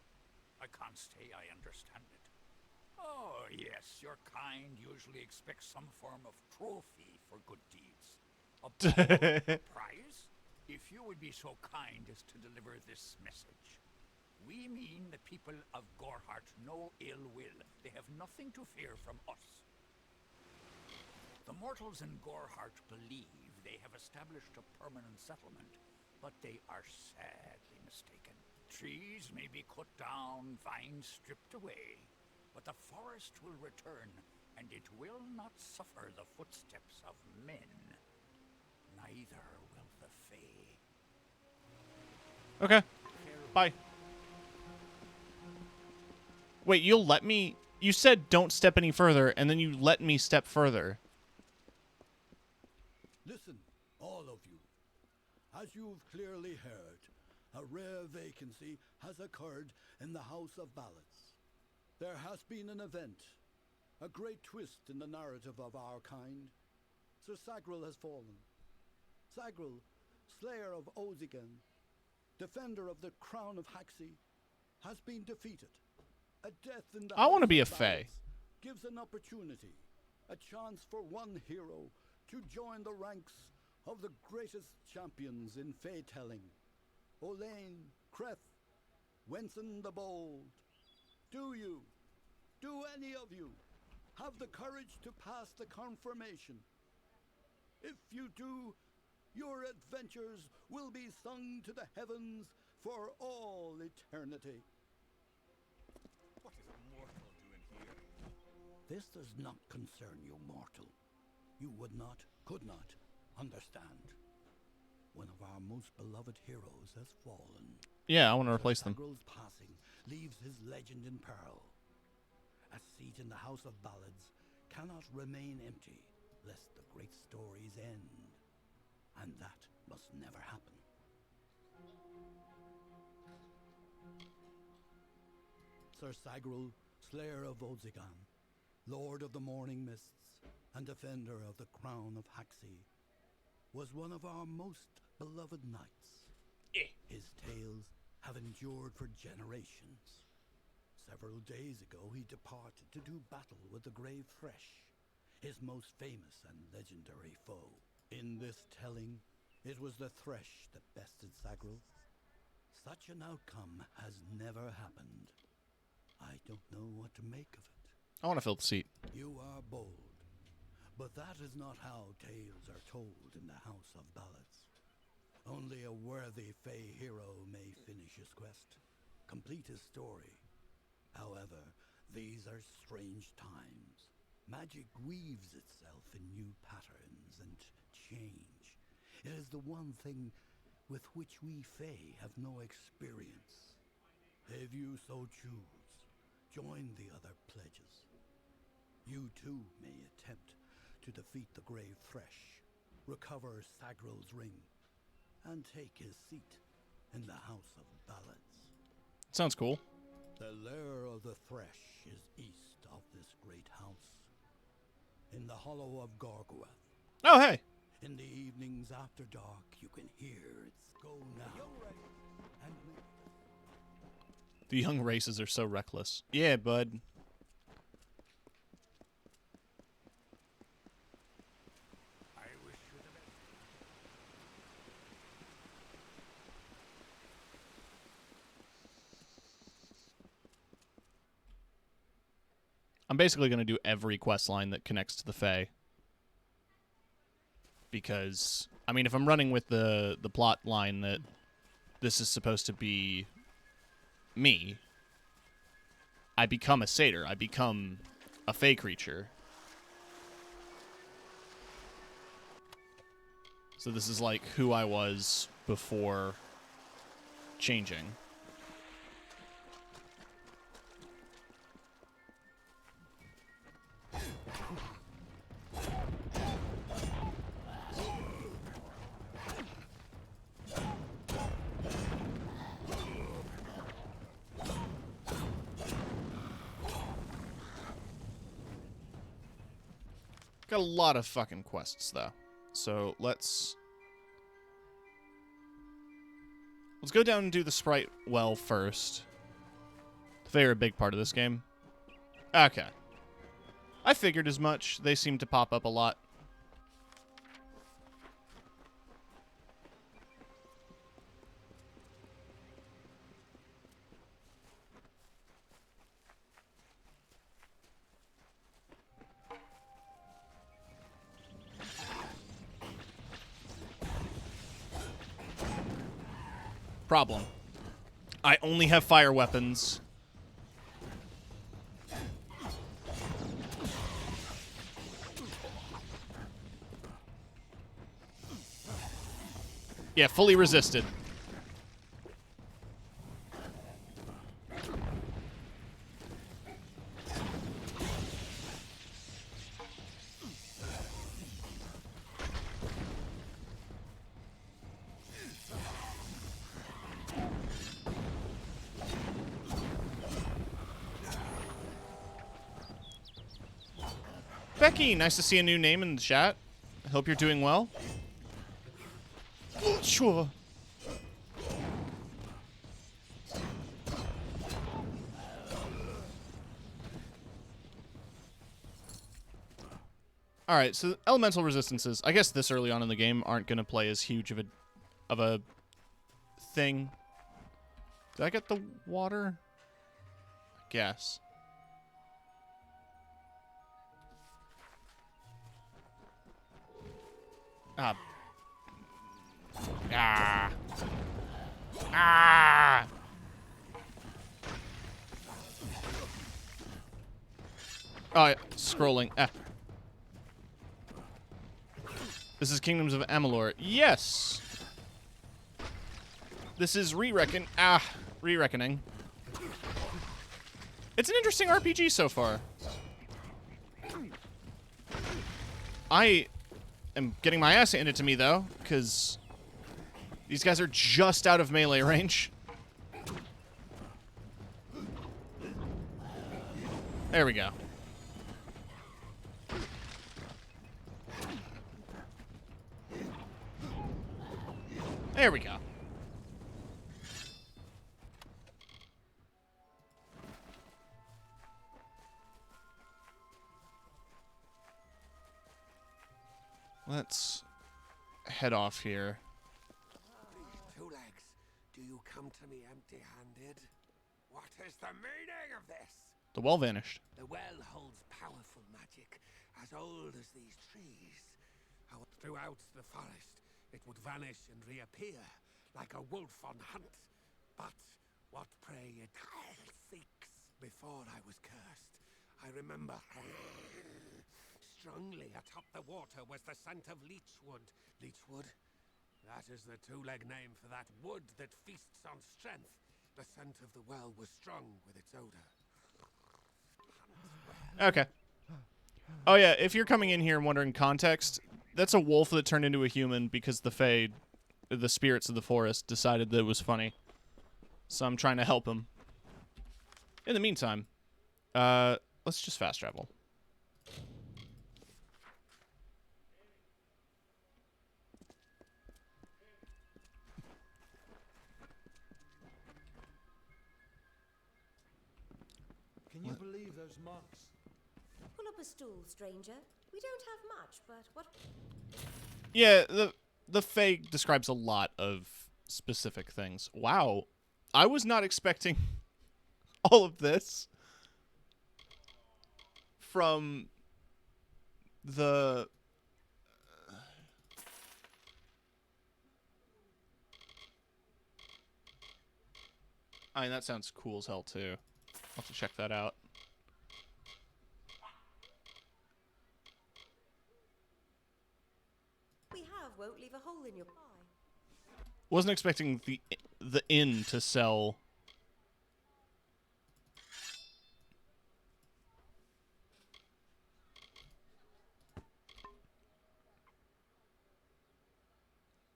I can't say I understand it. Oh, yes, your kind usually expects some form of trophy for good deeds. A ball, a prize? If you would be so kind as to deliver this message. We mean the people of Gorhart no ill will. They have nothing to fear from us. The mortals in Gorhart believe they have established a permanent settlement, but they are sadly mistaken. Trees may be cut down, vines stripped away, but the forest will return, and it will not suffer the footsteps of men. Neither will the Fae. Okay. Bye. Wait, you'll let me... You said don't step any further, and then you let me step further. Listen, all of you. As you've clearly heard, a rare vacancy has occurred in the House of Ballots. There has been an event, a great twist in the narrative of our kind. Sir Sagril has fallen. Sagril, slayer of Ozigan, defender of the crown of Haxi, has been defeated. A death in the I want to House be a of Fae. Ballots gives an opportunity, a chance for one hero to join the ranks of the greatest champions in Fae-telling. Olain, Kreth, Wenson the Bold, Do you, do any of you, have the courage to pass the confirmation? If you do, your adventures will be sung to the heavens for all eternity. What is a mortal doing here? This does not concern you, mortal. You would not, could not, understand. One of our most beloved heroes has fallen. Yeah, I want to replace them. Sagral's passing leaves his legend in peril. A seat in the House of Ballads cannot remain empty, lest the great stories end. And that must never happen. Sir Sagral, slayer of Volzigan, lord of the morning mists, and defender of the crown of Haxi, was one of our most beloved knights. His tales have endured for generations. Several days ago he departed to do battle with the Grave Thresh, his most famous and legendary foe. In this telling, it was the Thresh that bested Sagral. Such an outcome has never happened. I don't know what to make of it. I want to fill the seat. You are bold, but that is not how tales are told in the House of Ballads. Only a worthy Fey hero may finish his quest, complete his story. However, these are strange times. Magic weaves itself in new patterns and change. It is the one thing with which we Fey have no experience. If you so choose, join the other pledges. You too may attempt to defeat the Grave Thresh, recover Sagral's ring, and take his seat in the House of Ballads. Sounds cool. The lair of the Thresh is east of this great house, in the hollow of Gorgoeth. Oh, hey! In the evenings after dark, you can hear its go now. And The young races are so reckless. Yeah, bud. I'm basically going to do every quest line that connects to the Fae. Because, I mean, if I'm running with the plot line that this is supposed to be me, I become a satyr. I become a Fae creature. So this is like who I was before changing. Got a lot of fucking quests, though. So let's go down and do the Sprite well first. They're a big part of this game. Okay. I figured as much. They seem to pop up a lot. Problem. I only have fire weapons. Yeah, fully resisted. Becky, nice to see a new name in the chat. I hope you're doing well. Sure. All right, so elemental resistances, I guess this early on in the game, aren't going to play as huge of a thing. Did I get the water? I guess. Ah. Ah. Ah. Oh, yeah. Scrolling. Ah. This is Kingdoms of Amalur. Yes. This is Re-Reckoning. It's an interesting RPG so far. I am getting my ass handed to me, though, because these guys are just out of melee range. There we go. There we go. Let's head off here. Two legs, do you come to me empty-handed? What is the meaning of this? The well vanished. The well holds powerful magic, as old as these trees. How throughout the forest, it would vanish and reappear, like a wolf on hunt. But what prey it seeks before I was cursed, I remember. Strongly atop the water was the scent of leechwood. Leechwood? That is the two-leg name for that wood that feasts on strength. The scent of the well was strong with its odor. Okay. Oh yeah, if you're coming in here and wondering context, that's a wolf that turned into a human because the Fae, the spirits of the forest, decided that it was funny. So I'm trying to help him. In the meantime, let's just fast travel. Can you believe those marks? Pull up a stool, stranger. We don't have much, but what... Yeah, the Fae describes a lot of specific things. Wow. I was not expecting all of this from the... I mean, that sounds cool as hell, too. I'll have to check that out. we have won't leave a hole in your pie. Wasn't expecting the inn to sell...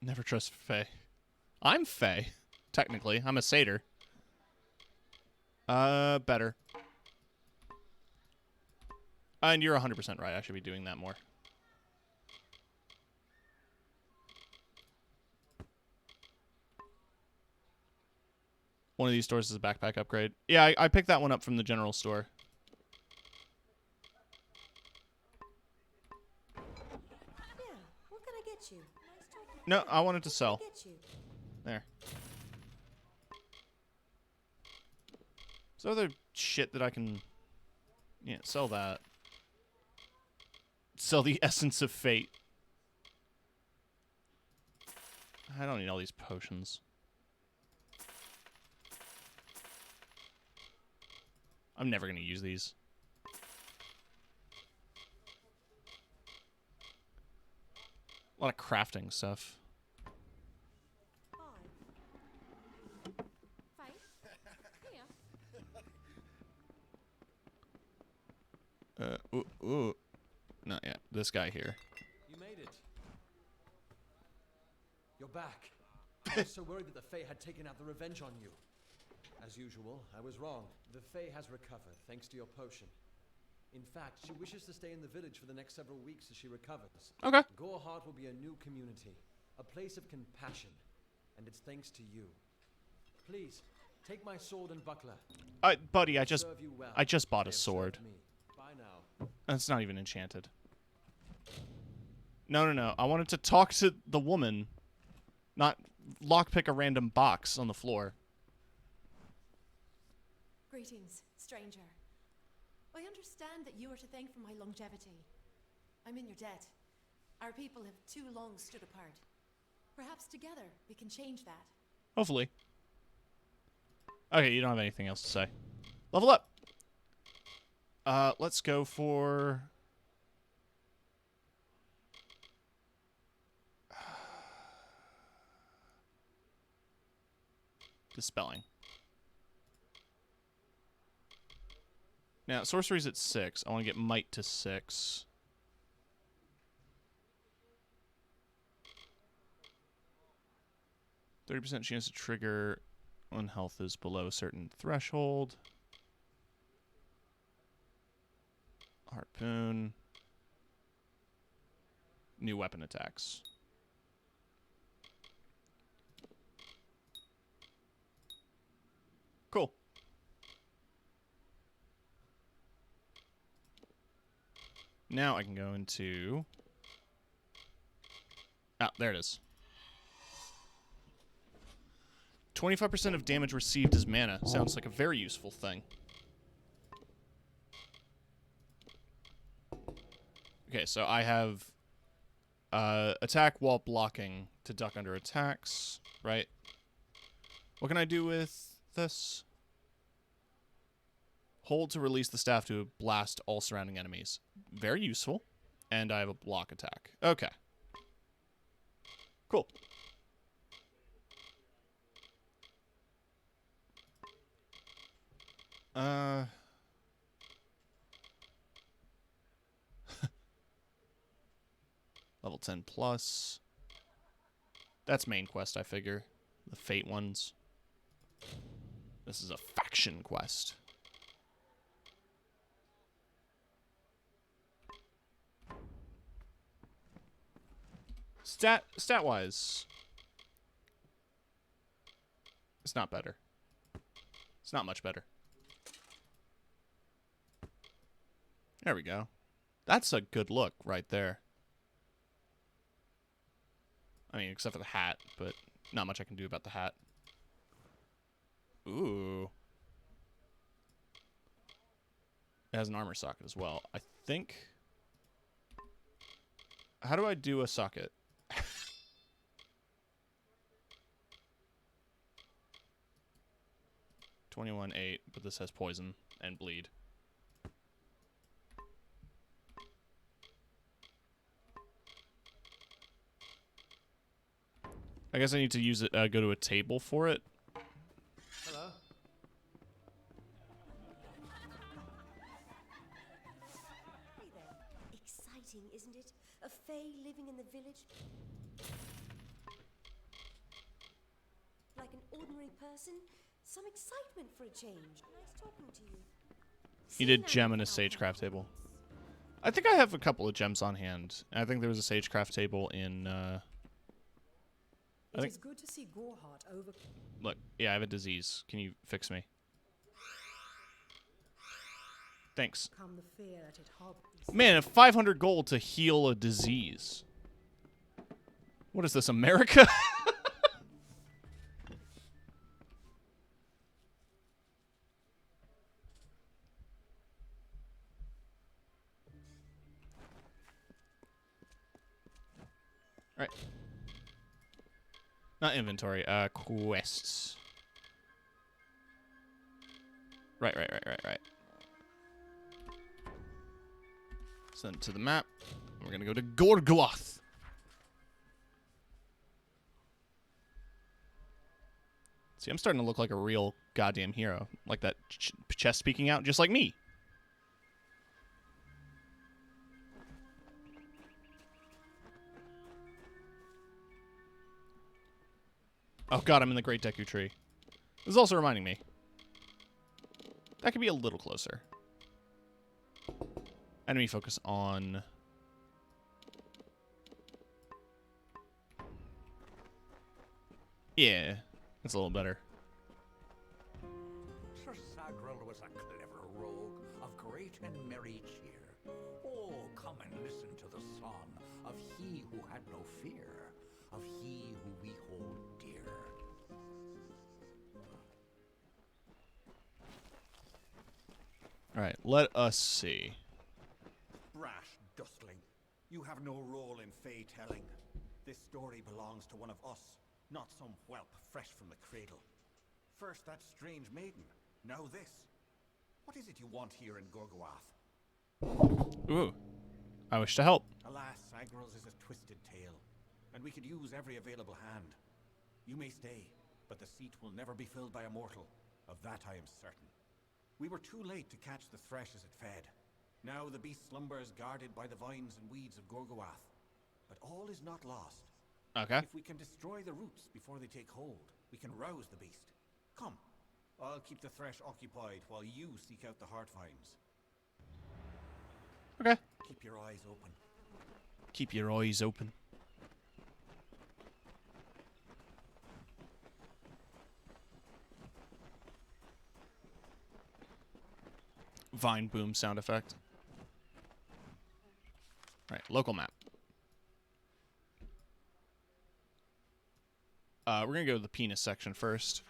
Never trust Fae. I'm Fae. Technically. I'm a satyr. Better. And you're 100% right. I should be doing that more. One of these stores is a backpack upgrade. Yeah, I picked that one up from the general store. Yeah, what can I get you? Nice talking. No, I wanted to sell. What can I get you? There. Is there other shit that I can... Yeah, sell that. Sell the Essence of Fate. I don't need all these potions. I'm never going to use these. A lot of crafting stuff. Ooh. Not yet. This guy here. You made it. You're back. I was so worried that the Fae had taken out the revenge on you. As usual, I was wrong. The Fae has recovered, thanks to your potion. In fact, she wishes to stay in the village for the next several weeks as she recovers. Okay. Goreheart will be a new community, a place of compassion, and it's thanks to you. Please, take my sword and buckler. Buddy, I just bought a sword. Bye now. That's not even enchanted. No. I wanted to talk to the woman, not lockpick a random box on the floor. Greetings, stranger. I understand that you are to thank for my longevity. I'm in your debt. Our people have too long stood apart. Perhaps together we can change that. Hopefully. Okay, you don't have anything else to say. Level up! Let's go for... Dispelling. Now, sorcery's at 6. I want to get might to 6. %30 chance to trigger when health is below a certain threshold. Harpoon. New weapon attacks. Cool. Now I can go into... Ah, there it is. 25% of damage received as mana. Sounds like a very useful thing. Okay, so I have attack while blocking to duck under attacks, right? What can I do with this? Hold to release the staff to blast all surrounding enemies. Very useful. And I have a block attack. Okay. Cool. Level 10 plus. That's main quest, I figure. The Fate ones. This is a faction quest. Stat-wise, it's not better. It's not much better. There we go. That's a good look right there. I mean, except for the hat, but not much I can do about the hat. Ooh. It has an armor socket as well. I think... How do I do a socket? 21-8, but this has poison and bleed. I guess I need to use it. Go to a table for it. Hello. Hey there. Exciting, isn't it? A fae living in the village. Like an ordinary person. Some excitement for a change. Nice talking to you. Needed gem and a sagecraft table. I think I have a couple of gems on hand. I think there was a sagecraft table in... It is good to see Gorhart over. Look, yeah, I have a disease. Can you fix me? Thanks. Come the fear that it harbors. Man, 500 gold to heal a disease. What is this, America? All right. Not inventory, quests. Right. Send to the map. We're gonna go to Gorgloth. See, I'm starting to look like a real goddamn hero. Like that chest speaking out, just like me. Oh god, I'm in the Great Deku Tree. This is also reminding me. That could be a little closer. Enemy focus on... Yeah, that's a little better. Sir Sagril was a clever rogue of great and merry cheer. Oh, come and listen to the song of he who had no fear, of he who we hold dear. Alright, let us see. Brash dustling. You have no role in fey telling. This story belongs to one of us, not some whelp fresh from the cradle. First that strange maiden, now this. What is it you want here in Gorgoath? Ooh. I wish to help. Alas, Agros is a twisted tale, and we could use every available hand. You may stay, but the seat will never be filled by a mortal. Of that I am certain. We were too late to catch the thresh as it fed. Now the beast slumbers guarded by the vines and weeds of Gorgoath. But all is not lost. Okay. If we can destroy the roots before they take hold, we can rouse the beast. Come, I'll keep the thresh occupied while you seek out the heart vines. Okay. Keep your eyes open. Keep your eyes open. Vine boom sound effect. Right, local map. We're gonna go to the penis section first.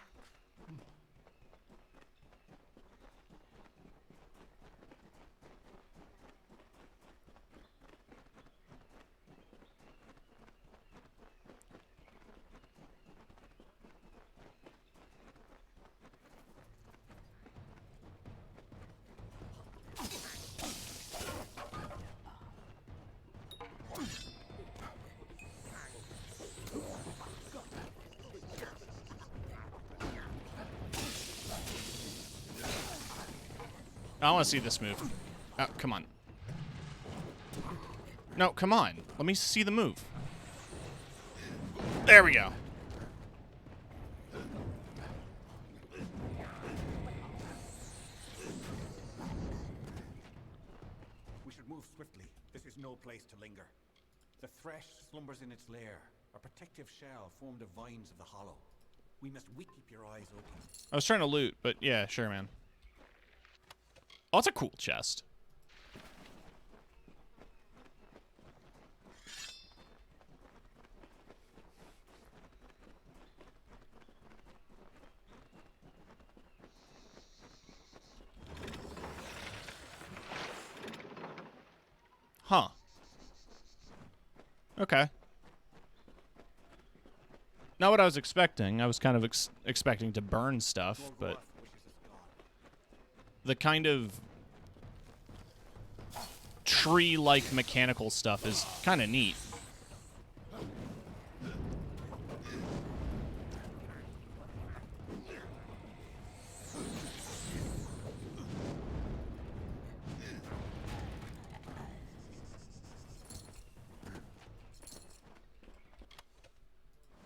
I want to see this move. Oh, come on. No, come on. Let me see the move. There we go. We should move swiftly. This is no place to linger. The thresh slumbers in its lair, a protective shell formed of vines of the hollow. We must keep your eyes open. I was trying to loot, but yeah, sure, man. Oh, it's a cool chest. Huh. Okay. Not what I was expecting. I was kind of expecting to burn stuff, but the kind of tree-like mechanical stuff is kind of neat.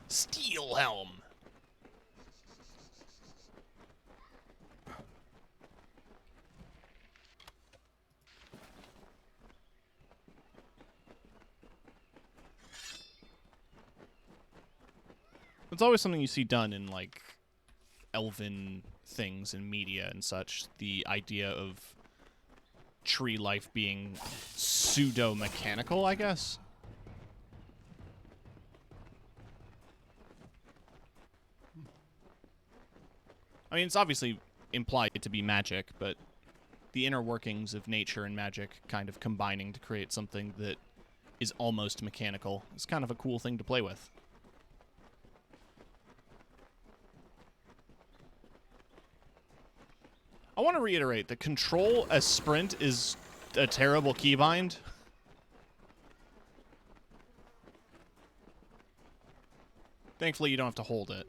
Steel helm. It's always something you see done in, like, elven things in media and such. The idea of tree life being pseudo-mechanical, I guess. I mean, it's obviously implied to be magic, but the inner workings of nature and magic kind of combining to create something that is almost mechanical is kind of a cool thing to play with. I want to reiterate that control as sprint is a terrible keybind. Thankfully, you don't have to hold it.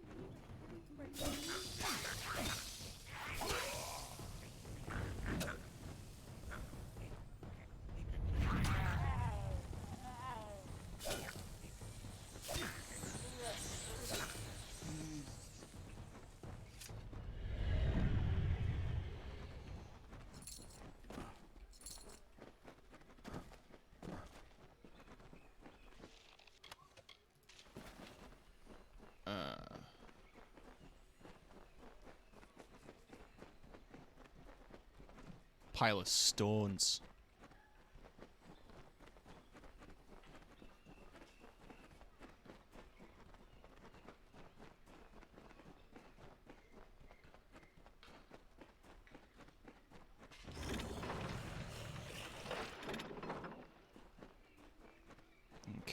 Pile of stones.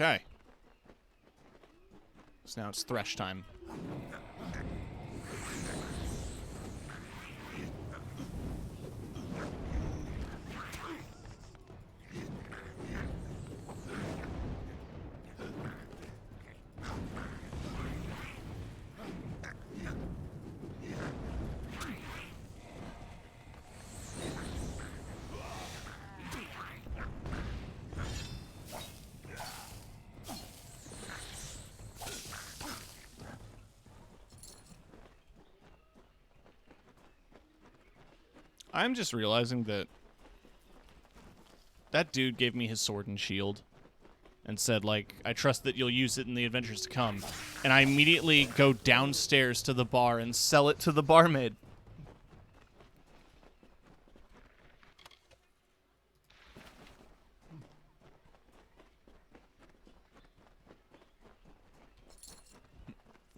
Okay. So now it's thresh time. I'm just realizing that that dude gave me his sword and shield and said, like, I trust that you'll use it in the adventures to come. And I immediately go downstairs to the bar and sell it to the barmaid.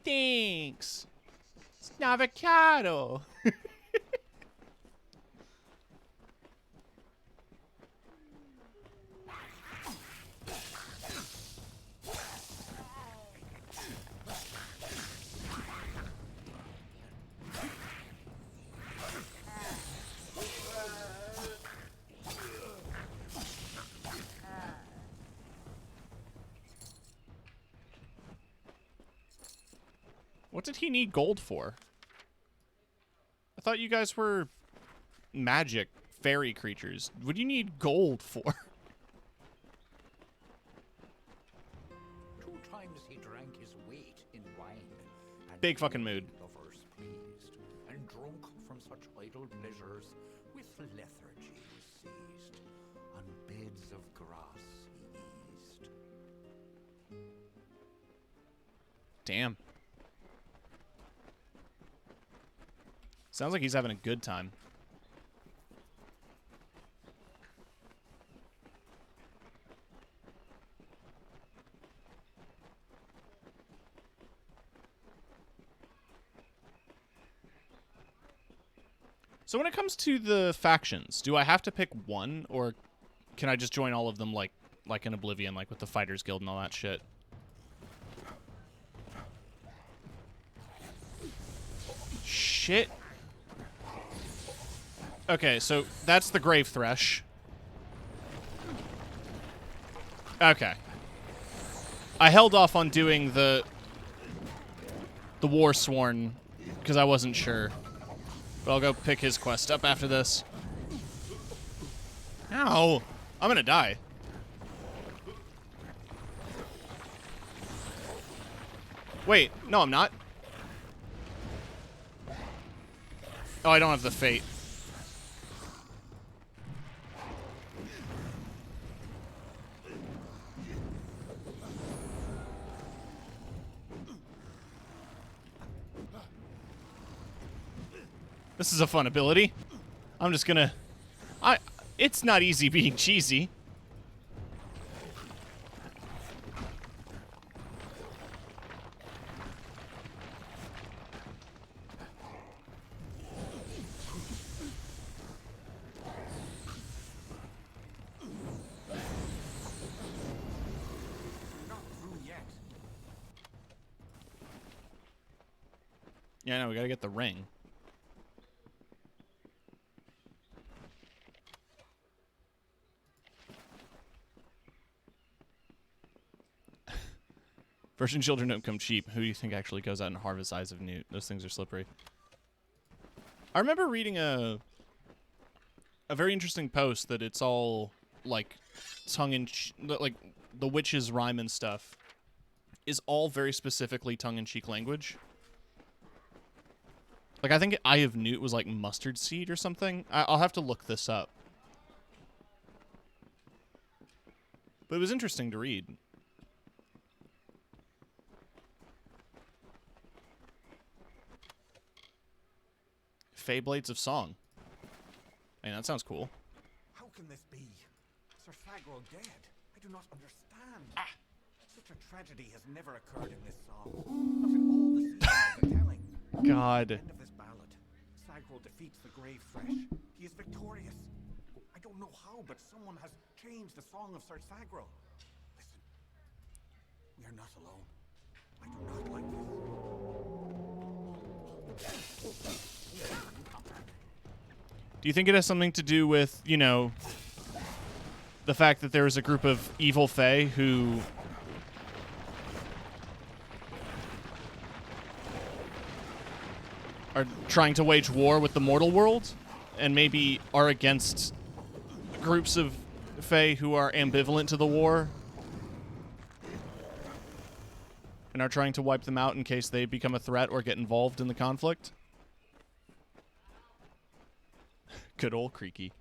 Thanks. It's an avocado. What did he need gold for? I thought you guys were magic fairy creatures. What do you need gold for? 2 times he drank his weight in wine. And Big fucking mood. lovers pleased, and drunk from such idle pleasures, with lethargy was seized. On beds of grass he eased. Damn. Sounds like he's having a good time. So when it comes to the factions, do I have to pick one, or can I just join all of them like in Oblivion, like with the Fighters Guild and all that shit? Shit. Okay, so that's the Grave Thresh. Okay. I held off on doing the War Sworn because I wasn't sure. But I'll go pick his quest up after this. Ow! I'm gonna die. Wait, no I'm not. Oh, I don't have the fate. This is a fun ability. I'm just gonna... It's not easy being cheesy. Yeah, no, we gotta get the ring. Virgin children don't come cheap. Who do you think actually goes out and harvests Eyes of Newt? Those things are slippery. I remember reading a very interesting post that it's all like like the witch's rhyme and stuff is all very specifically tongue-in-cheek language. Like I think Eye of Newt was like mustard seed or something. I'll have to look this up. But it was interesting to read. Fey Blades of Song. Man, that sounds cool. How can this be? Sir Fagral dead? I do not understand. Such a tragedy has never occurred in this song. Not in all the scenes I've been telling. God. At the end of this ballad, Sagral defeats the Grave Thresh. He is victorious. I don't know how, but someone has changed the song of Sir Sagral. Listen. We are not alone. I do not like this. Do you think it has something to do with, you know, the fact that there is a group of evil fae who are trying to wage war with the mortal world, and maybe are against groups of fae who are ambivalent to the war and are trying to wipe them out in case they become a threat or get involved in the conflict? Good old Creaky.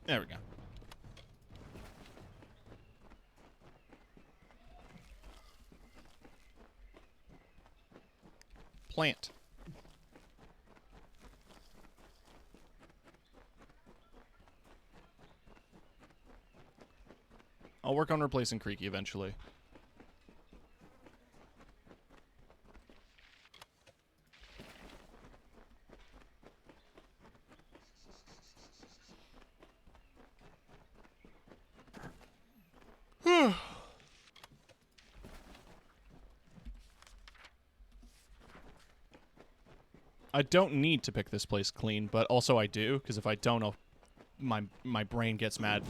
There we go. Plant. I'll work on replacing Creaky eventually. I don't need to pick this place clean, but also I do, because if I don't, my brain gets mad.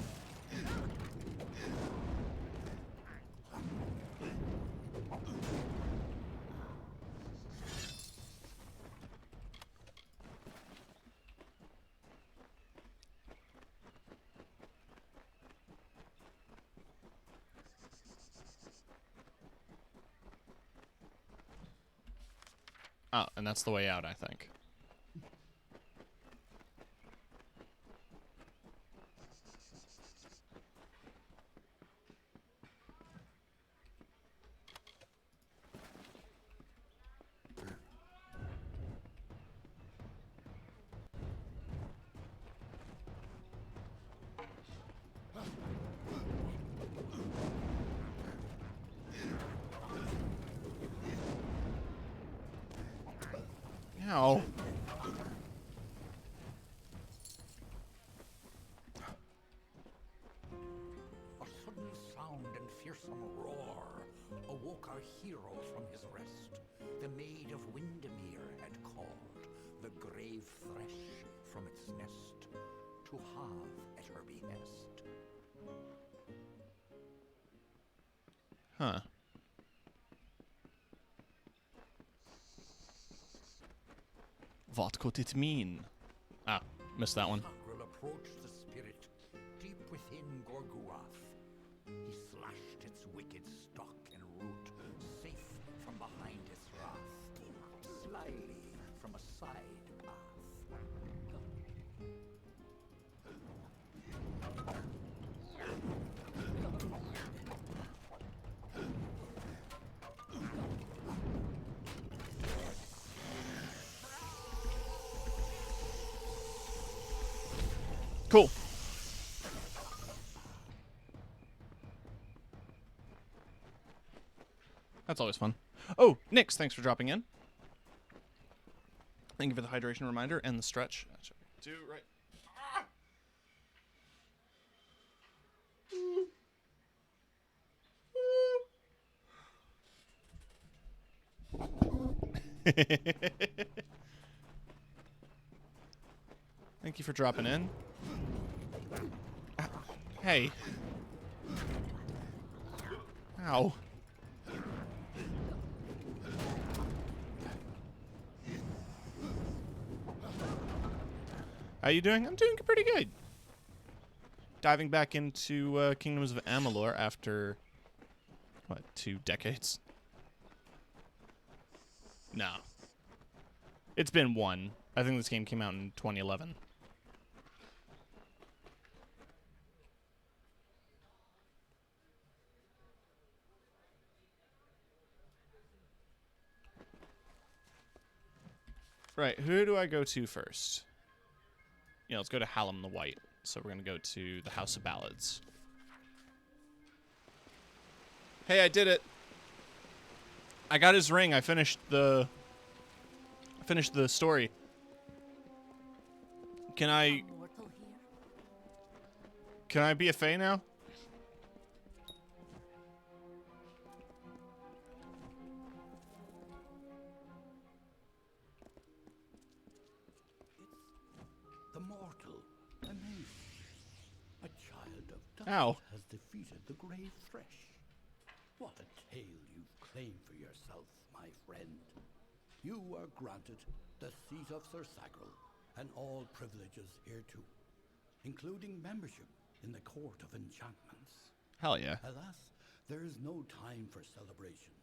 Oh, and that's the way out, I think. Ow. A sudden sound and fearsome roar awoke our hero from his rest. The Maid of Windermere had called the grave thresh from its nest to have at her behest. Huh. What could it mean? Ah, missed that one. Sakril approached the spirit deep within Gorgurath. He slashed its wicked stock and root, safe from behind his wrath, slyly from a side path. Cool. That's always fun. Oh, Nix, thanks for dropping in. Thank you for the hydration reminder and the stretch. Do right. Thank you for dropping in. Hey. Ow. How you doing? I'm doing pretty good. Diving back into Kingdoms of Amalur after, what, 2 decades? No. It's been 1. I think this game came out in 2011. Right, who do I go to first? Yeah, let's go to Hallam the White. So we're going to go to the House of Ballads. Hey, I did it. I got his ring. I finished the story. Can I be a Fae now? The mortal, amazing. A child of dust Ow. has defeated the grey thresh. What a tale you've claimed for yourself, my friend. You are granted the seat of Sir Sagril and all privileges hereto, including membership in the Court of Enchantments. Hell yeah. Alas, there is no time for celebration.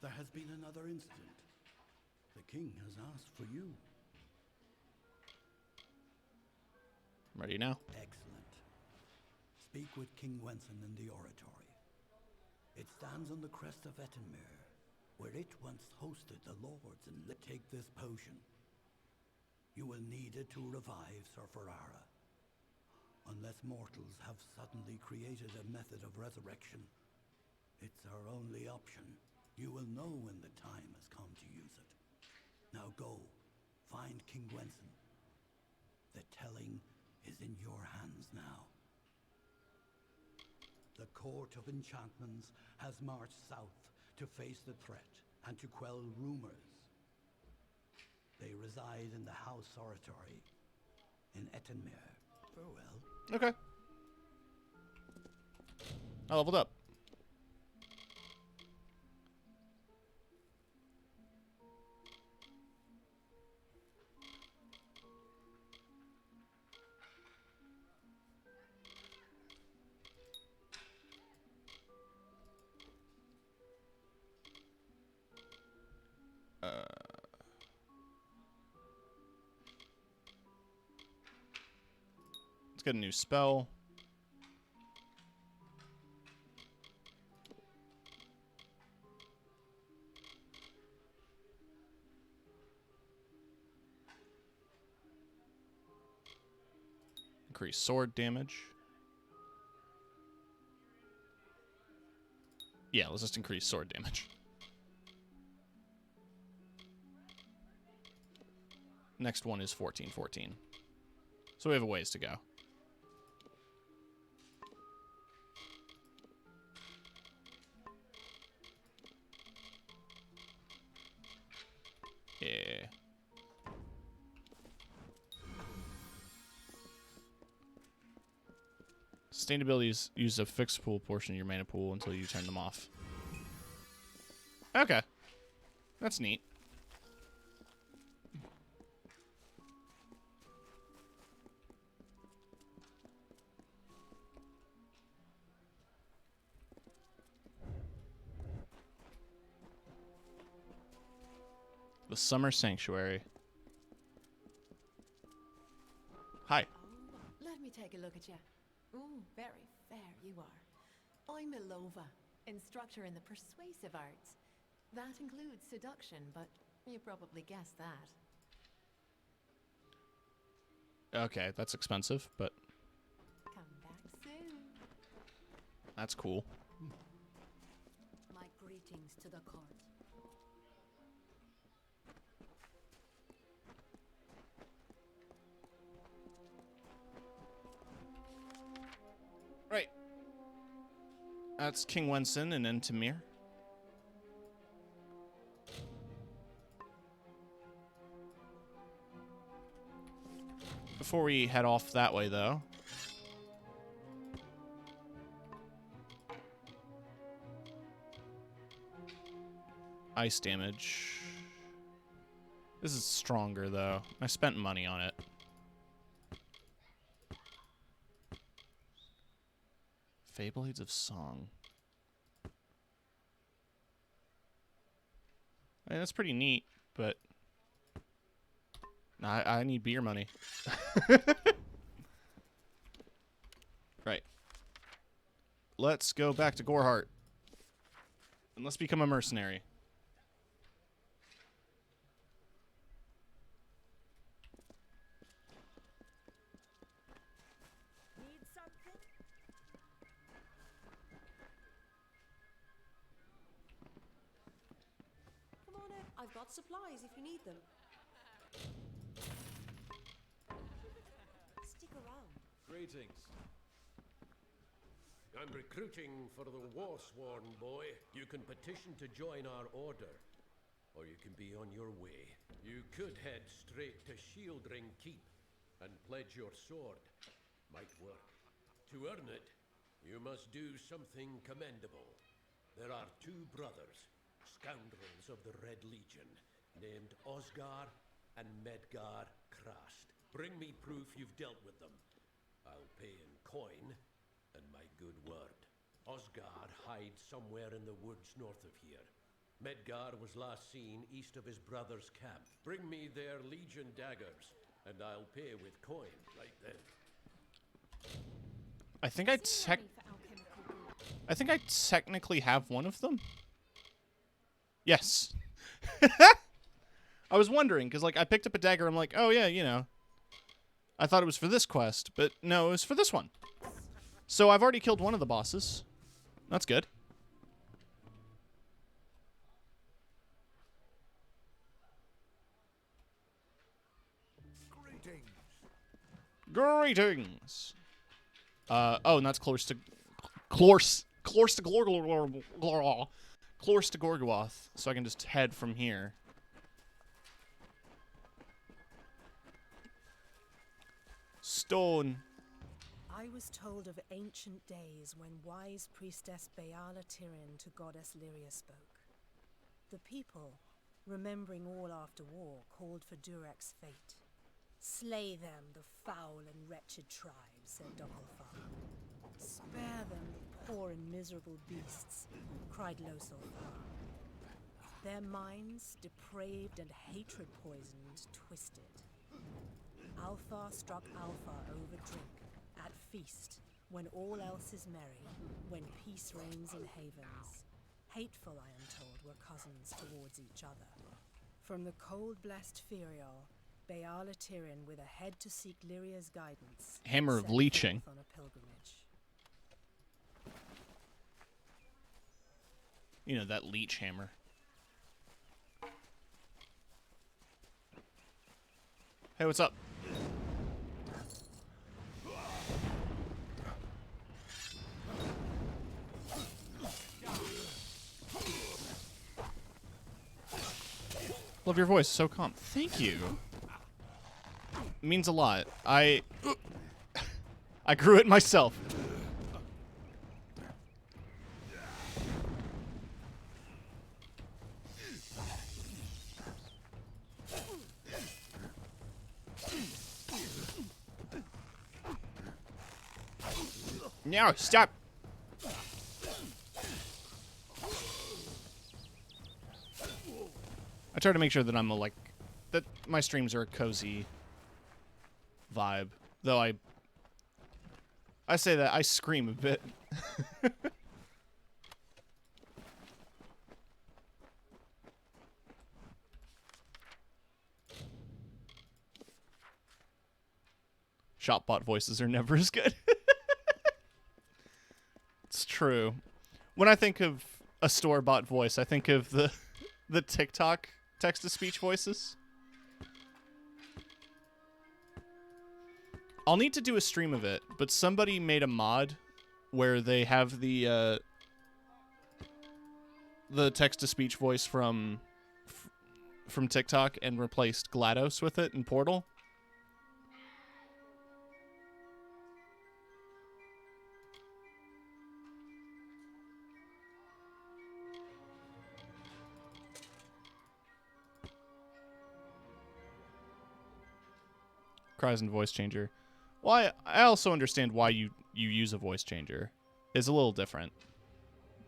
There has been another incident. The king has asked for you. I'm ready now. Excellent. Speak with King Wenson in the oratory. It stands on the crest of Ettenmere, where it once hosted the lords and take this potion. You will need it to revive Sir Ferrara. Unless mortals have suddenly created a method of resurrection, it's our only option. You will know when the time has come to use it. Now go, find King Wenson. The telling is in your hands now. The Court of Enchantments has marched south to face the threat and to quell rumors. They reside in the House Oratory in Ettenmere. Farewell. Okay. I leveled up. Let's get a new spell. Increase sword damage. Yeah, let's just increase sword damage. Next one is 14/14. So we have a ways to go. Yeah. Sustainability is use a fixed pool portion of your mana pool until you turn them off. Okay. That's neat. The Summer Sanctuary. Hi. Let me take a look at you. Ooh, very fair you are. I'm Ilova, instructor in the persuasive arts. That includes seduction, but you probably guessed that. Okay, that's expensive, but Come back soon. that's cool. My greetings to the court. Right. That's King Wenson and Entemir. Before we head off that way, though, ice damage. This is stronger, though. I spent money on it. Feyblades of Song. I mean, that's pretty neat, but I need beer money. Right. Let's go back to Goreheart. And let's become a mercenary. supplies if you need them. Stick around. Greetings. I'm recruiting for the Warsworn, boy. You can petition to join our order, or you can be on your way. You could head straight to Shieldring Keep and pledge your sword. Might work. To earn it, you must do something commendable. There are two brothers, scoundrels of the Red Legion, named Osgar and Medgar Krast. Bring me proof you've dealt with them. I'll pay in coin and my good word. Osgar hides somewhere in the woods north of here. Medgar was last seen east of his brother's camp. Bring me their Legion daggers, and I'll pay with coin right then. I think I technically have one of them. Yes. I was wondering, because, like, I picked up a dagger, I'm like, oh, yeah, you know. I thought it was for this quest, but no, it was for this one. So I've already killed one of the bosses. That's good. Greetings. Oh, and that's close to Gorgoroth, so I can just head from here. Stone. I was told of ancient days when wise priestess Beala Tyrion to goddess Lyria spoke. The people, remembering all after war, called for Durek's fate. Slay them, the foul and wretched tribes, said Dokalfar. Spare them, the poor and miserable beasts, cried Losalfar. Their minds, depraved and hatred-poisoned, twisted. Alfar struck Alfar over drink, at feast, when all else is merry, when peace reigns in havens. Hateful, I am told, were cousins towards each other. From the cold-blessed Ferial, Beala Tyrion, with a head to seek Lyria's guidance, Hammer of set Leeching. forth on a pilgrimage. You know, that leech hammer. Hey, what's up? Love your voice, so calm. Thank you. It means a lot. I grew it myself. No, stop. I try to make sure that I'm that my streams are a cozy vibe. Though I say that I scream a bit. Shopbot voices are never as good. It's true. When I think of a store-bought voice, I think of the TikTok text-to-speech voices. I'll need to do a stream of it, but somebody made a mod where they have the text-to-speech voice from TikTok and replaced GLaDOS with it in Portal. Cries and voice changer. Well, I also understand why you use a voice changer. It's a little different.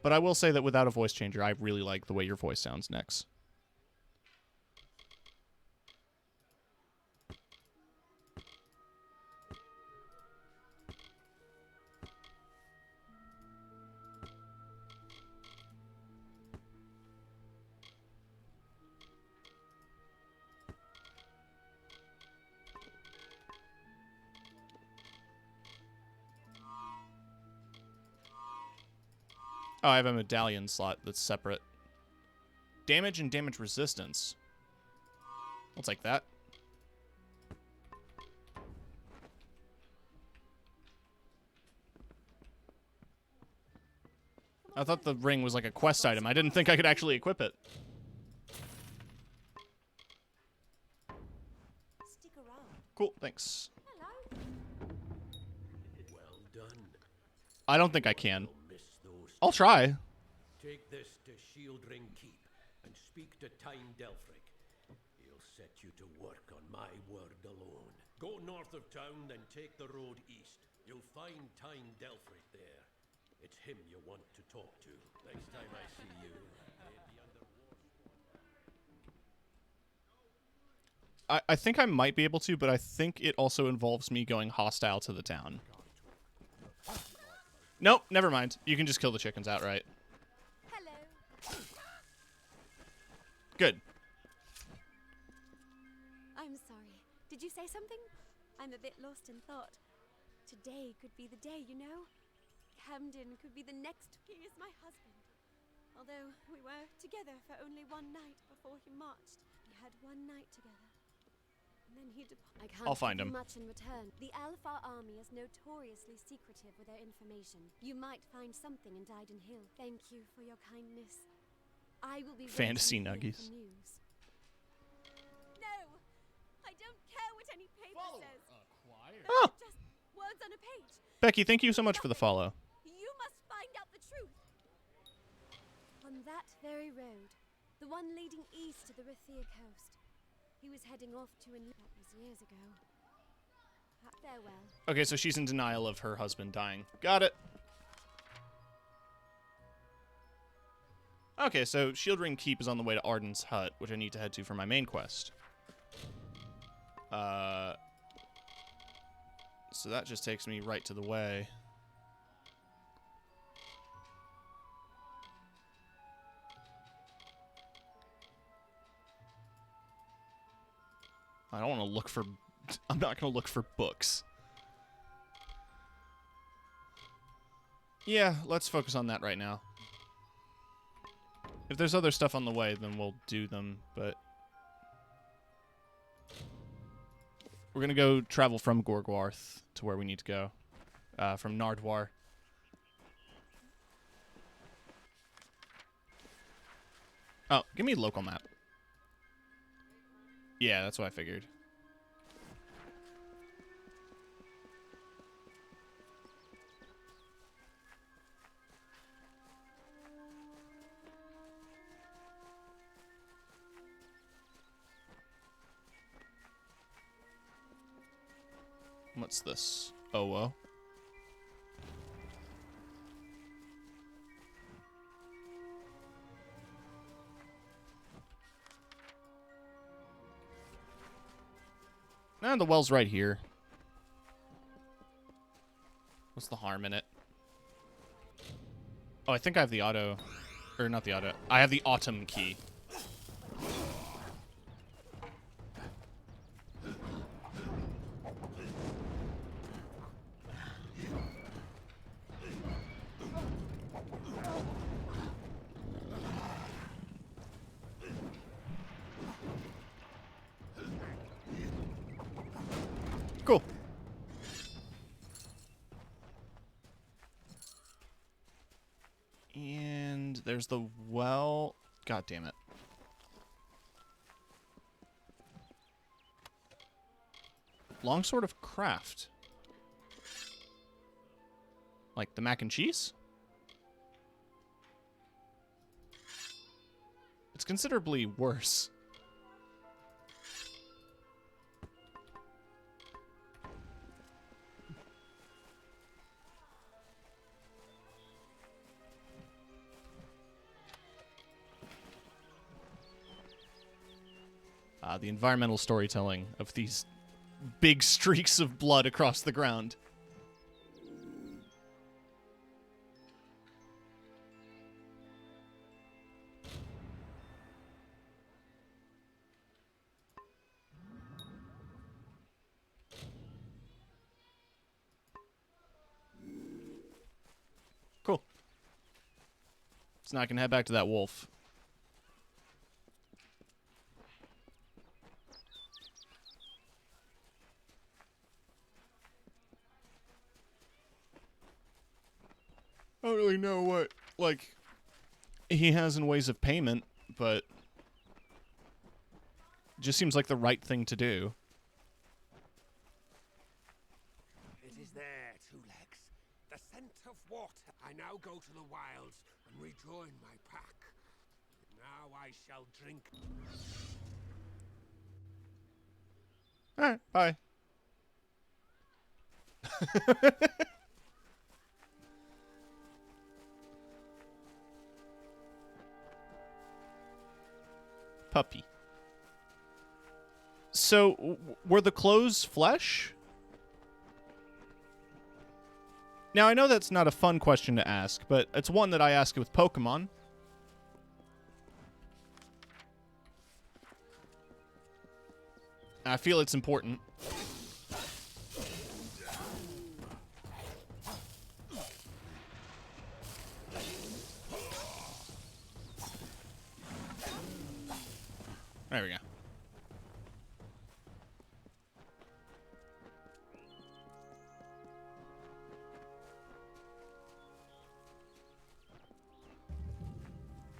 But I will say that without a voice changer, I really like the way your voice sounds, Nyx. Oh, I have a medallion slot that's separate. Damage and damage resistance. I'll take that. I thought the ring was like a quest item. I didn't think I could actually equip it. Stick around. Cool, thanks. Well done. I don't think I can. Miss those. I'll try. Take this to Shieldring Keep and speak to Tyne Delphric. He'll set you to work on my word alone. Go north of town, then take the road east. You'll find Tyne Delphric there. It's him you want to talk to. Next time I see you, maybe under I think I might be able to, but I think it also involves me going hostile to the town. Nope, never mind. You can just kill the chickens outright. Hello. Good. I'm sorry. Did you say something? I'm a bit lost in thought. Today could be the day, you know? Camden could be the next. He is my husband. Although we were together for only one night before he marched. We had one night together. And then he departed. I can't I'll find give you him. much in return. The Alfar army is notoriously secretive with their information. You might find something in Dyden Hill. Thank you for your kindness. I will be Fantasy waiting here nuggies. for news. No! I don't care what any paper says. Oh. Those are just words on a page. Becky, thank you so much for the follow. You must find out the truth. On that very road, the one leading east to the Rathia coast, he was heading off to that was years ago. Farewell. Okay, so she's in denial of her husband dying. Got it. Okay, so Shieldring Keep is on the way to Arden's hut, which I need to head to for my main quest. So that just takes me right to the way. I don't want to look for... I'm not going to look for books. Yeah, let's focus on that right now. If there's other stuff on the way, then we'll do them, but... We're going to go travel from Gorgwarth to where we need to go. From Nardwar. Oh, give me a local map. Yeah, that's what I figured. What's this? Oh, whoa. And the well's right here. What's the harm in it? Oh, I think I have the auto... Or not the auto. I have the autumn key. Cool. And there's the well. God damn it. Longsword of Craft. Like the mac and cheese? It's considerably worse. The environmental storytelling of these big streaks of blood across the ground. Cool. So now I can head back to that wolf. I don't really know what, like, he has in ways of payment, but it just seems like the right thing to do. It is there, Two Legs. The scent of water. I now go to the wilds and rejoin my pack. Now I shall drink. Alright, bye. Puppy. So, were the clothes flesh? Now, I know that's not a fun question to ask, but it's one that I ask with Pokemon. I feel it's important. There we go.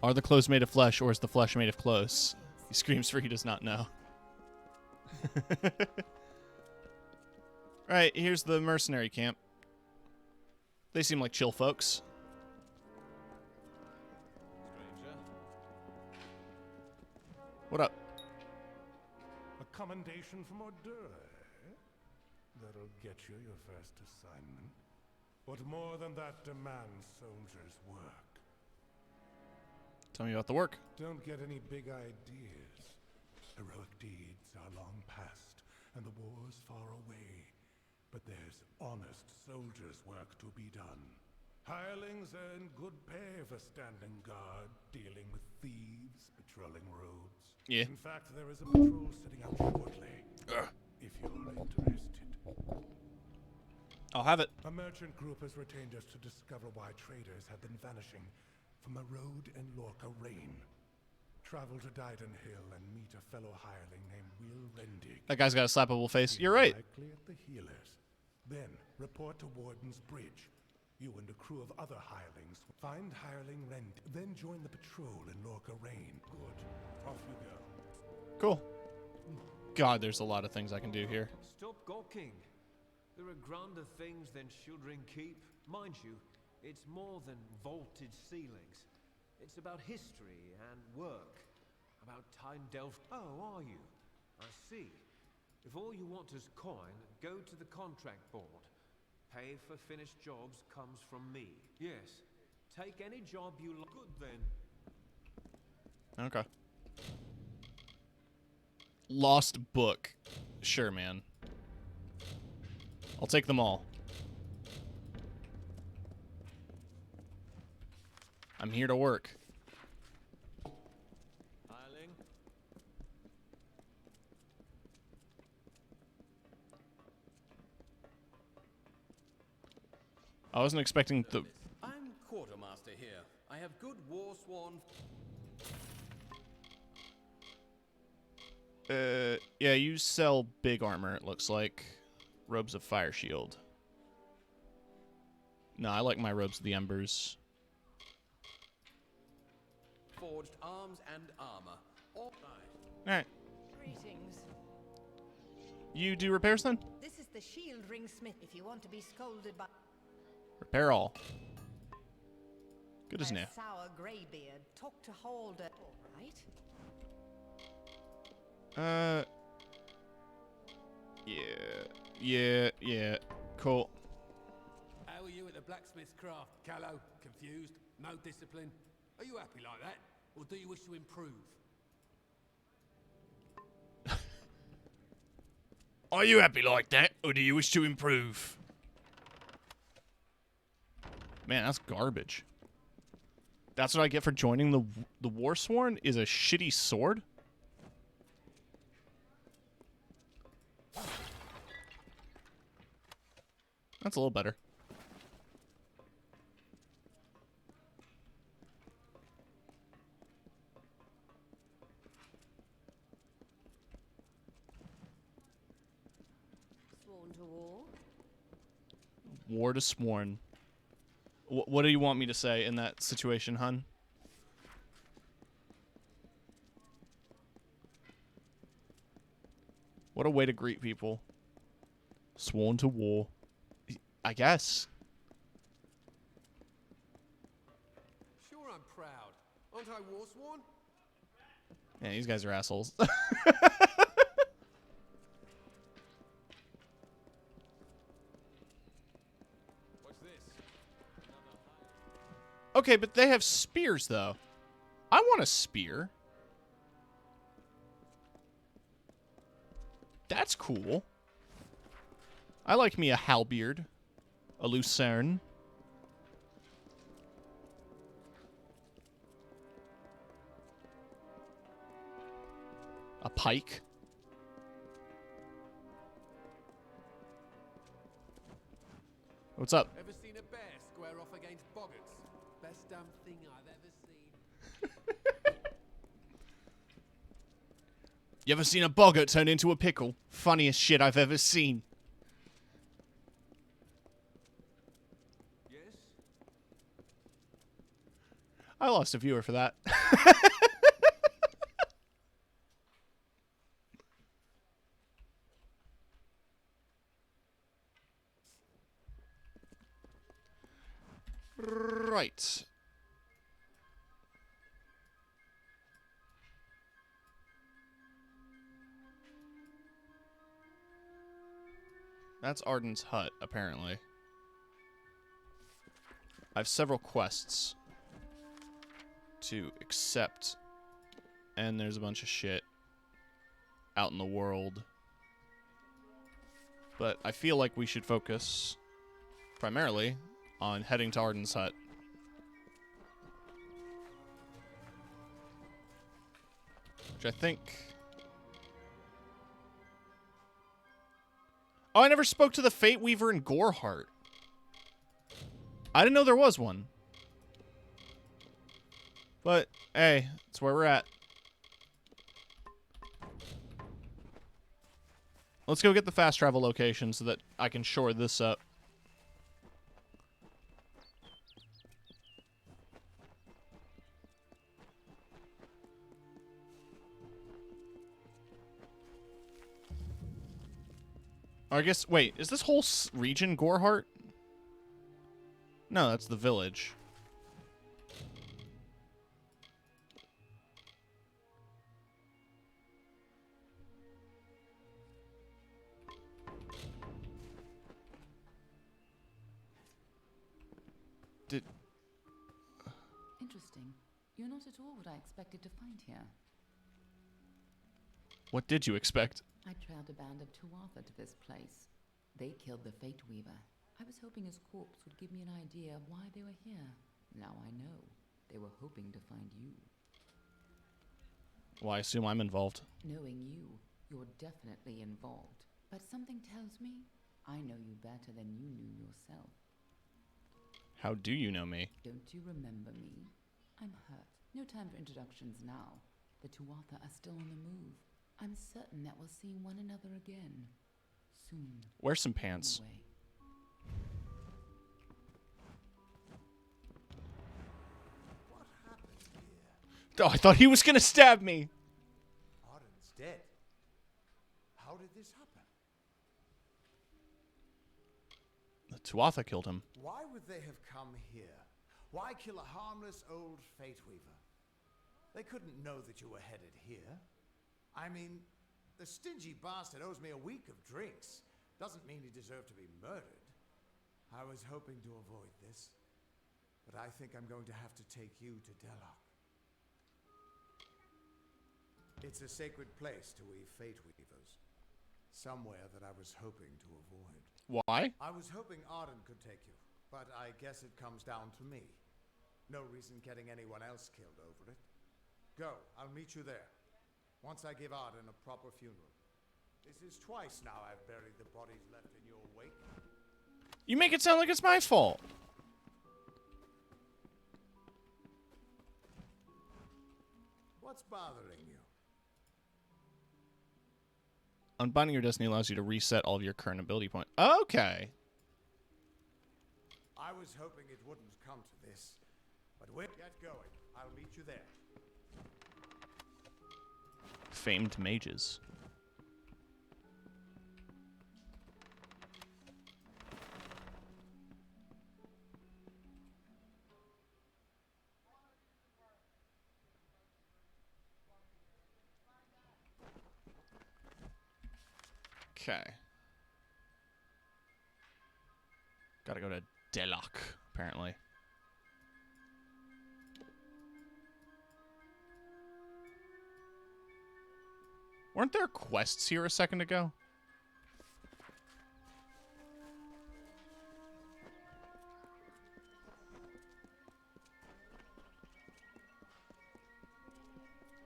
Are the clothes made of flesh, or is the flesh made of clothes? He screams for he does not know. Right, here's the mercenary camp. They seem like chill folks. Stranger. What up? A commendation from Ordure, eh? That'll get you your first assignment. What more than that demands soldiers' work? Tell me about the work. Don't get any big ideas. Heroic deeds are long past, and the war's far away. But there's honest soldiers' work to be done. Hirelings earn good pay for standing guard, dealing with thieves, patrolling roads. Yeah. In fact, there is a patrol setting out shortly. If you're interested. I'll have it. A merchant group has retained us to discover why traders have been vanishing from a road in Lorca Rain. Travel to Dyden Hill and meet a fellow hireling named Will Rendig. That guy's got a slappable face. He's You're right. likely at the healers. Then report to Warden's Bridge. You and a crew of other hirelings find hireling Rendig. Then join the patrol in Lorca Rain. Good. Off you go. Cool. God, there's a lot of things I can do here. Stop gawking. There are grander things than Shieldring Keep. Mind you, it's more than vaulted ceilings. It's about history and work. About Tyndale. Oh, are you? I see. If all you want is coin, go to the contract board. Pay for finished jobs comes from me. Yes. Take any job you like. Good then. Okay. Lost book. Sure, man. I'll take them all. I'm here to work. Hireling. I wasn't expecting the... I'm quartermaster here. I have good war sworn. Yeah, you sell big armor, it looks like. Robes of Fire Shield. No, I like my Robes of the Embers. Forged arms and armor. All right. Alright. Greetings. You do repairs then? This is the shield ring smith if you want to be scolded by Repair all. Good as a new. sour greybeard. Talk to Holder, all right? Yeah. Cool. How are you at the blacksmith's craft, Callow? Confused? No discipline? Are you happy like that? Or do you wish to improve? Are you happy like that, or do you wish to improve? Man, that's garbage. That's what I get for joining the Warsworn, is a shitty sword? That's a little better. Sworn to war? War to Sworn. What do you want me to say in that situation, hun? What a way to greet people. Sworn to war. I guess. Sure, I'm proud. Aren't I war sworn? Yeah, these guys are assholes. What's this? Okay, but they have spears, though. I want a spear. That's cool. I like me a halberd. A lucerne. A pike. What's up? Ever seen a bear square off against boggarts? Best damn thing I've ever seen. You ever seen a boggart turn into a pickle? Funniest shit I've ever seen. Yes? I lost a viewer for that. Right. That's Arden's hut, apparently. I have several quests to accept, and there's a bunch of shit out in the world. But I feel like we should focus primarily on heading to Arden's hut. Which I think... Oh, I never spoke to the Fate Weaver in Goreheart. I didn't know there was one. But, hey, that's where we're at. Let's go get the fast travel location so that I can shore this up. Or I guess, wait, is this whole region Goreheart? No, that's the village. Interesting. You're not at all what I expected to find here. What did you expect? I trailed a band of Tuatha to this place. They killed the Fate Weaver. I was hoping his corpse would give me an idea of why they were here. Now I know. They were hoping to find you. Well, I assume I'm involved. Knowing you, you're definitely involved. But something tells me I know you better than you knew yourself. How do you know me? Don't you remember me? I'm hurt. No time for introductions now. The Tuatha are still on the move. I'm certain that we'll see one another again. Soon. Wear some pants. Anyway. What happened here? Oh, I thought he was gonna stab me. Arden's dead. How did this happen? The Tuatha killed him. Why would they have come here? Why kill a harmless old Fate Weaver? They couldn't know that you were headed here. I mean, the stingy bastard owes me a week of drinks. Doesn't mean he deserved to be murdered. I was hoping to avoid this, but I think I'm going to have to take you to Delok. It's a sacred place to weave Fate Weavers. Somewhere that I was hoping to avoid. Why? I was hoping Arden could take you, but I guess it comes down to me. No reason getting anyone else killed over it. Go, I'll meet you there. Once I give Arden a proper funeral. This is twice now I've buried the bodies left in your wake. You make it sound like it's my fault. What's bothering you? Unbinding your destiny allows you to reset all of your current ability points. Okay. I was hoping it wouldn't come to this, but we'll get going. I'll meet you there. Famed mages. Okay. Gotta go to Deloc, apparently. Weren't there quests here a second ago?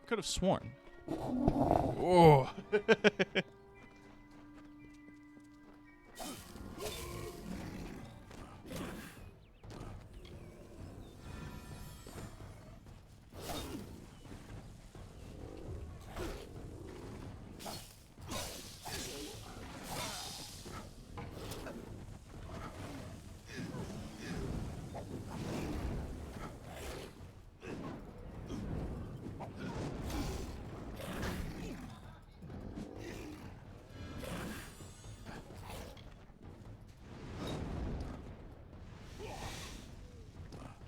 Could have sworn. Oh.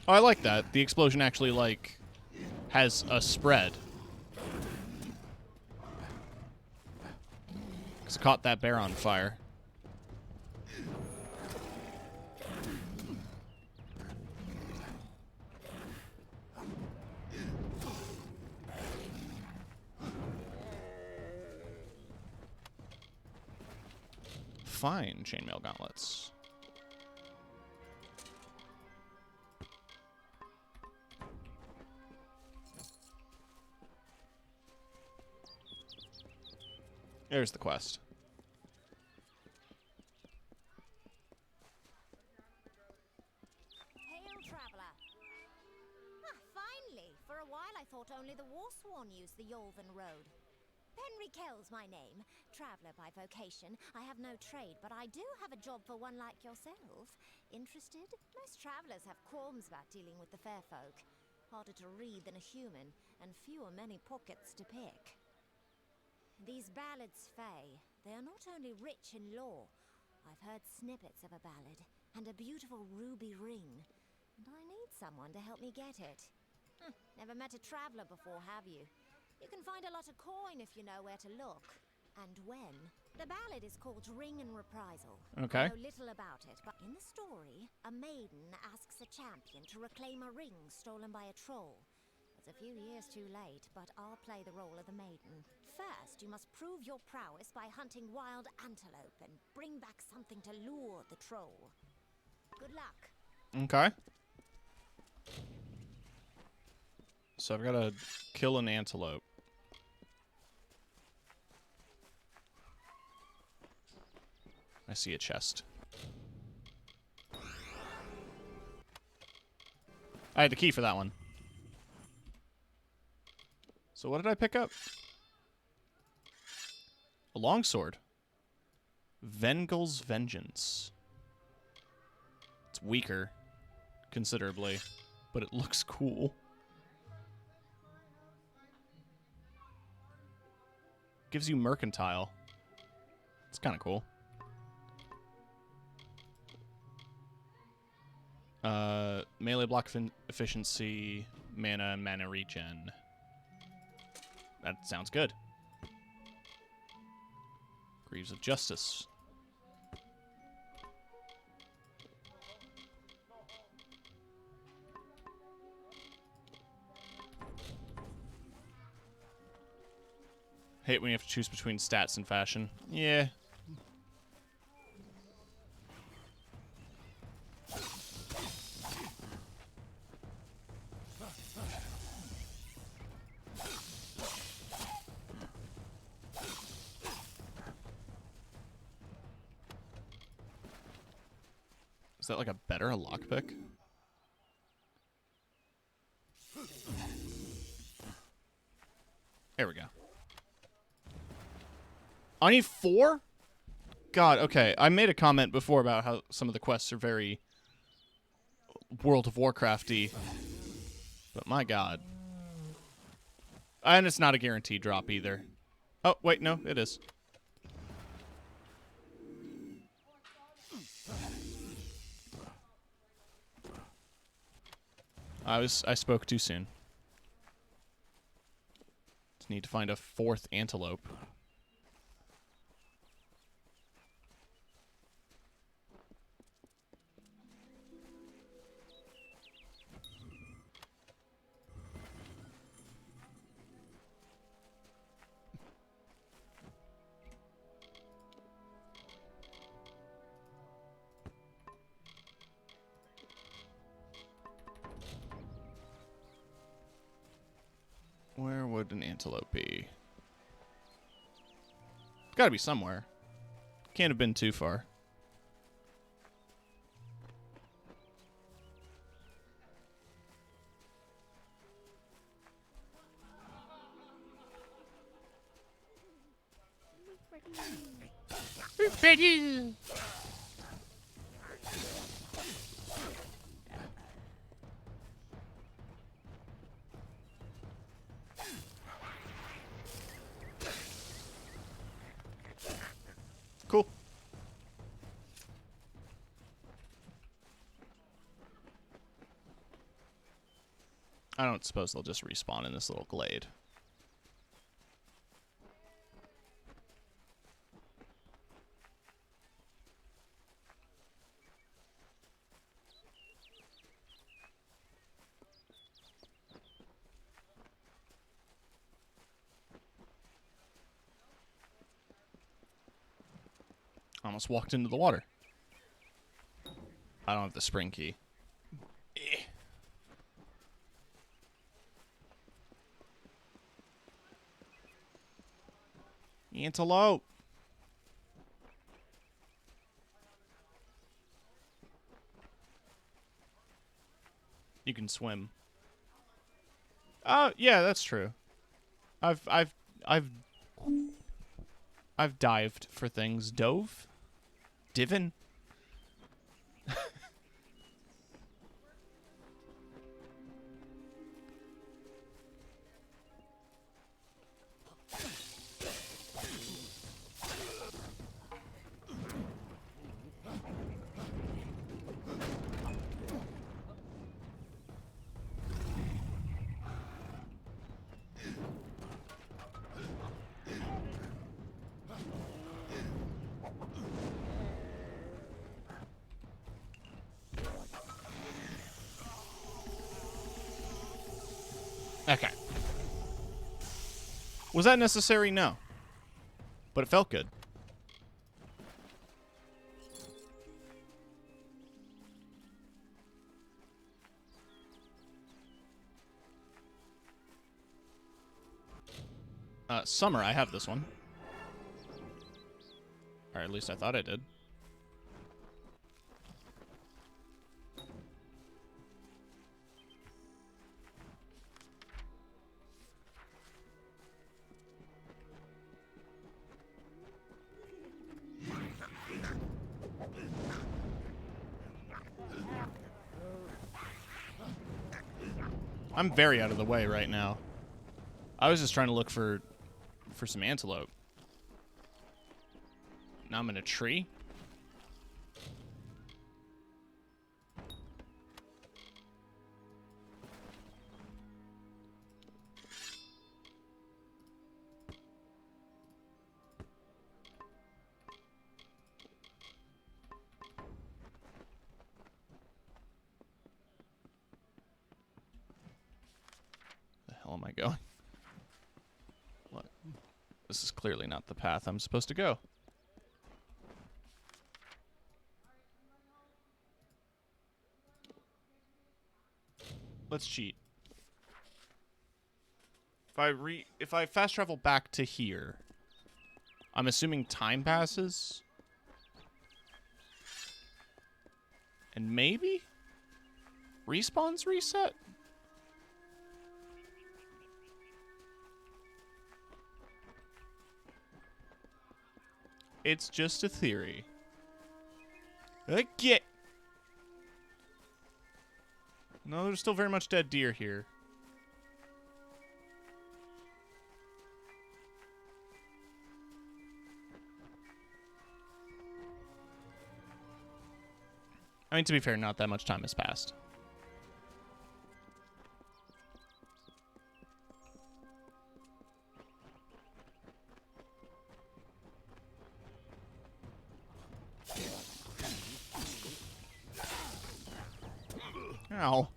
Oh, I like that. The explosion actually, like, has a spread. Because it caught that bear on fire. Fine, chainmail gauntlets. There's the quest. Hail, traveler. Finally. For a while I thought only the Warsworn used the Yolven Road. Henry Kell's my name. Traveler by vocation. I have no trade, but I do have a job for one like yourself. Interested? Most travelers have qualms about dealing with the fair folk. Harder to read than a human, and fewer many pockets to pick. These ballads, Fae, they are not only rich in lore. I've heard snippets of a ballad, and a beautiful ruby ring. And I need someone to help me get it. Never met a traveler before, have you? You can find a lot of coin if you know where to look. And when. The ballad is called Ring and Reprisal. Okay. I know little about it, but in the story, a maiden asks a champion to reclaim a ring stolen by a troll. It's a few years too late, but I'll play the role of the maiden. First, you must prove your prowess by hunting wild antelope and bring back something to lure the troll. Good luck. Okay. So I've got to kill an antelope. I see a chest. I had the key for that one. So what did I pick up? A longsword. Vengel's Vengeance. It's weaker, considerably, but it looks cool. Gives you mercantile. It's kind of cool. Melee block efficiency, mana, and mana regen. That sounds good. Greaves of Justice. Hate when you have to choose between stats and fashion. Yeah. Is that like a better lockpick? There we go. I need 4? God, okay. I made a comment before about how some of the quests are very World of Warcrafty. But my god. And it's not a guaranteed drop either. Oh, wait, no, it is. I spoke too soon. Just need to find a 4th antelope. Where would an antelope be? It's gotta be somewhere. Can't have been too far. Cool. I don't suppose they'll just respawn in this little glade. Almost walked into the water. I don't have the spring key. Antelope. You can swim. Oh, yeah, that's true. I've dived for things. Dove? Divin? Okay. Was that necessary? No. But it felt good. Summer, I have this one. Or at least I thought I did. I'm very out of the way right now. I was just trying to look for some antelope. Now I'm in a tree. The hell am I going? What? This is clearly not the path I'm supposed to go. Let's cheat. If I fast travel back to here, I'm assuming time passes. And maybe respawns reset? It's just a theory. Okay. No, there's still very much dead deer here. I mean, to be fair, not that much time has passed. Ow.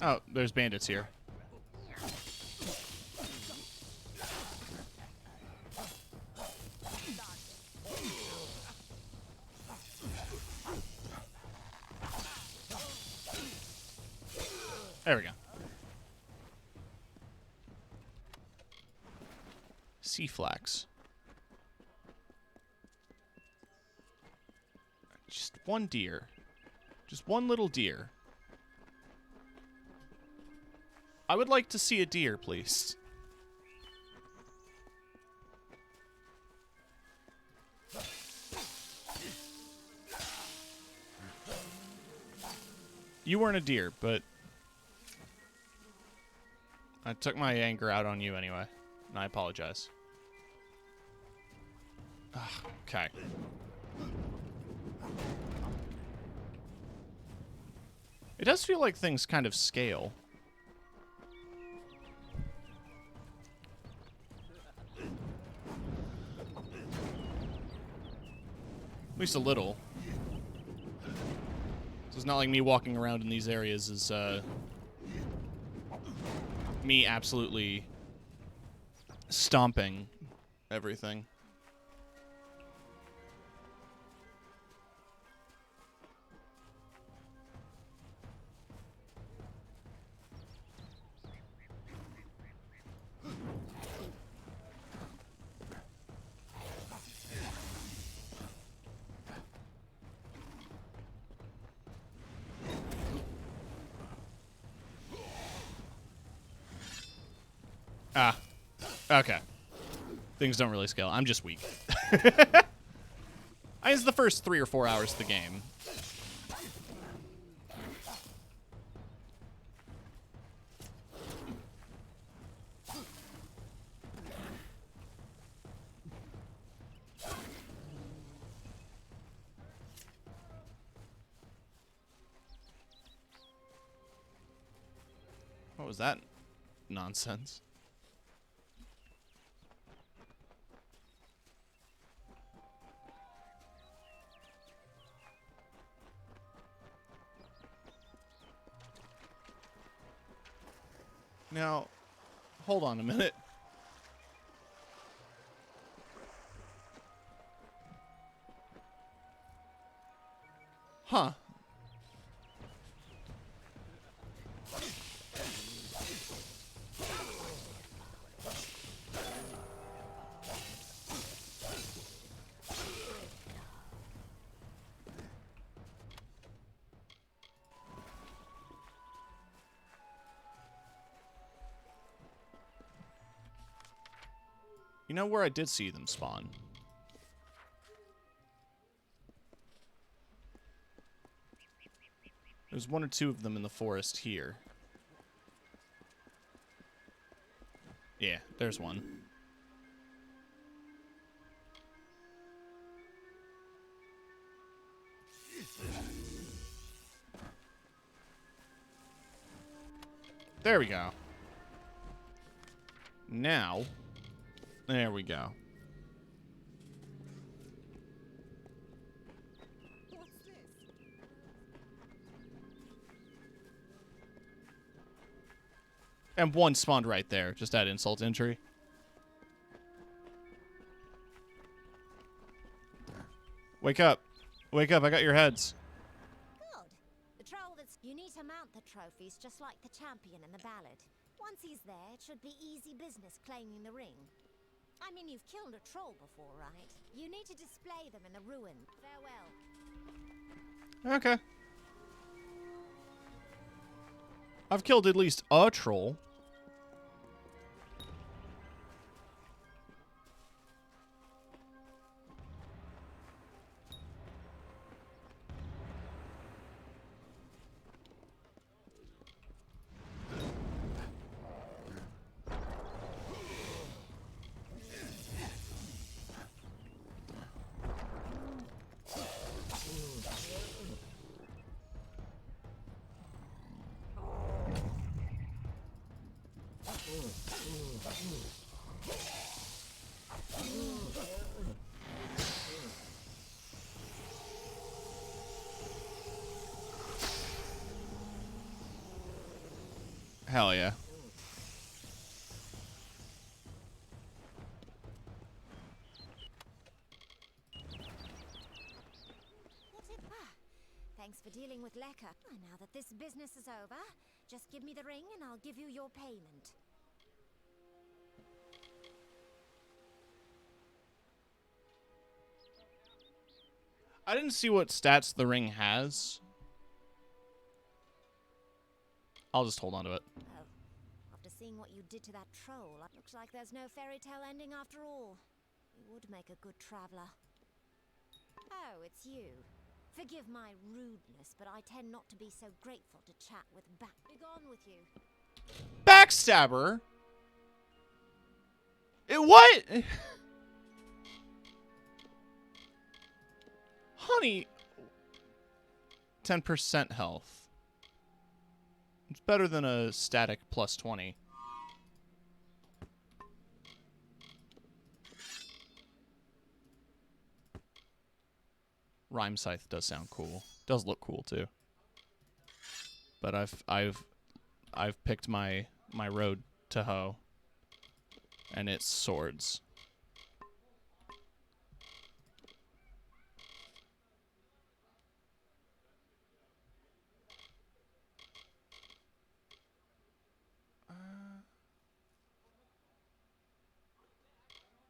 Oh, there's bandits here. There we go. Sea flax. Just one deer. Just one little deer. I would like to see a deer, please. You weren't a deer, but I took my anger out on you anyway, and I apologize. Ugh, okay. It does feel like things kind of scale. At least a little. So it's not like me walking around in these areas is, me absolutely stomping everything. Ah, okay. Things don't really scale. I'm just weak. It's the first 3 or 4 hours of the game. What was that nonsense? Now, hold on a minute. Huh. You know where I did see them spawn? There's 1 or 2 of them in the forest here. Yeah, there's one. There we go. Now, there we go. And one spawned right there. Just add insult to injury. Wake up. Wake up, I got your heads. Good. The troll that's... You need to mount the trophies just like the champion in the ballad. Once he's there, it should be easy business claiming the ring. I mean, you've killed a troll before, right? You need to display them in the ruin. Farewell. Okay. I've killed at least a troll. Hell yeah. Thanks for dealing with Lekka. Now that this business is over, just give me the ring and I'll give you your payment. I didn't see what stats the ring has. I'll just hold on to it. Oh, after seeing what you did to that troll, it looks like there's no fairy tale ending after all. You would make a good traveler. Oh, it's you. Forgive my rudeness, but I tend not to be so grateful to chat with Begone with you. Backstabber? What? Honey. 10% health. It's better than a static plus 20. Rhyme Scythe does sound cool. Does look cool too. But I've picked my road to hoe, and it's swords.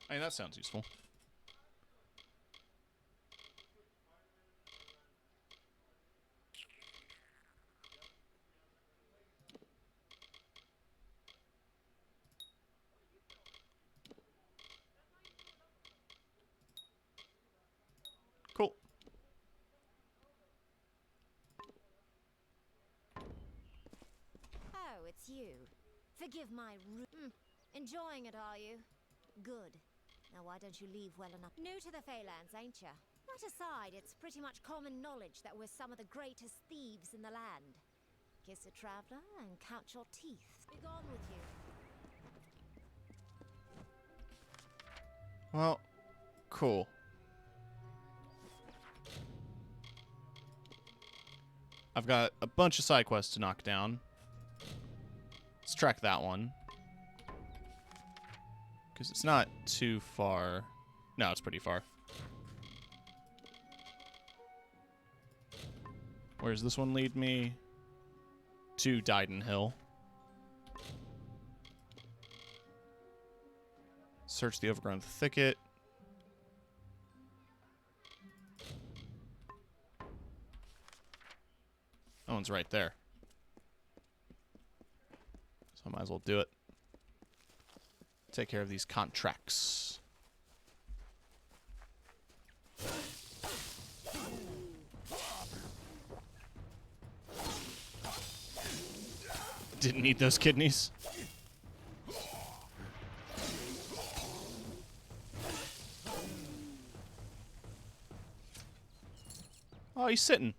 I mean, that sounds useful. Cool. Oh, it's you. Forgive my Enjoying it, are you? Good. Now why don't you leave well enough? New to the Feylands, ain't ya? That aside, it's pretty much common knowledge that we're some of the greatest thieves in the land. Kiss a traveler and count your teeth. Begone with you. Well, cool. I've got a bunch of side quests to knock down. Let's track that one. Because it's not too far. No, it's pretty far. Where does this one lead me? To Dyden Hill. Search the overgrown thicket. That one's right there. So I might as well do it. Take care of these contracts. Didn't need those kidneys. Oh, he's sitting.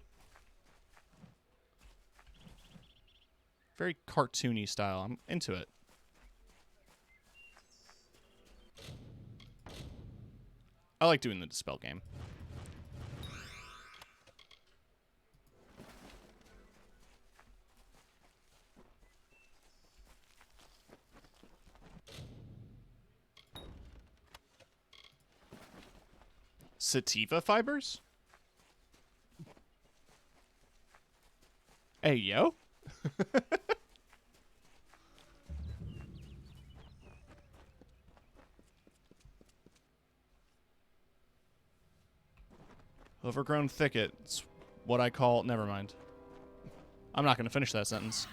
Very cartoony style. I'm into it. I like doing the Dispel game. Sativa fibers? Hey, yo. Overgrown thicket. It's what I call... Never mind. I'm not going to finish that sentence.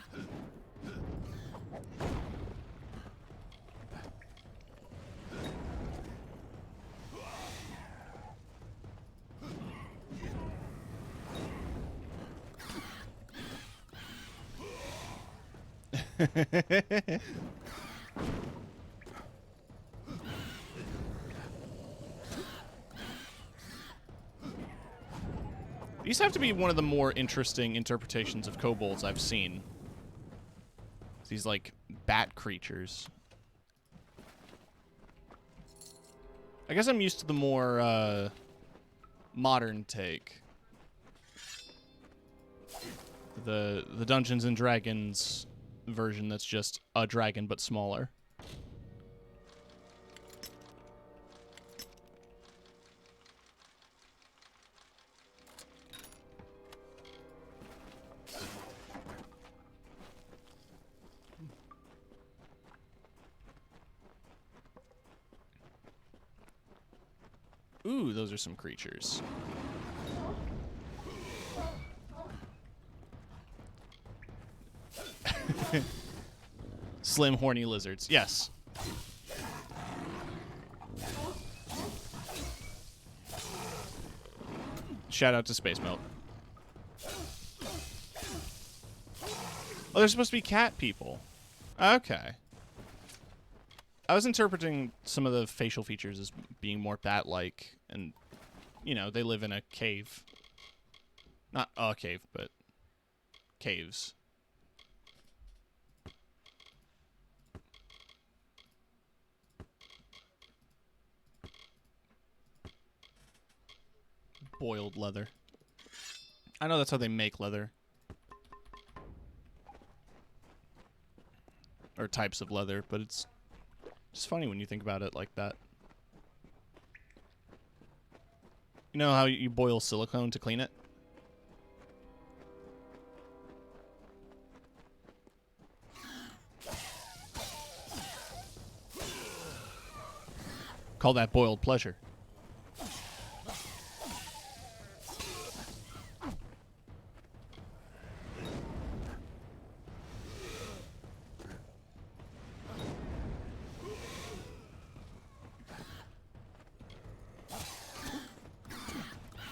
These have to be one of the more interesting interpretations of kobolds I've seen. These, like, bat creatures. I guess I'm used to the more, modern take. The Dungeons and Dragons version that's just a dragon but smaller. Ooh, those are some creatures. Slim, horny lizards. Yes. Shout out to Space Milk. Oh, they're supposed to be cat people. Okay. I was interpreting some of the facial features as being more bat-like, and, you know, they live in a cave. Not a cave, but caves. Boiled leather. I know that's how they make leather. Or types of leather, but it's just funny when you think about it like that. You know how you boil silicone to clean it? Call that boiled pleasure.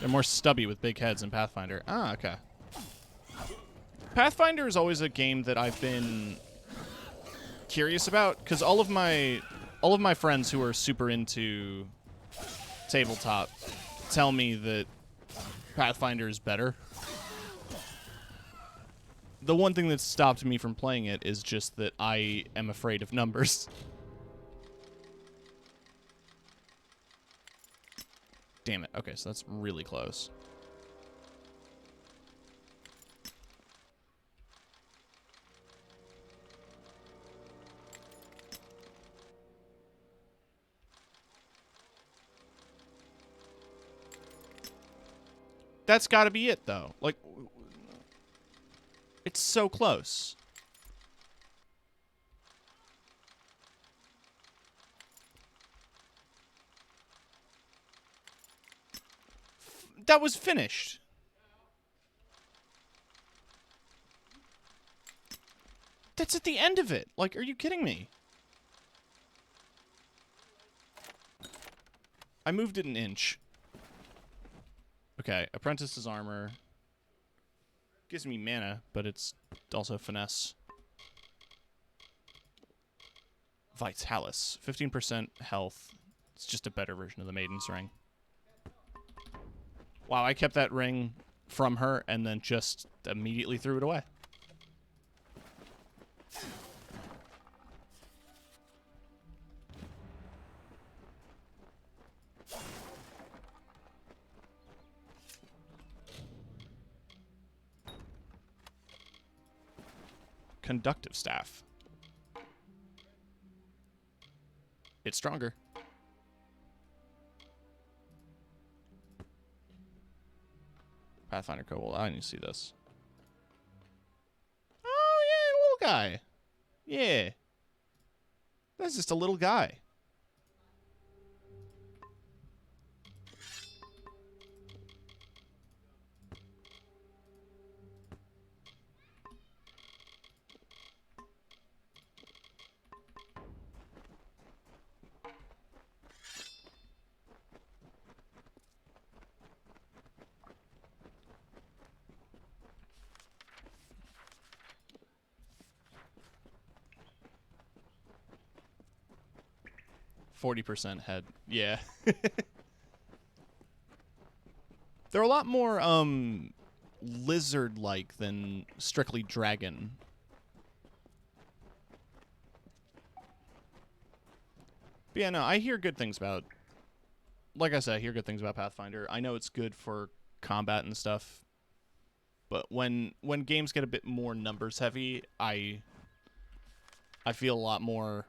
They're more stubby with big heads in Pathfinder. Ah, okay. Pathfinder is always a game that I've been curious about, because all of my friends who are super into tabletop tell me that Pathfinder is better. The one thing that's stopped me from playing it is just that I am afraid of numbers. Damn it. Okay, so that's really close. That's got to be it, though. Like, it's so close. That was finished. That's at the end of it. Like, are you kidding me? I moved it an inch. Okay, Apprentice's armor. Gives me mana, but it's also finesse. Vitalis. 15% health. It's just a better version of the Maiden's Ring. Wow, I kept that ring from her and then just immediately threw it away. Conductive staff. It's stronger. Pathfinder Kobold. I need to see this. Oh, yeah, little guy. Yeah. That's just a little guy. 40% head. Yeah. They're a lot more lizard-like than strictly dragon. But yeah, no, I hear good things about... Like I said, I hear good things about Pathfinder. I know it's good for combat and stuff. But when games get a bit more numbers heavy, I feel a lot more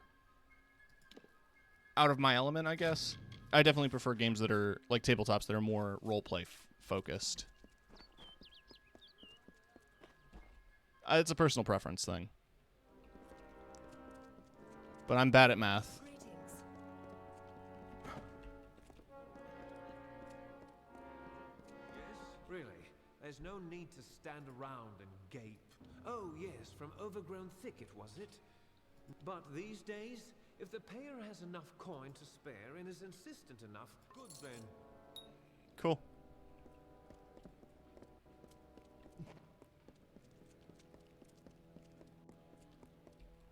out of my element, I guess. I definitely prefer games that are like tabletops that are more roleplay focused. It's a personal preference thing. But I'm bad at math. Really, there's no need to stand around and gape. Oh yes, from overgrown thicket, was it? But these days, if the payer has enough coin to spare and is insistent enough, good then. Cool.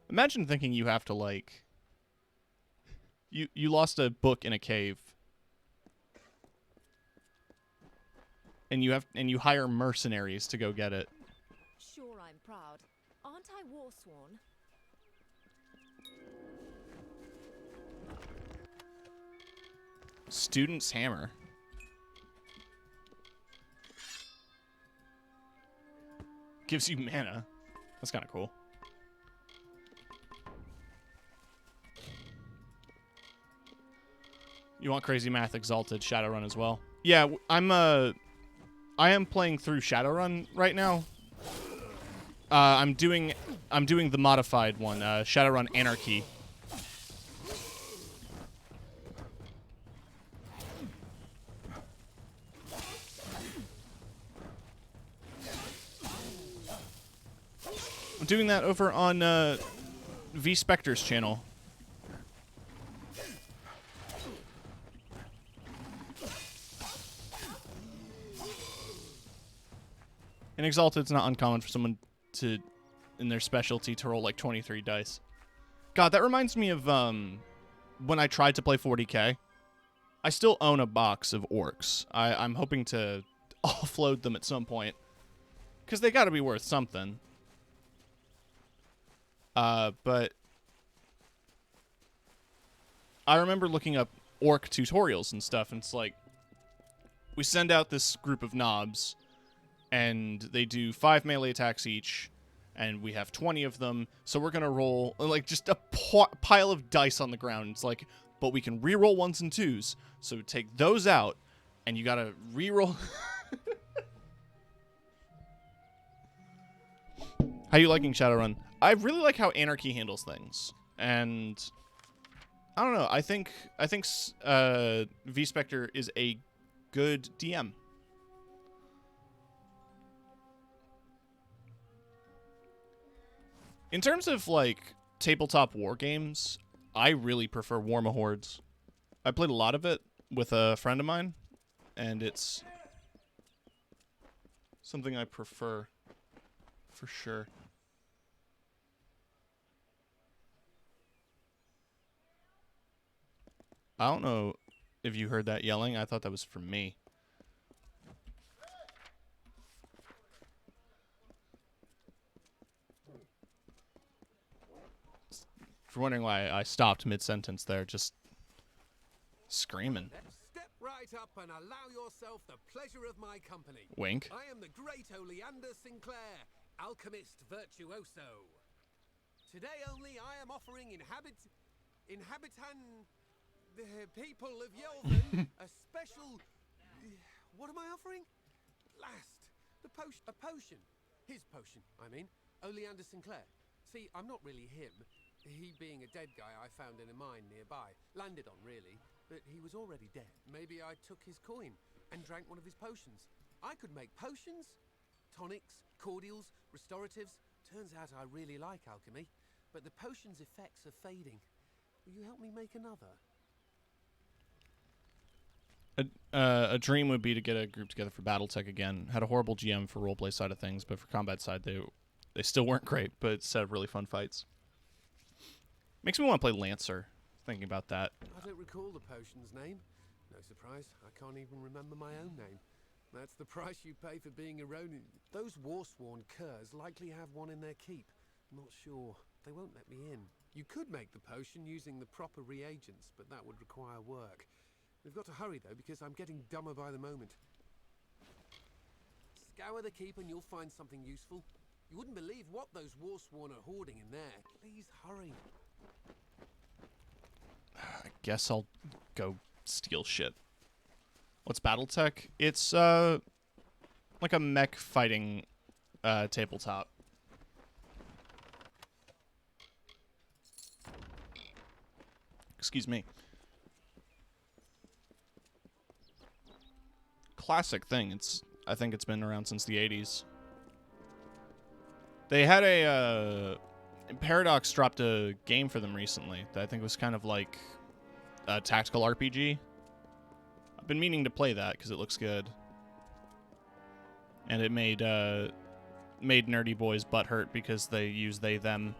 Imagine thinking you have to, like... You lost a book in a cave. And you hire mercenaries to go get it. Sure, I'm proud. Aren't I Warsworn? Student's hammer. Gives you mana. That's kind of cool. You want Crazy Math Exalted Shadowrun as well? Yeah, I am playing through Shadowrun right now. I'm doing the modified one, Shadowrun Anarchy. I'm doing that over on V Specter's channel. In Exalted, it's not uncommon for someone to, in their specialty, to roll like 23 dice. God, that reminds me of when I tried to play 40k. I still own a box of orcs. I'm hoping to offload them at some point. Because they got to be worth something. But I remember looking up orc tutorials and stuff, and it's like, we send out this group of knobs, and they do 5 melee attacks each, and we have 20 of them, so we're gonna roll, like, just a pile of dice on the ground. It's like, but we can re-roll 1s and 2s, so take those out, and you gotta re-roll... How you liking Shadowrun? I really like how Anarchy handles things, and I don't know. I think V Specter is a good DM. In terms of like tabletop war games, I really prefer Warmahordes. I played a lot of it with a friend of mine, and it's something I prefer for sure. I don't know if you heard that yelling. I thought that was from me. If you're wondering why I stopped mid-sentence there, just screaming. Step right up and allow yourself the pleasure of my company. Wink. I am the great Oleander Sinclair, alchemist virtuoso. Today only I am offering the people of Yelvan a special... What am I offering? A potion. His potion, I mean. Oleander Sinclair. See, I'm not really him. He being a dead guy I found in a mine nearby. Landed on, really. But he was already dead. Maybe I took his coin and drank one of his potions. I could make potions, tonics, cordials, restoratives. Turns out I really like alchemy. But the potion's effects are fading. Will you help me make another? A dream would be to get a group together for BattleTech again. Had a horrible GM for roleplay side of things, but for combat side, they still weren't great, but set up really fun fights. Makes me want to play Lancer. thinking about that. I don't recall the potion's name. No surprise, I can't even remember my own name. That's the price you pay for being a Ronin. Those Warsworn curs likely have one in their keep. Not sure. They won't let me in. You could make the potion using the proper reagents, but that would require work. We've got to hurry, though, because I'm getting dumber by the moment. Scour the keep and you'll find something useful. You wouldn't believe what those Warsworn are hoarding in there. Please hurry. I guess I'll go steal shit. What's Battletech? It's like a mech fighting tabletop. Excuse me. Classic thing. I think it's been around since the 80s. They had a Paradox dropped a game for them recently that I think was kind of like a tactical RPG. I've been meaning to play that because it looks good. And it made nerdy boys butt hurt because they use they them.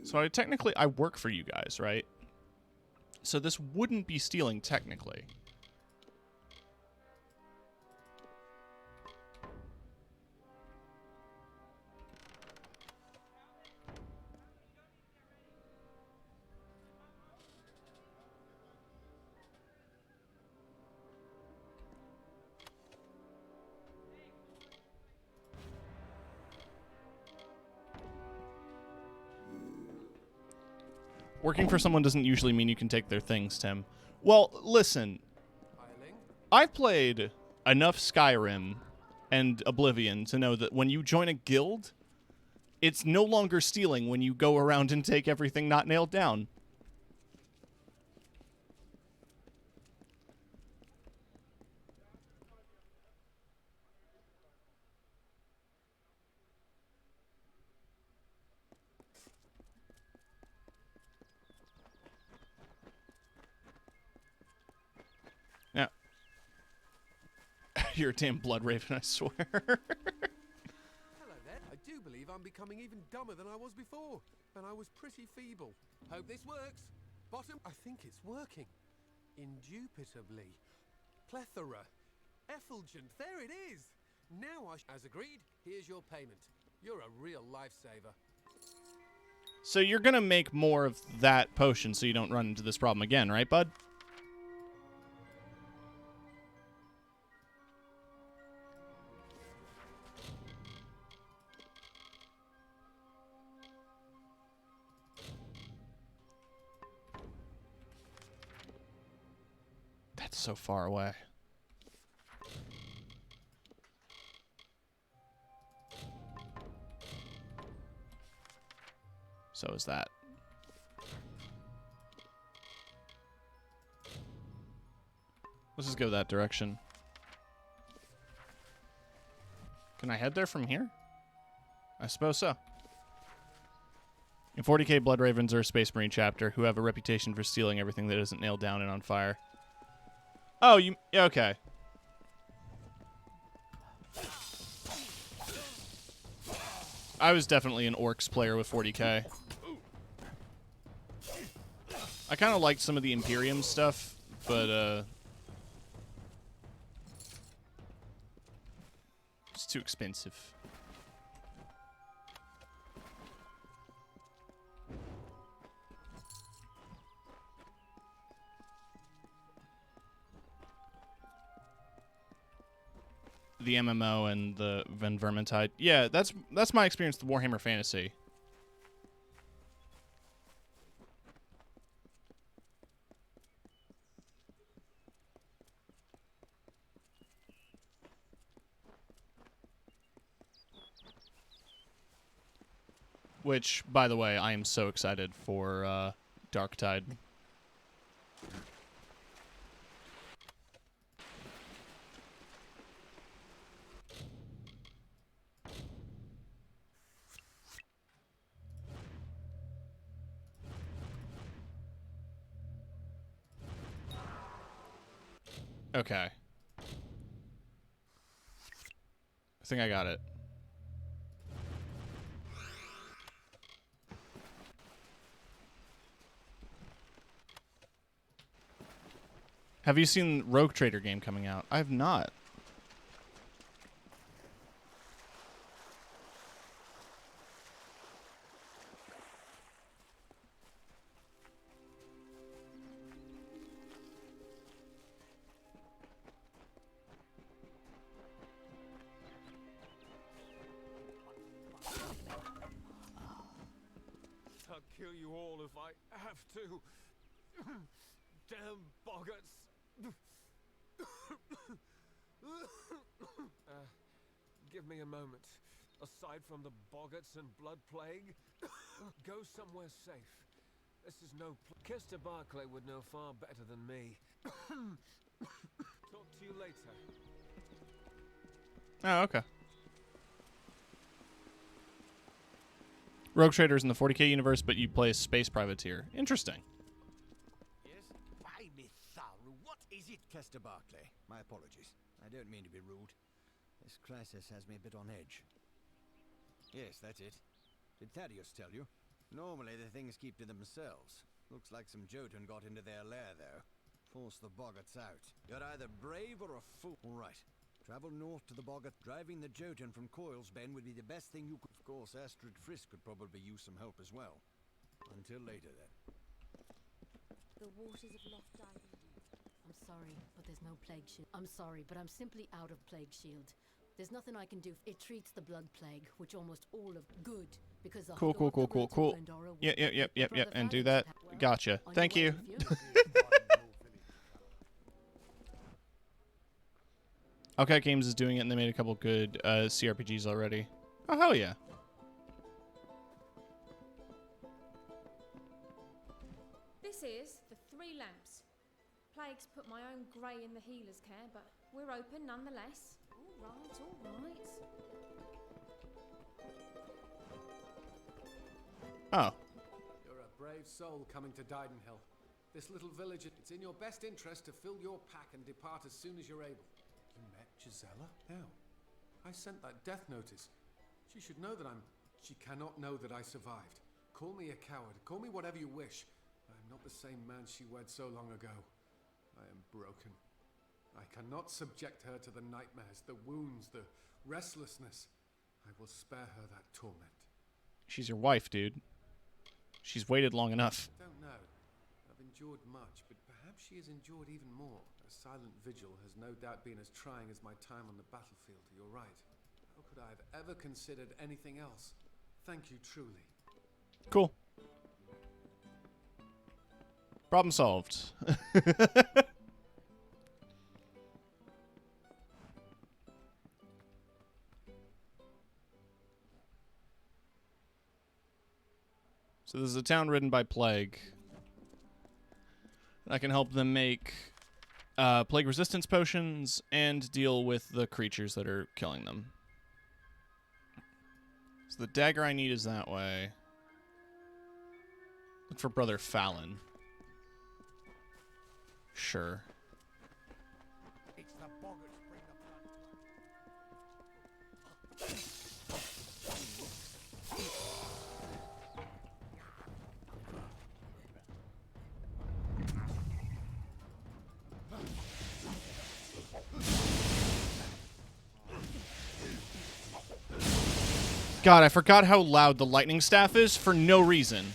So I work for you guys, right? So this wouldn't be stealing technically. Working for someone doesn't usually mean you can take their things, Tim. Well, listen. I've played enough Skyrim and Oblivion to know that when you join a guild, it's no longer stealing when you go around and take everything not nailed down. Yeah. You're a damn blood raven, I swear. Hello there. I do believe I'm becoming even dumber than I was before. And I was pretty feeble. Hope this works. Bottom, I think it's working. Indubitably. Plethora. Effulgent. There it is. Now as agreed, here's your payment. You're a real lifesaver. So you're gonna make more of that potion so you don't run into this problem again, right, bud? That's so far away. So is that. Let's just go that direction. Can I head there from here? I suppose so. In 40k, Blood Ravens are a Space Marine chapter who have a reputation for stealing everything that isn't nailed down and on fire. Oh, you... Okay. I was definitely an Orcs player with 40k. I kind of liked some of the Imperium stuff, but, it's too expensive. The MMO and the Van Vermintide. Yeah, that's my experience with Warhammer Fantasy. Which, by the way, I am so excited for Darktide. Okay. I think I got it. Have you seen Rogue Trader game coming out? I have not. I'll kill you all if I have to. Damn boggarts. Give me a moment. Aside from the boggarts and blood plague, go somewhere safe. This is no Kester Barclay would know far better than me. Talk to you later. Oh, okay. Rogue Trader's in the 40k universe, but you play a space privateer. Interesting. Yes? Why, Miss Tharu, what is it, Kester Barclay? My apologies. I don't mean to be rude. This crisis has me a bit on edge. Yes, that's it. Did Thaddeus tell you? Normally the things keep to themselves. Looks like some Jotun got into their lair there. Forced the boggarts out. You're either brave or a fool. All right. Travel north to the boggart. Driving the Jotun from Coil's Bend would be the best thing you could. Of course, Astrid Frisk could probably use some help as well. Until later, then. The waters of Lost Diving. I'm sorry, but there's no plague shield. I'm sorry, but I'm simply out of plague shield. There's nothing I can do. It treats the blood plague, which almost all of good, because the Cool. Yep. And do that. Gotcha. Thank you. Okay Games is doing it, and they made a couple good CRPGs already. Oh, hell yeah. This is the Three Lamps. Plague's put my own grey in the healer's care, but we're open nonetheless. All right. Oh. You're a brave soul coming to Didenhill. This little village, it's in your best interest to fill your pack and depart as soon as you're able. You met Gisela? How? I sent that death notice. She should know that She cannot know that I survived. Call me a coward. Call me whatever you wish. I am not the same man she wed so long ago. I am broken. I cannot subject her to the nightmares, the wounds, the restlessness. I will spare her that torment. She's your wife, dude. She's waited long enough. I don't know. I've endured much, but perhaps she has endured even more. A silent vigil has no doubt been as trying as my time on the battlefield. You're right. How could I have ever considered anything else? Thank you, truly. Cool. Problem solved. So this is a town ridden by plague. I can help them make plague resistance potions and deal with the creatures that are killing them. So the dagger I need is that way. Look for Brother Fallon. Sure. It's the boggarts bring the God, I forgot how loud the lightning staff is for no reason.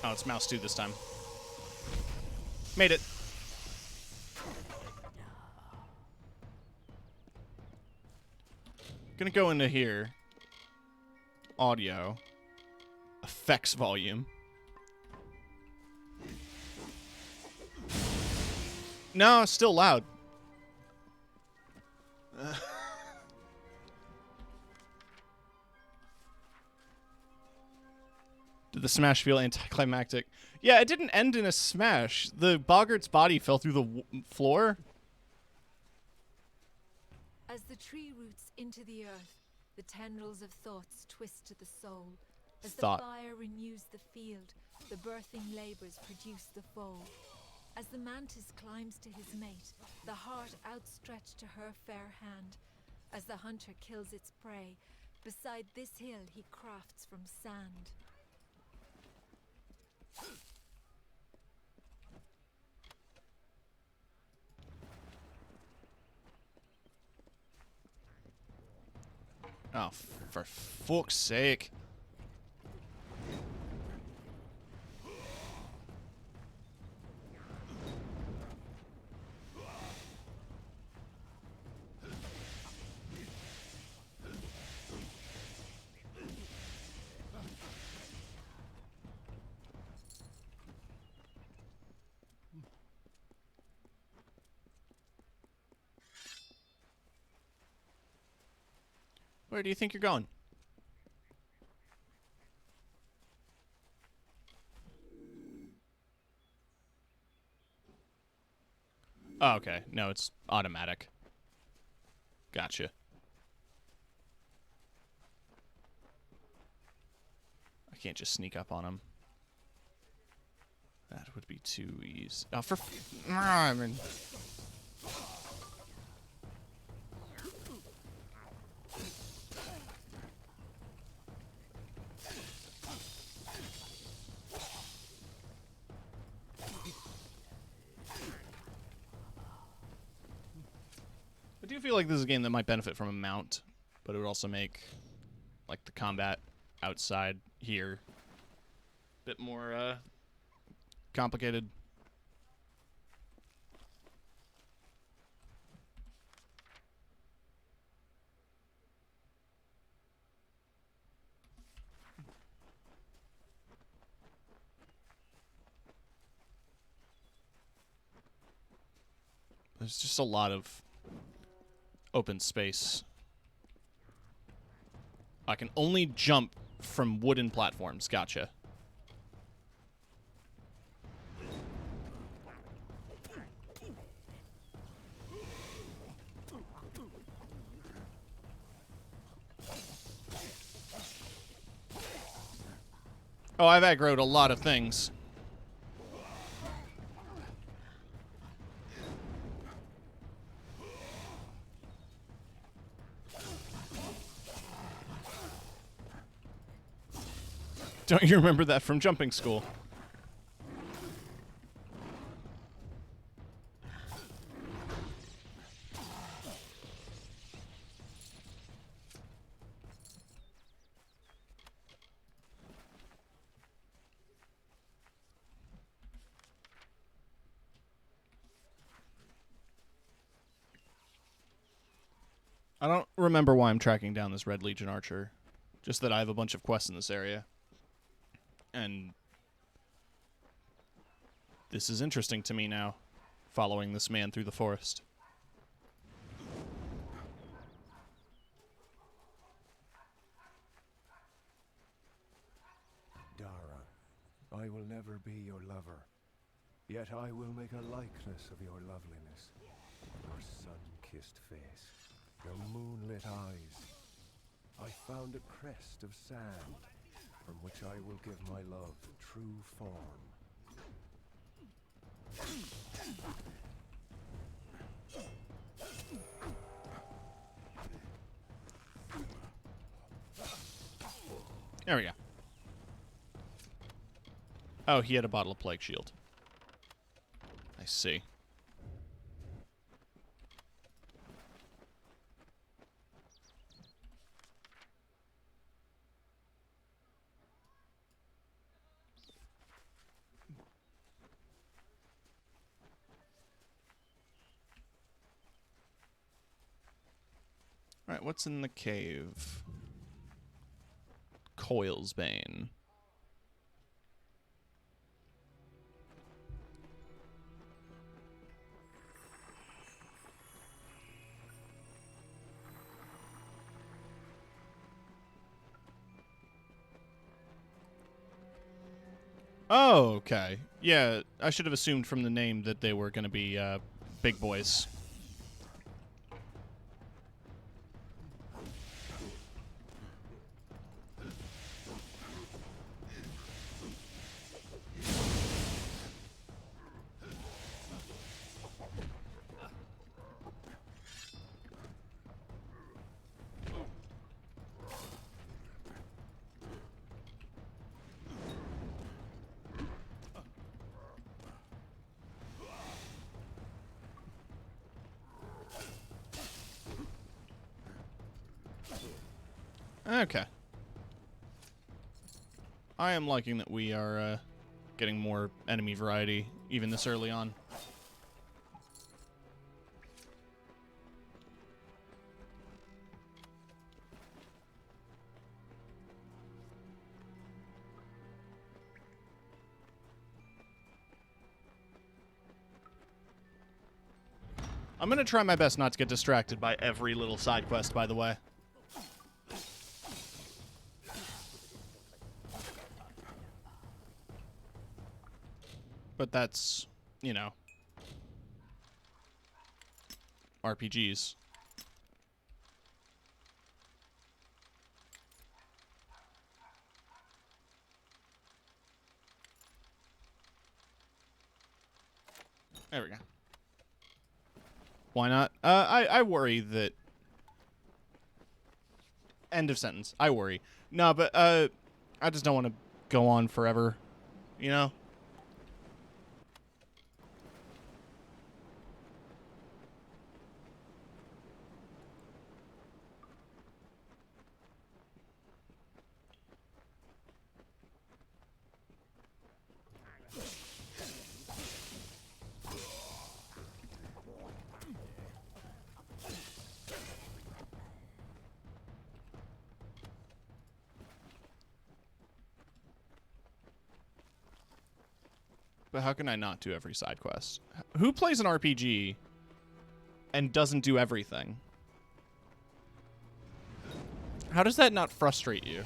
Oh, it's Mouse 2 this time. Made it. Gonna go into here. Audio. Effects volume. No, it's still loud. Did the smash feel anticlimactic? Yeah, it didn't end in a smash. The boggart's body fell through the floor. As the tree roots into the earth, the tendrils of thoughts twist to the soul. thought. As the fire renews the field, the birthing labors produce the foal. As the mantis climbs to his mate, the heart outstretched to her fair hand. As the hunter kills its prey, beside this hill he crafts from sand. Oh, for fuck's sake. Where do you think you're going? Oh, okay. No, it's automatic. Gotcha. I can't just sneak up on him. That would be too easy. Oh, for I mean... I do feel like this is a game that might benefit from a mount, but it would also make like the combat outside here a bit more complicated. There's just a lot of open space. I can only jump from wooden platforms. Gotcha. Oh, I've aggroed a lot of things. Don't you remember that from jumping school? I don't remember why I'm tracking down this Red Legion Archer. Just that I have a bunch of quests in this area. And this is interesting to me now, following this man through the forest. Dara, I will never be your lover, yet I will make a likeness of your loveliness, your sun-kissed face, your moonlit eyes. I found a crest of sand, from which I will give my love true form. There we go. Oh, he had a bottle of Plague Shield. I see. Alright, what's in the cave? Coil's Bane. Oh, okay. Yeah, I should have assumed from the name that they were going to be big boys. Okay. I am liking that we are getting more enemy variety even this early on. I'm going to try my best not to get distracted by every little side quest, by the way. But that's, you know, RPGs. There we go. Why not? I worry that... End of sentence. I worry. No, but, I just don't want to go on forever, you know? But how can I not do every side quest? Who plays an RPG and doesn't do everything? How does that not frustrate you?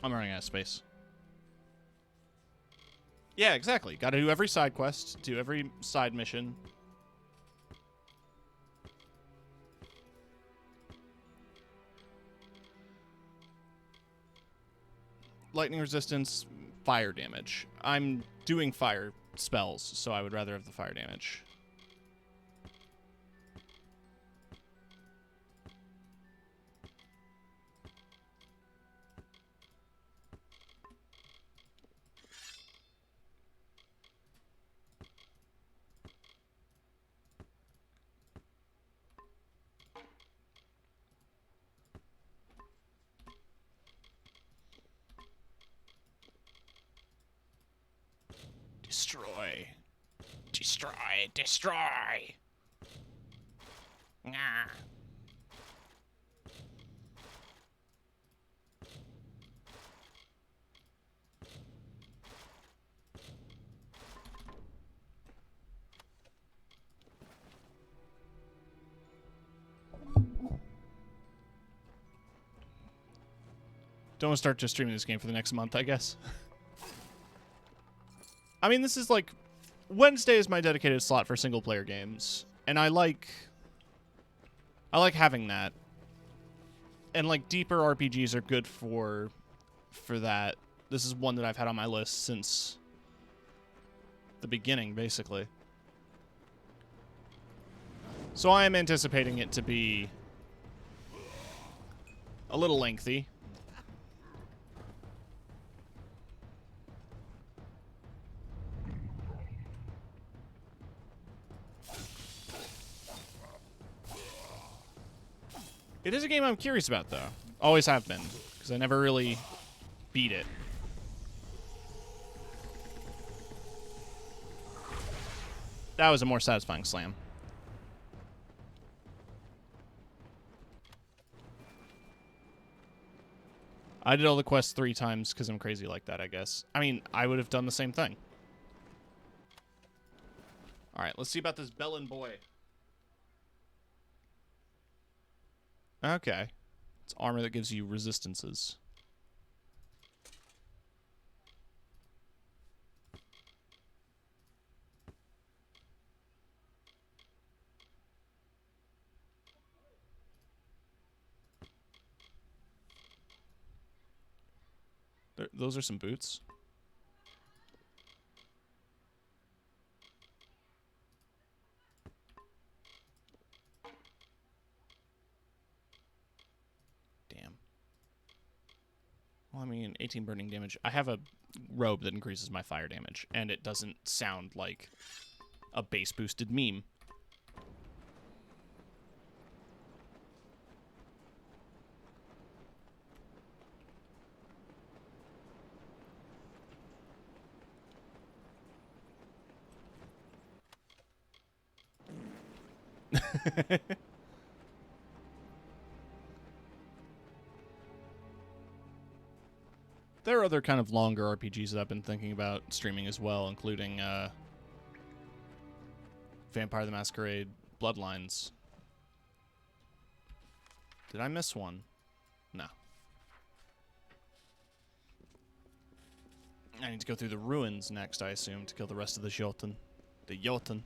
I'm running out of space. Yeah, exactly. Got to do every side quest, do every side mission. Lightning resistance, fire damage. I'm doing fire spells, so I would rather have the fire damage. Destroy. Destroy. Destroy. Nah. Don't start just streaming this game for the next month, I guess. I mean, this is like... Wednesday is my dedicated slot for single-player games. And I like having that. And, like, deeper RPGs are good for that. This is one that I've had on my list since the beginning, basically. So I am anticipating it to be a little lengthy. It is a game I'm curious about, though. Always have been, because I never really beat it. That was a more satisfying slam. I did all the quests 3 times because I'm crazy like that, I guess. I mean, I would have done the same thing. Alright, let's see about this Bellin boy. Okay. It's armor that gives you resistances. Those are some boots. Damn. Well, I mean, 18 burning damage. I have a robe that increases my fire damage, and it doesn't sound like a base boosted meme. There are other kind of longer RPGs that I've been thinking about streaming as well, including Vampire the Masquerade Bloodlines. Did I miss one? No. I need to go through the ruins next, I assume, to kill the rest of the Jotun. The Jotun.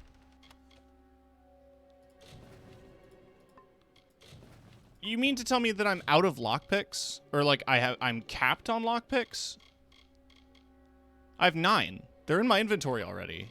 You mean to tell me that I'm out of lockpicks? Or like I'm capped on lockpicks? I have 9. They're in my inventory already.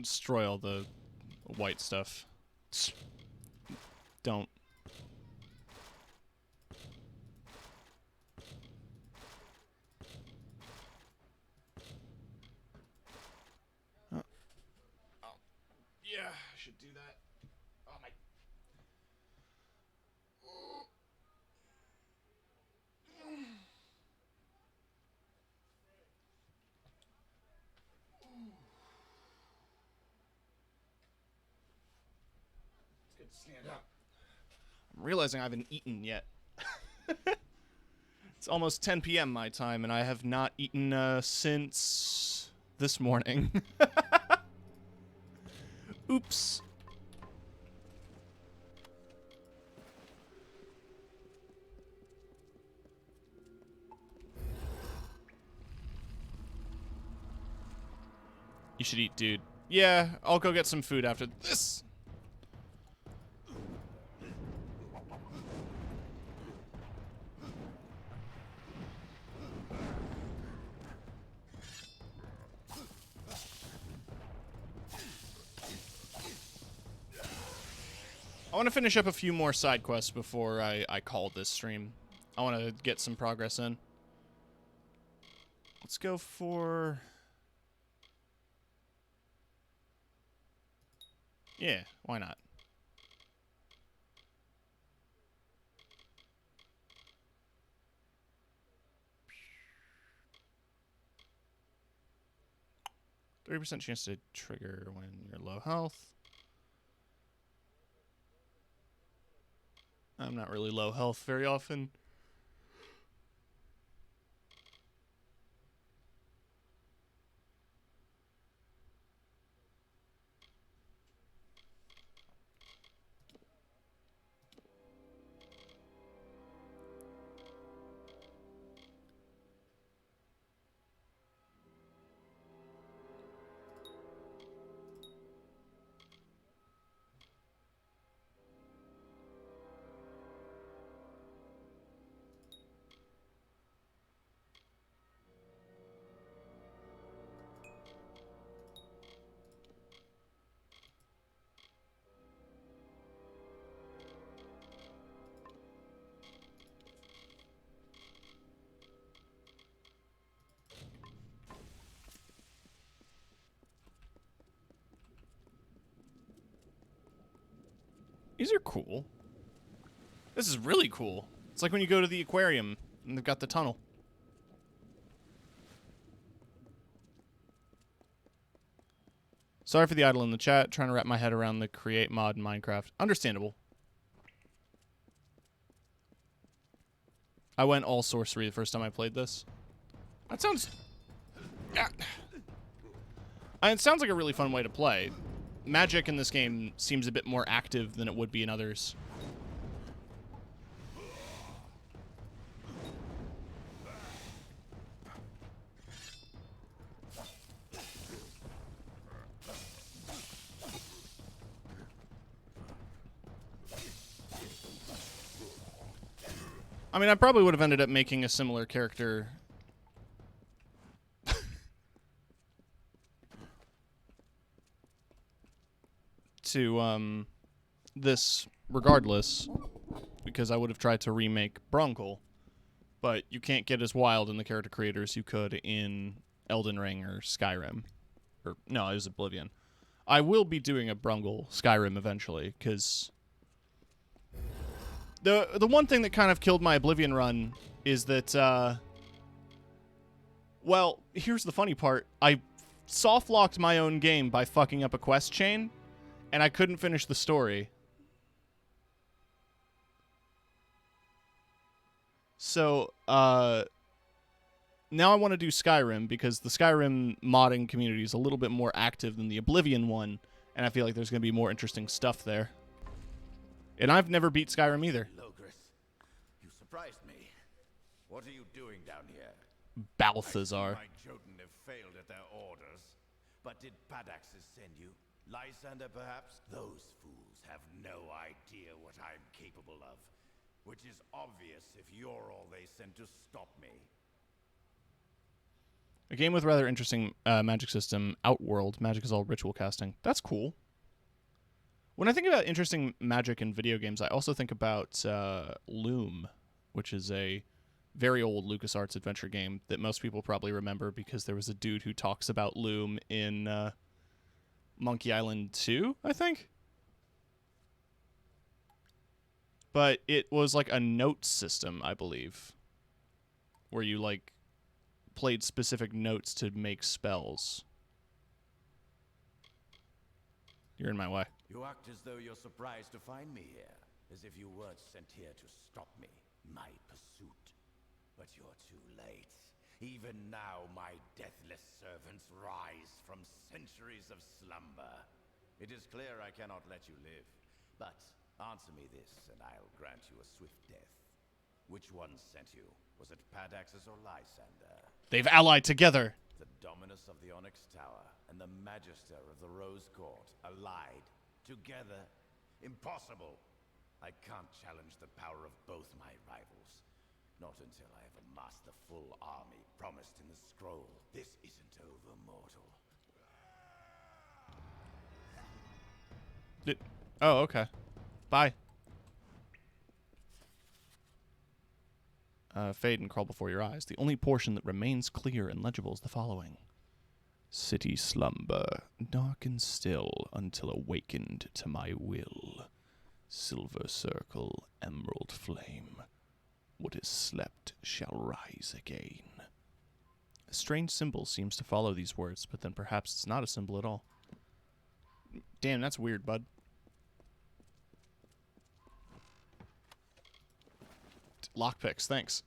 Destroy all the white stuff. Don't. Oh, yeah, I should do that. Oh my. It's good to stand up. I'm realizing I haven't eaten yet. It's almost 10 p.m. my time, and I have not eaten since this morning. Oops. You should eat, dude. Yeah, I'll go get some food after this. I want to finish up a few more side quests before I call this stream. I want to get some progress in. Let's go for... Yeah, why not? %30 chance to trigger when you're low health. I'm not really low health very often. These are cool. This is really cool. It's like when you go to the aquarium and they've got the tunnel. Sorry for the idle in the chat. Trying to wrap my head around the create mod in Minecraft. Understandable. I went all sorcery the first time I played this. That sounds... it sounds like a really fun way to play. Magic in this game seems a bit more active than it would be in others. I mean, I probably would have ended up making a similar character. To, this regardless, because I would have tried to remake Broncle, but you can't get as wild in the character creator as you could in Elden Ring or Skyrim. Or, no, it was Oblivion. I will be doing a Broncle Skyrim eventually, because... The one thing that kind of killed my Oblivion run is that, well, here's the funny part. I soft-locked my own game by fucking up a quest chain, and I couldn't finish the story. So, now I want to do Skyrim, because the Skyrim modding community is a little bit more active than the Oblivion one, and I feel like there's going to be more interesting stuff there. And I've never beat Skyrim either. Logris, you surprised me. What are you doing down here? Balthazar. My Jotun have failed at their orders. But did Padaxes send you? Lysander, perhaps? Those fools have no idea what I'm capable of. Which is obvious if you're all they sent to stop me. A game with rather interesting magic system, Outworld. Magic is all ritual casting. That's cool. When I think about interesting magic in video games, I also think about Loom, which is a very old LucasArts adventure game that most people probably remember because there was a dude who talks about Loom in Monkey Island 2, I think? But it was like a note system, I believe, where you like played specific notes to make spells. You're in my way. You act as though you're surprised to find me here, as if you weren't sent here to stop me, my pursuit. But you're too late. Even now, my deathless servants rise from centuries of slumber. It is clear I cannot let you live, but answer me this, and I'll grant you a swift death. Which one sent you? Was it Padaxes or Lysander? They've allied together. The Dominus of the Onyx Tower and the Magister of the Rose Court allied. Together? Impossible! I can't challenge the power of both my rivals. Not until I have amassed the full army promised in the scroll. This isn't over, mortal. Oh, okay. Bye. Fade and crawl before your eyes. The only portion that remains clear and legible is the following. City slumber, dark and still, until awakened to my will. Silver circle, emerald flame. What is slept shall rise again. A strange symbol seems to follow these words, but then perhaps it's not a symbol at all. Damn, that's weird, bud. Lockpicks, thanks.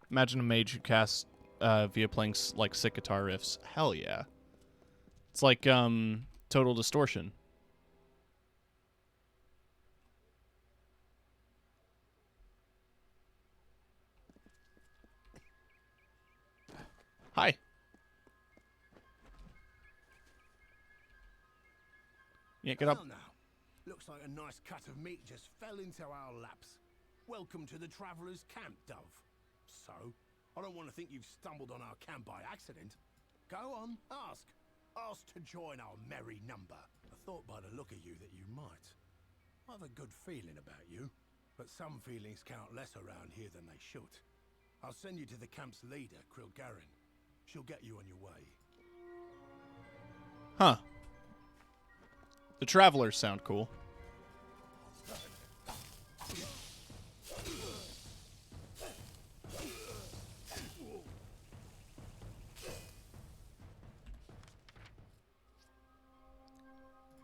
Imagine a mage who casts via playing like sick guitar riffs. Hell yeah. It's like Total Distortion. Hi. Yeah, get up. Well now, looks like a nice cut of meat just fell into our laps. Welcome to the Traveller's Camp, Dove. So, I don't want to think you've stumbled on our camp by accident. Go on, ask. Ask to join our merry number. I thought by the look of you that you might. I have a good feeling about you, but some feelings count less around here than they should. I'll send you to the camp's leader, Krilgarin. She'll get you on your way. Huh. The Travelers sound cool.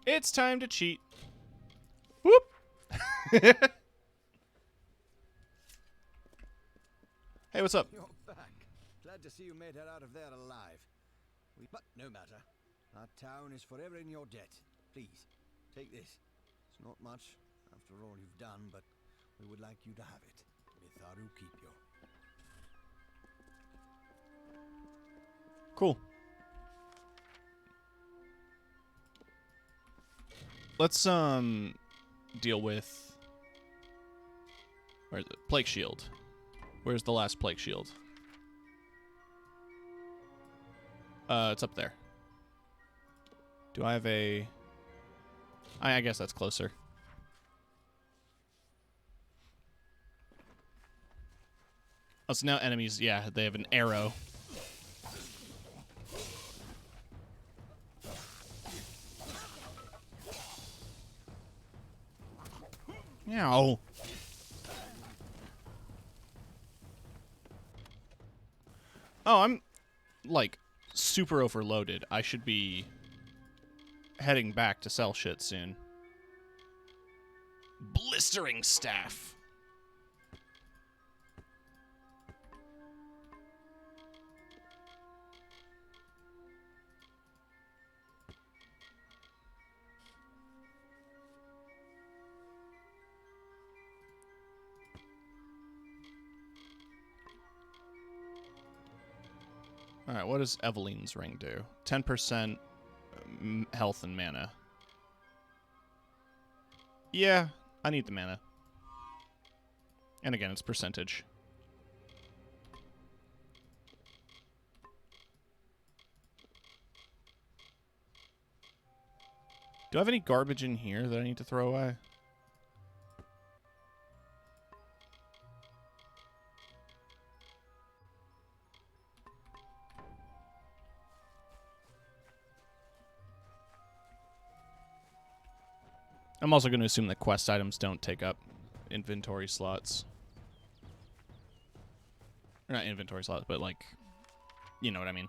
It's time to cheat. Whoop! Hey, what's up? You're back. Glad to see you made it out of there alive. But no matter. Our town is forever in your debt. Please, take this. It's not much, after all you've done, but we would like you to have it. Mitharu keep you. Cool. Let's deal with where's it? Plague shield. Where's the last plague shield? It's up there. Do I have a I guess that's closer. Oh, so now enemies, yeah, they have an arrow. Ow. Oh, I'm, like, super overloaded. I should be heading back to sell shit soon. Blistering staff. Alright, what does Eveline's ring do? 10% health and mana. Yeah, I need the mana. And again, it's percentage. Do I have any garbage in here that I need to throw away? I'm also going to assume that quest items don't take up inventory slots. Or not inventory slots, but like, you know what I mean.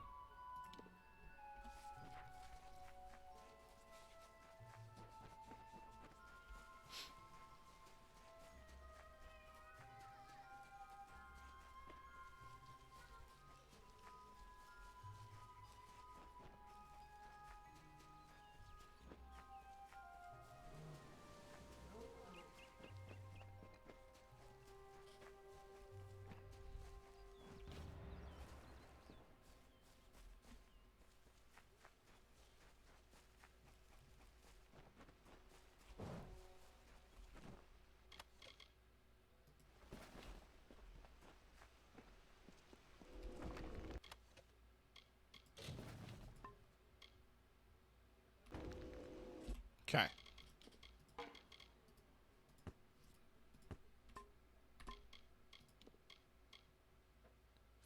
Okay.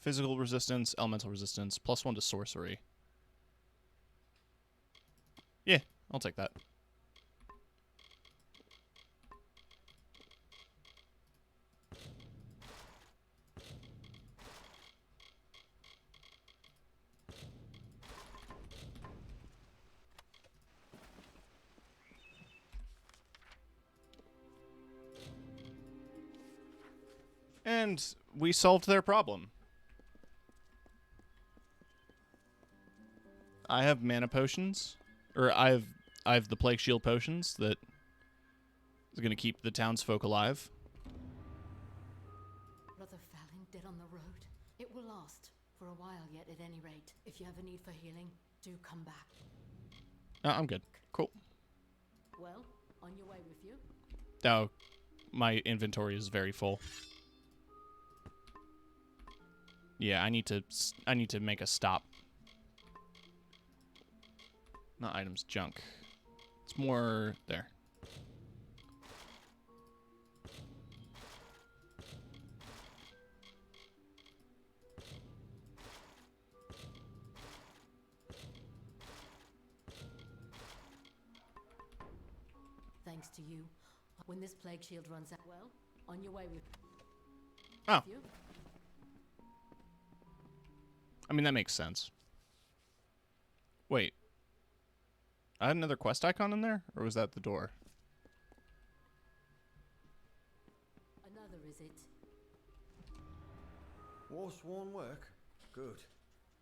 Physical resistance, elemental resistance, +1 to sorcery. Yeah, I'll take that. And we solved their problem. I have mana potions, or I have the plague shield potions that is going to keep the townsfolk alive. Brother Fallon dead on the road. It will last for a while yet, at any rate. If you have a need for healing, do come back. I'm good. Cool. Well, on your way with you. Oh, my inventory is very full. Yeah, I need to make a stop. Not items, junk. It's more there. Thanks to you. When this plague shield runs out, well, on your way with Oh. you. I mean, that makes sense. Wait. I had another quest icon in there? Or was that the door? Another, is it? War-sworn work? Good.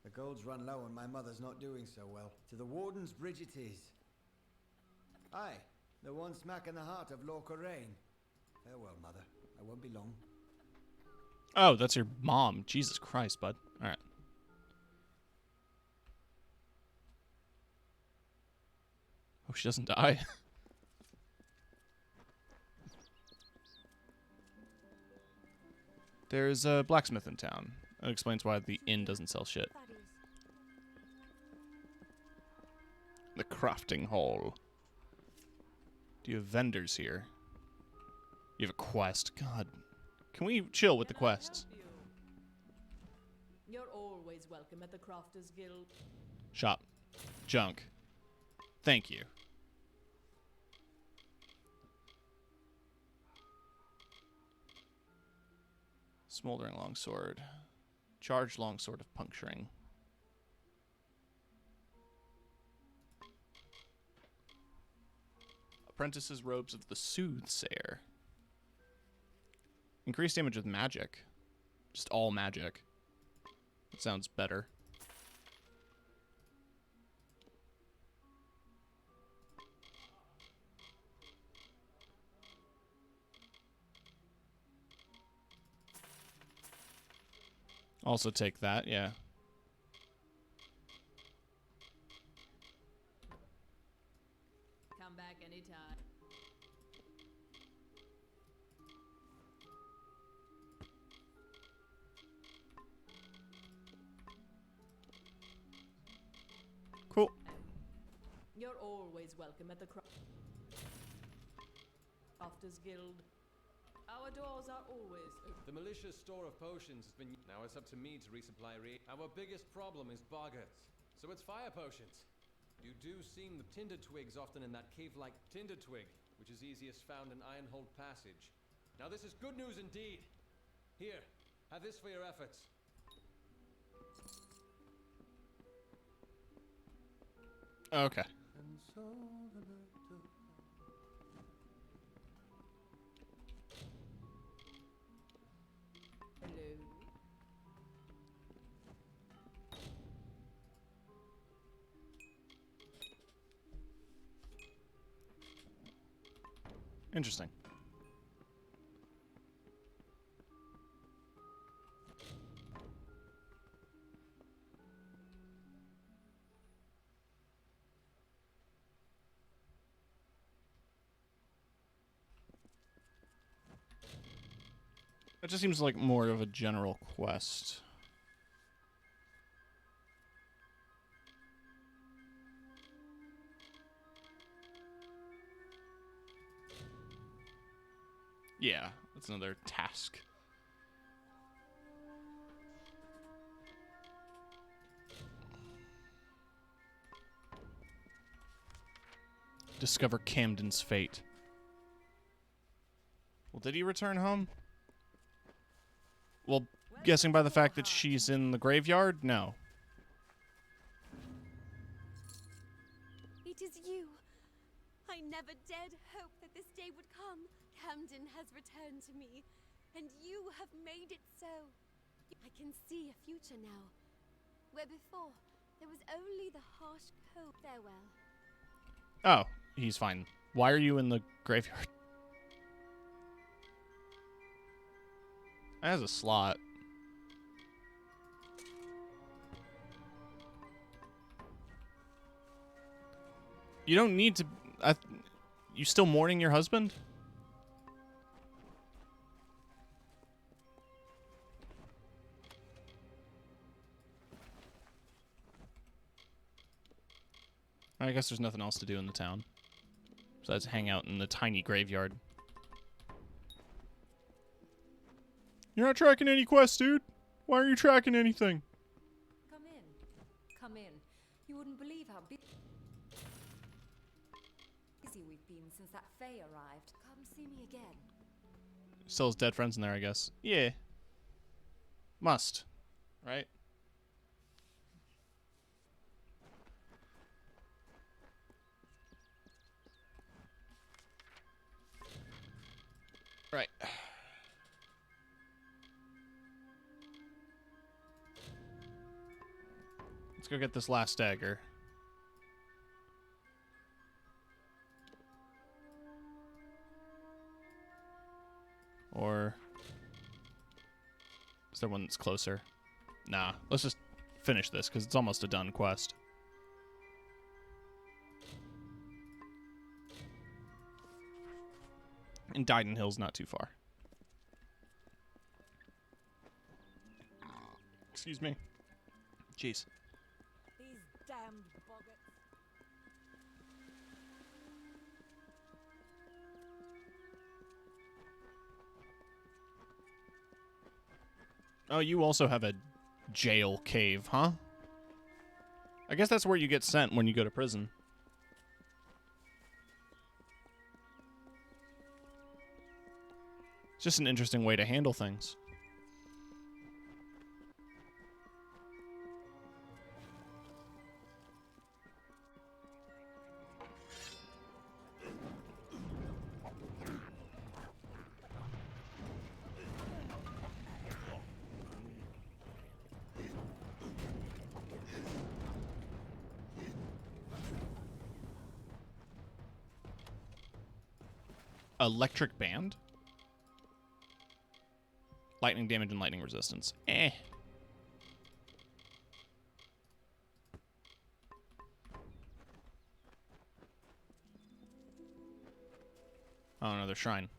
The gold's run low and my mother's not doing so well. To the Warden's bridge it is. Aye, the one smack in the heart of Lorca Rain. Farewell, mother. I won't be long. Oh, that's your mom. Jesus Christ, bud. All right. Hope she doesn't die. There's a blacksmith in town. That explains why the inn doesn't sell shit. The crafting hall. Do you have vendors here? You have a quest. God. Can we chill with the quests? You're always welcome at the Crafters Guild. Shop. Junk. Thank you. Smoldering longsword. Charged longsword of puncturing. Apprentice's robes of the soothsayer. Increased damage with magic. Just all magic. That sounds better. Also take that, yeah. Come back anytime. Cool. You're always welcome at the Crafters Guild. Our doors are always open. The malicious store of potions has been... Now it's up to me to resupply Our biggest problem is boggarts. So it's fire potions. You do seem the tinder twigs often in that cave-like tinder twig, which is easiest found in Ironhold Passage. Now this is good news indeed. Here, have this for your efforts. Okay. Hello. Interesting. It just seems like more of a general quest. Yeah, that's another task. Discover Camden's fate. Well, did he return home? Well, guessing by the fact that she's in the graveyard, no. It is you. I never dared hope that this day would come. Camden has returned to me, and you have made it so. I can see a future now, where before there was only the harsh cold. Farewell. Oh, he's fine. Why are you in the graveyard? That has a slot. You don't need to... you still mourning your husband? I guess there's nothing else to do in the town. Besides hang out in the tiny graveyard. You're not tracking any quests, dude. Why are you tracking anything? Come in. Come in. You wouldn't believe how busy we've been since that Fae arrived. Come see me again. Still has dead friends in there, I guess. Yeah. Must. Right? Right. Let's go get this last dagger. Or is there one that's closer? Nah, let's just finish this because it's almost a done quest. And Dyden Hill's not too far. Excuse me. Jeez. These damned boggarts. Oh, you also have a jail cave, huh? I guess that's where you get sent when you go to prison. It's just an interesting way to handle things. Electric band? Lightning damage and lightning resistance. Eh. Oh, another shrine.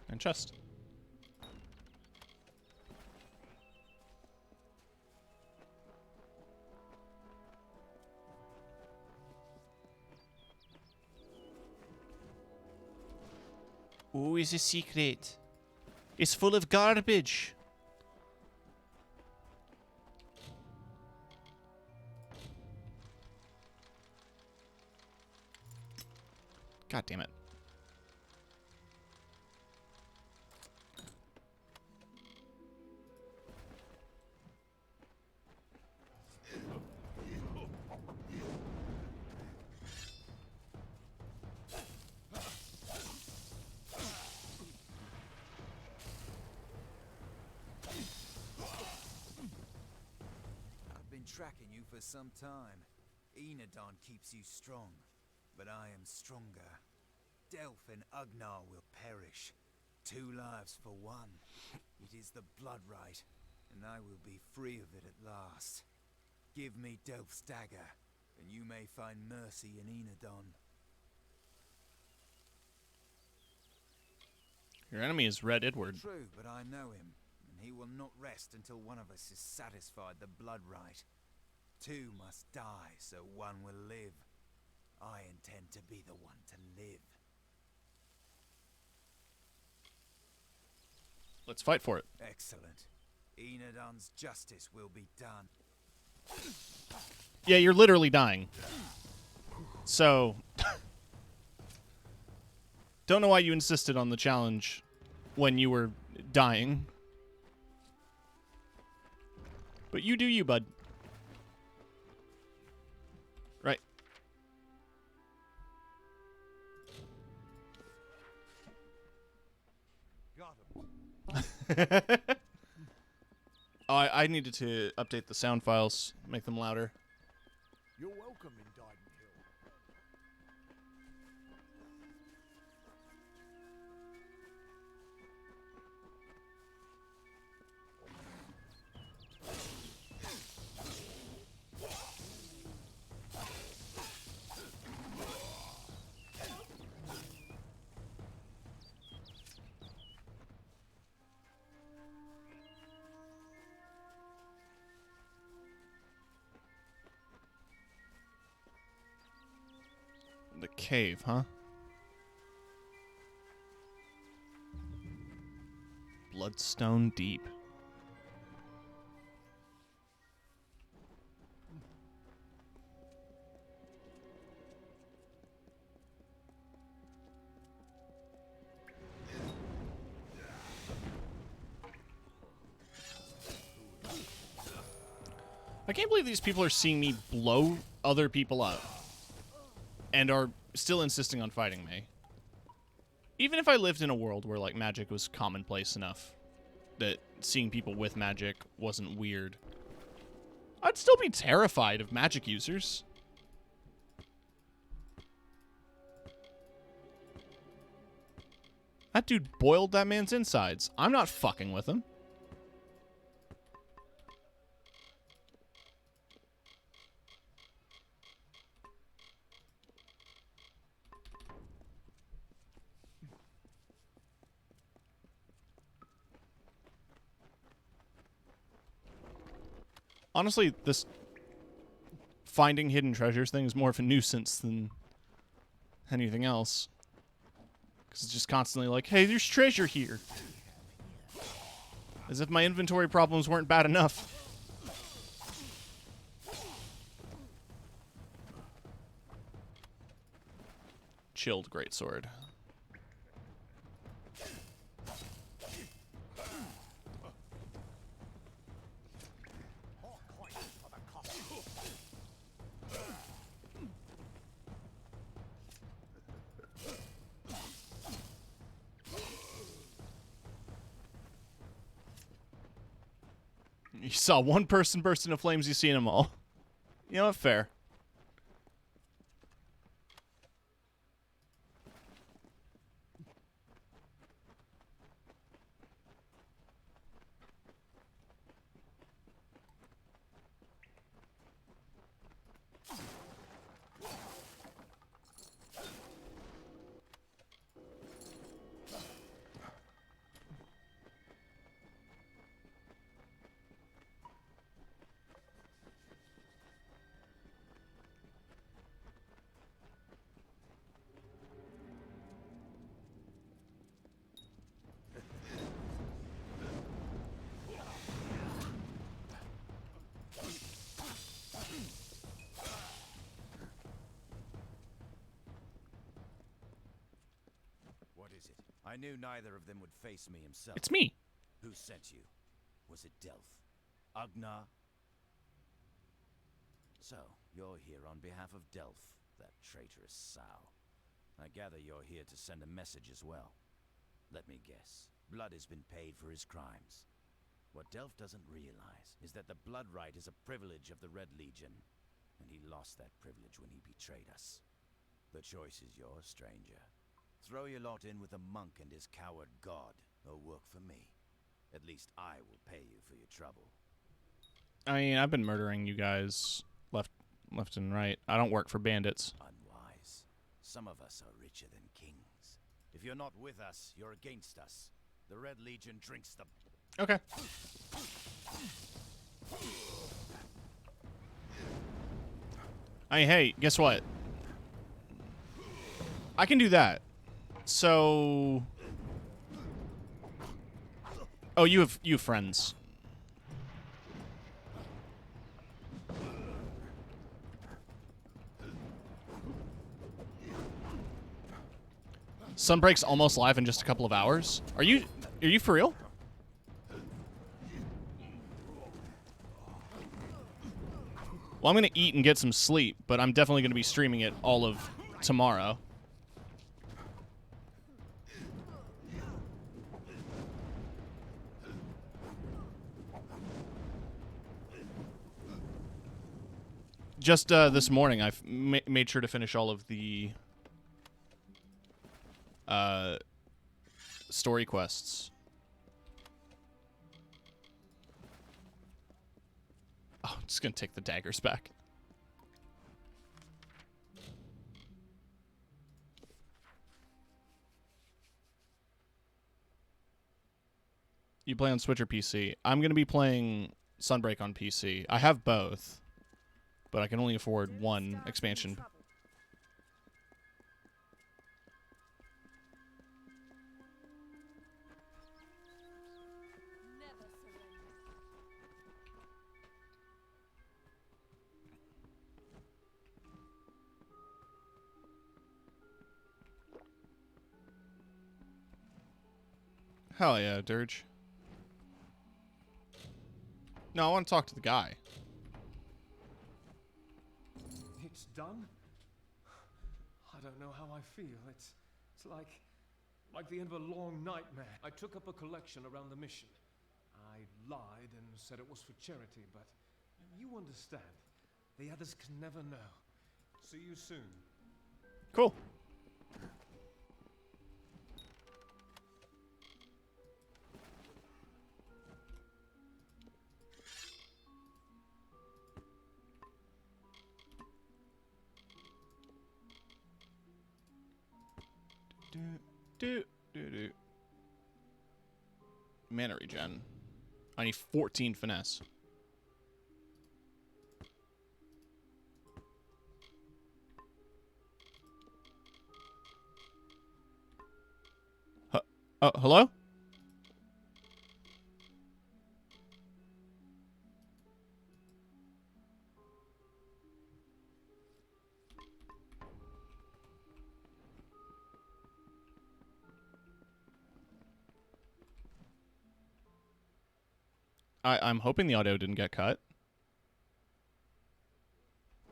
And chest. Ooh, it's a secret. It's full of garbage. God damn it. Tracking you for some time. Enadon keeps you strong, but I am stronger. Delph and Ugnar will perish. 2 lives for 1. It is the blood right, and I will be free of it at last. Give me Delph's dagger, and you may find mercy in Enadon. Your enemy is Red Edward. True, but I know him, and he will not rest until one of us is satisfied the blood right. 2 must die so 1 will live. I intend to be the one to live. Let's fight for it. Excellent. Enadon's justice will be done. Yeah, you're literally dying. So, don't know why you insisted on the challenge when you were dying. But you do you, bud. Right. Got him. Oh, I needed to update the sound files, make them louder. You're welcome in Dyden Hill. The cave, huh? Bloodstone Deep. I can't believe these people are seeing me blow other people up and are still insisting on fighting me. Even if I lived in a world where, like, magic was commonplace enough that seeing people with magic wasn't weird. I'd still be terrified of magic users. That dude boiled that man's insides. I'm not fucking with him. Honestly, this finding hidden treasures thing is more of a nuisance than anything else. Because it's just constantly like, hey, there's treasure here. As if my inventory problems weren't bad enough. Chilled greatsword. You saw one person burst into flames, you've seen them all. You know what? Fair. What is it? I knew neither of them would face me himself. It's me. Who sent you? Was it Delph? Agnar? So, you're here on behalf of Delph, that traitorous sow. I gather you're here to send a message as well. Let me guess. Blood has been paid for his crimes. What Delph doesn't realize is that the blood right is a privilege of the Red Legion, and he lost that privilege when he betrayed us. The choice is yours, stranger. Throw your lot in with the monk and his coward god, or work for me. At least I will pay you for your trouble. I mean, I've been murdering you guys left and right. I don't work for bandits. Unwise. Some of us are richer than kings. If you're not with us, you're against us. The Red Legion drinks the... Okay. I mean, hey, guess what? I can do that. So... Oh, you have friends. Sunbreak's almost live in just a couple of hours. Are you for real? Well, I'm gonna eat and get some sleep, but I'm definitely gonna be streaming it all of tomorrow. Just this morning, I've made sure to finish all of the story quests. Oh, I'm just gonna take the daggers back. You play on Switch or PC? I'm gonna be playing Sunbreak on PC. I have both, but I can only afford one expansion. Hell yeah, Dirge. No, I want to talk to the guy. It's done? I don't know how I feel. It's like the end of a long nightmare. I took up a collection around the mission. I lied and said it was for charity, but You understand. The others can never know. See you soon. Cool. Do. Mana regen. I need 14 finesse. Hello? I'm hoping the audio didn't get cut.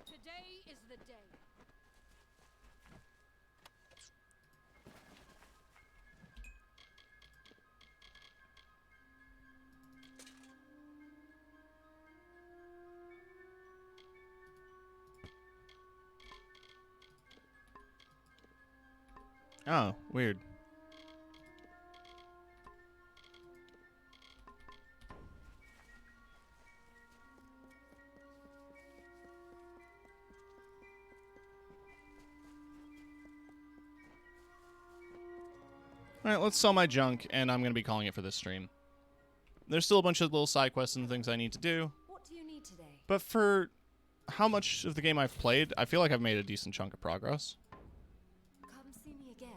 Today is the day. Oh, weird. Alright, let's sell my junk, and I'm going to be calling it for this stream. There's still a bunch of little side quests and things I need to do. What do you need today? But for how much of the game I've played, I feel like I've made a decent chunk of progress. Come see me again.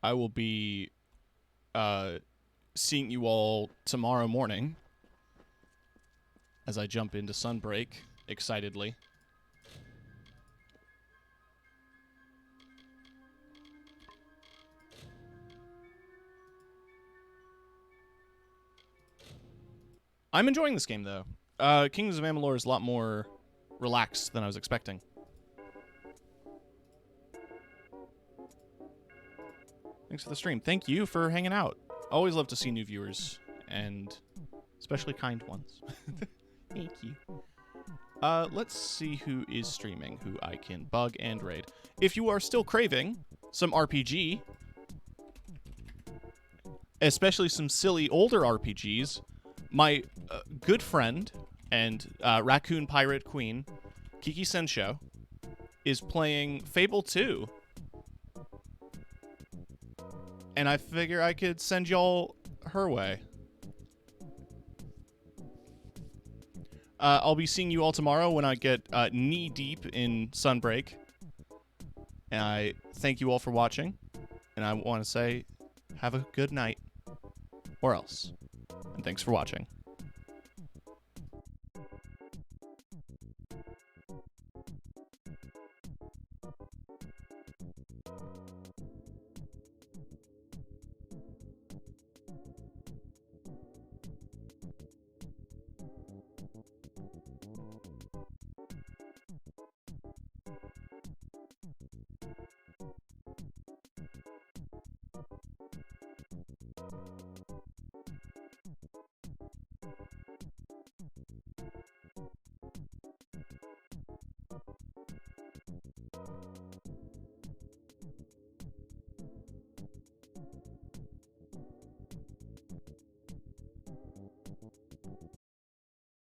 I will be seeing you all tomorrow morning as I jump into Sunbreak excitedly. I'm enjoying this game, though. Kingdoms of Amalur is a lot more relaxed than I was expecting. Thanks for the stream. Thank you for hanging out. Always love to see new viewers, and especially kind ones. Thank you. Let's see who is streaming, who I can bug and raid. If you are still craving some RPG, especially some silly older RPGs, my good friend and Raccoon Pirate Queen, Kiki Sensho, is playing Fable 2. And I figure I could send y'all her way. I'll be seeing you all tomorrow when I get knee-deep in Sunbreak. And I thank you all for watching. And I want to say, have a good night. Or else. And thanks for watching.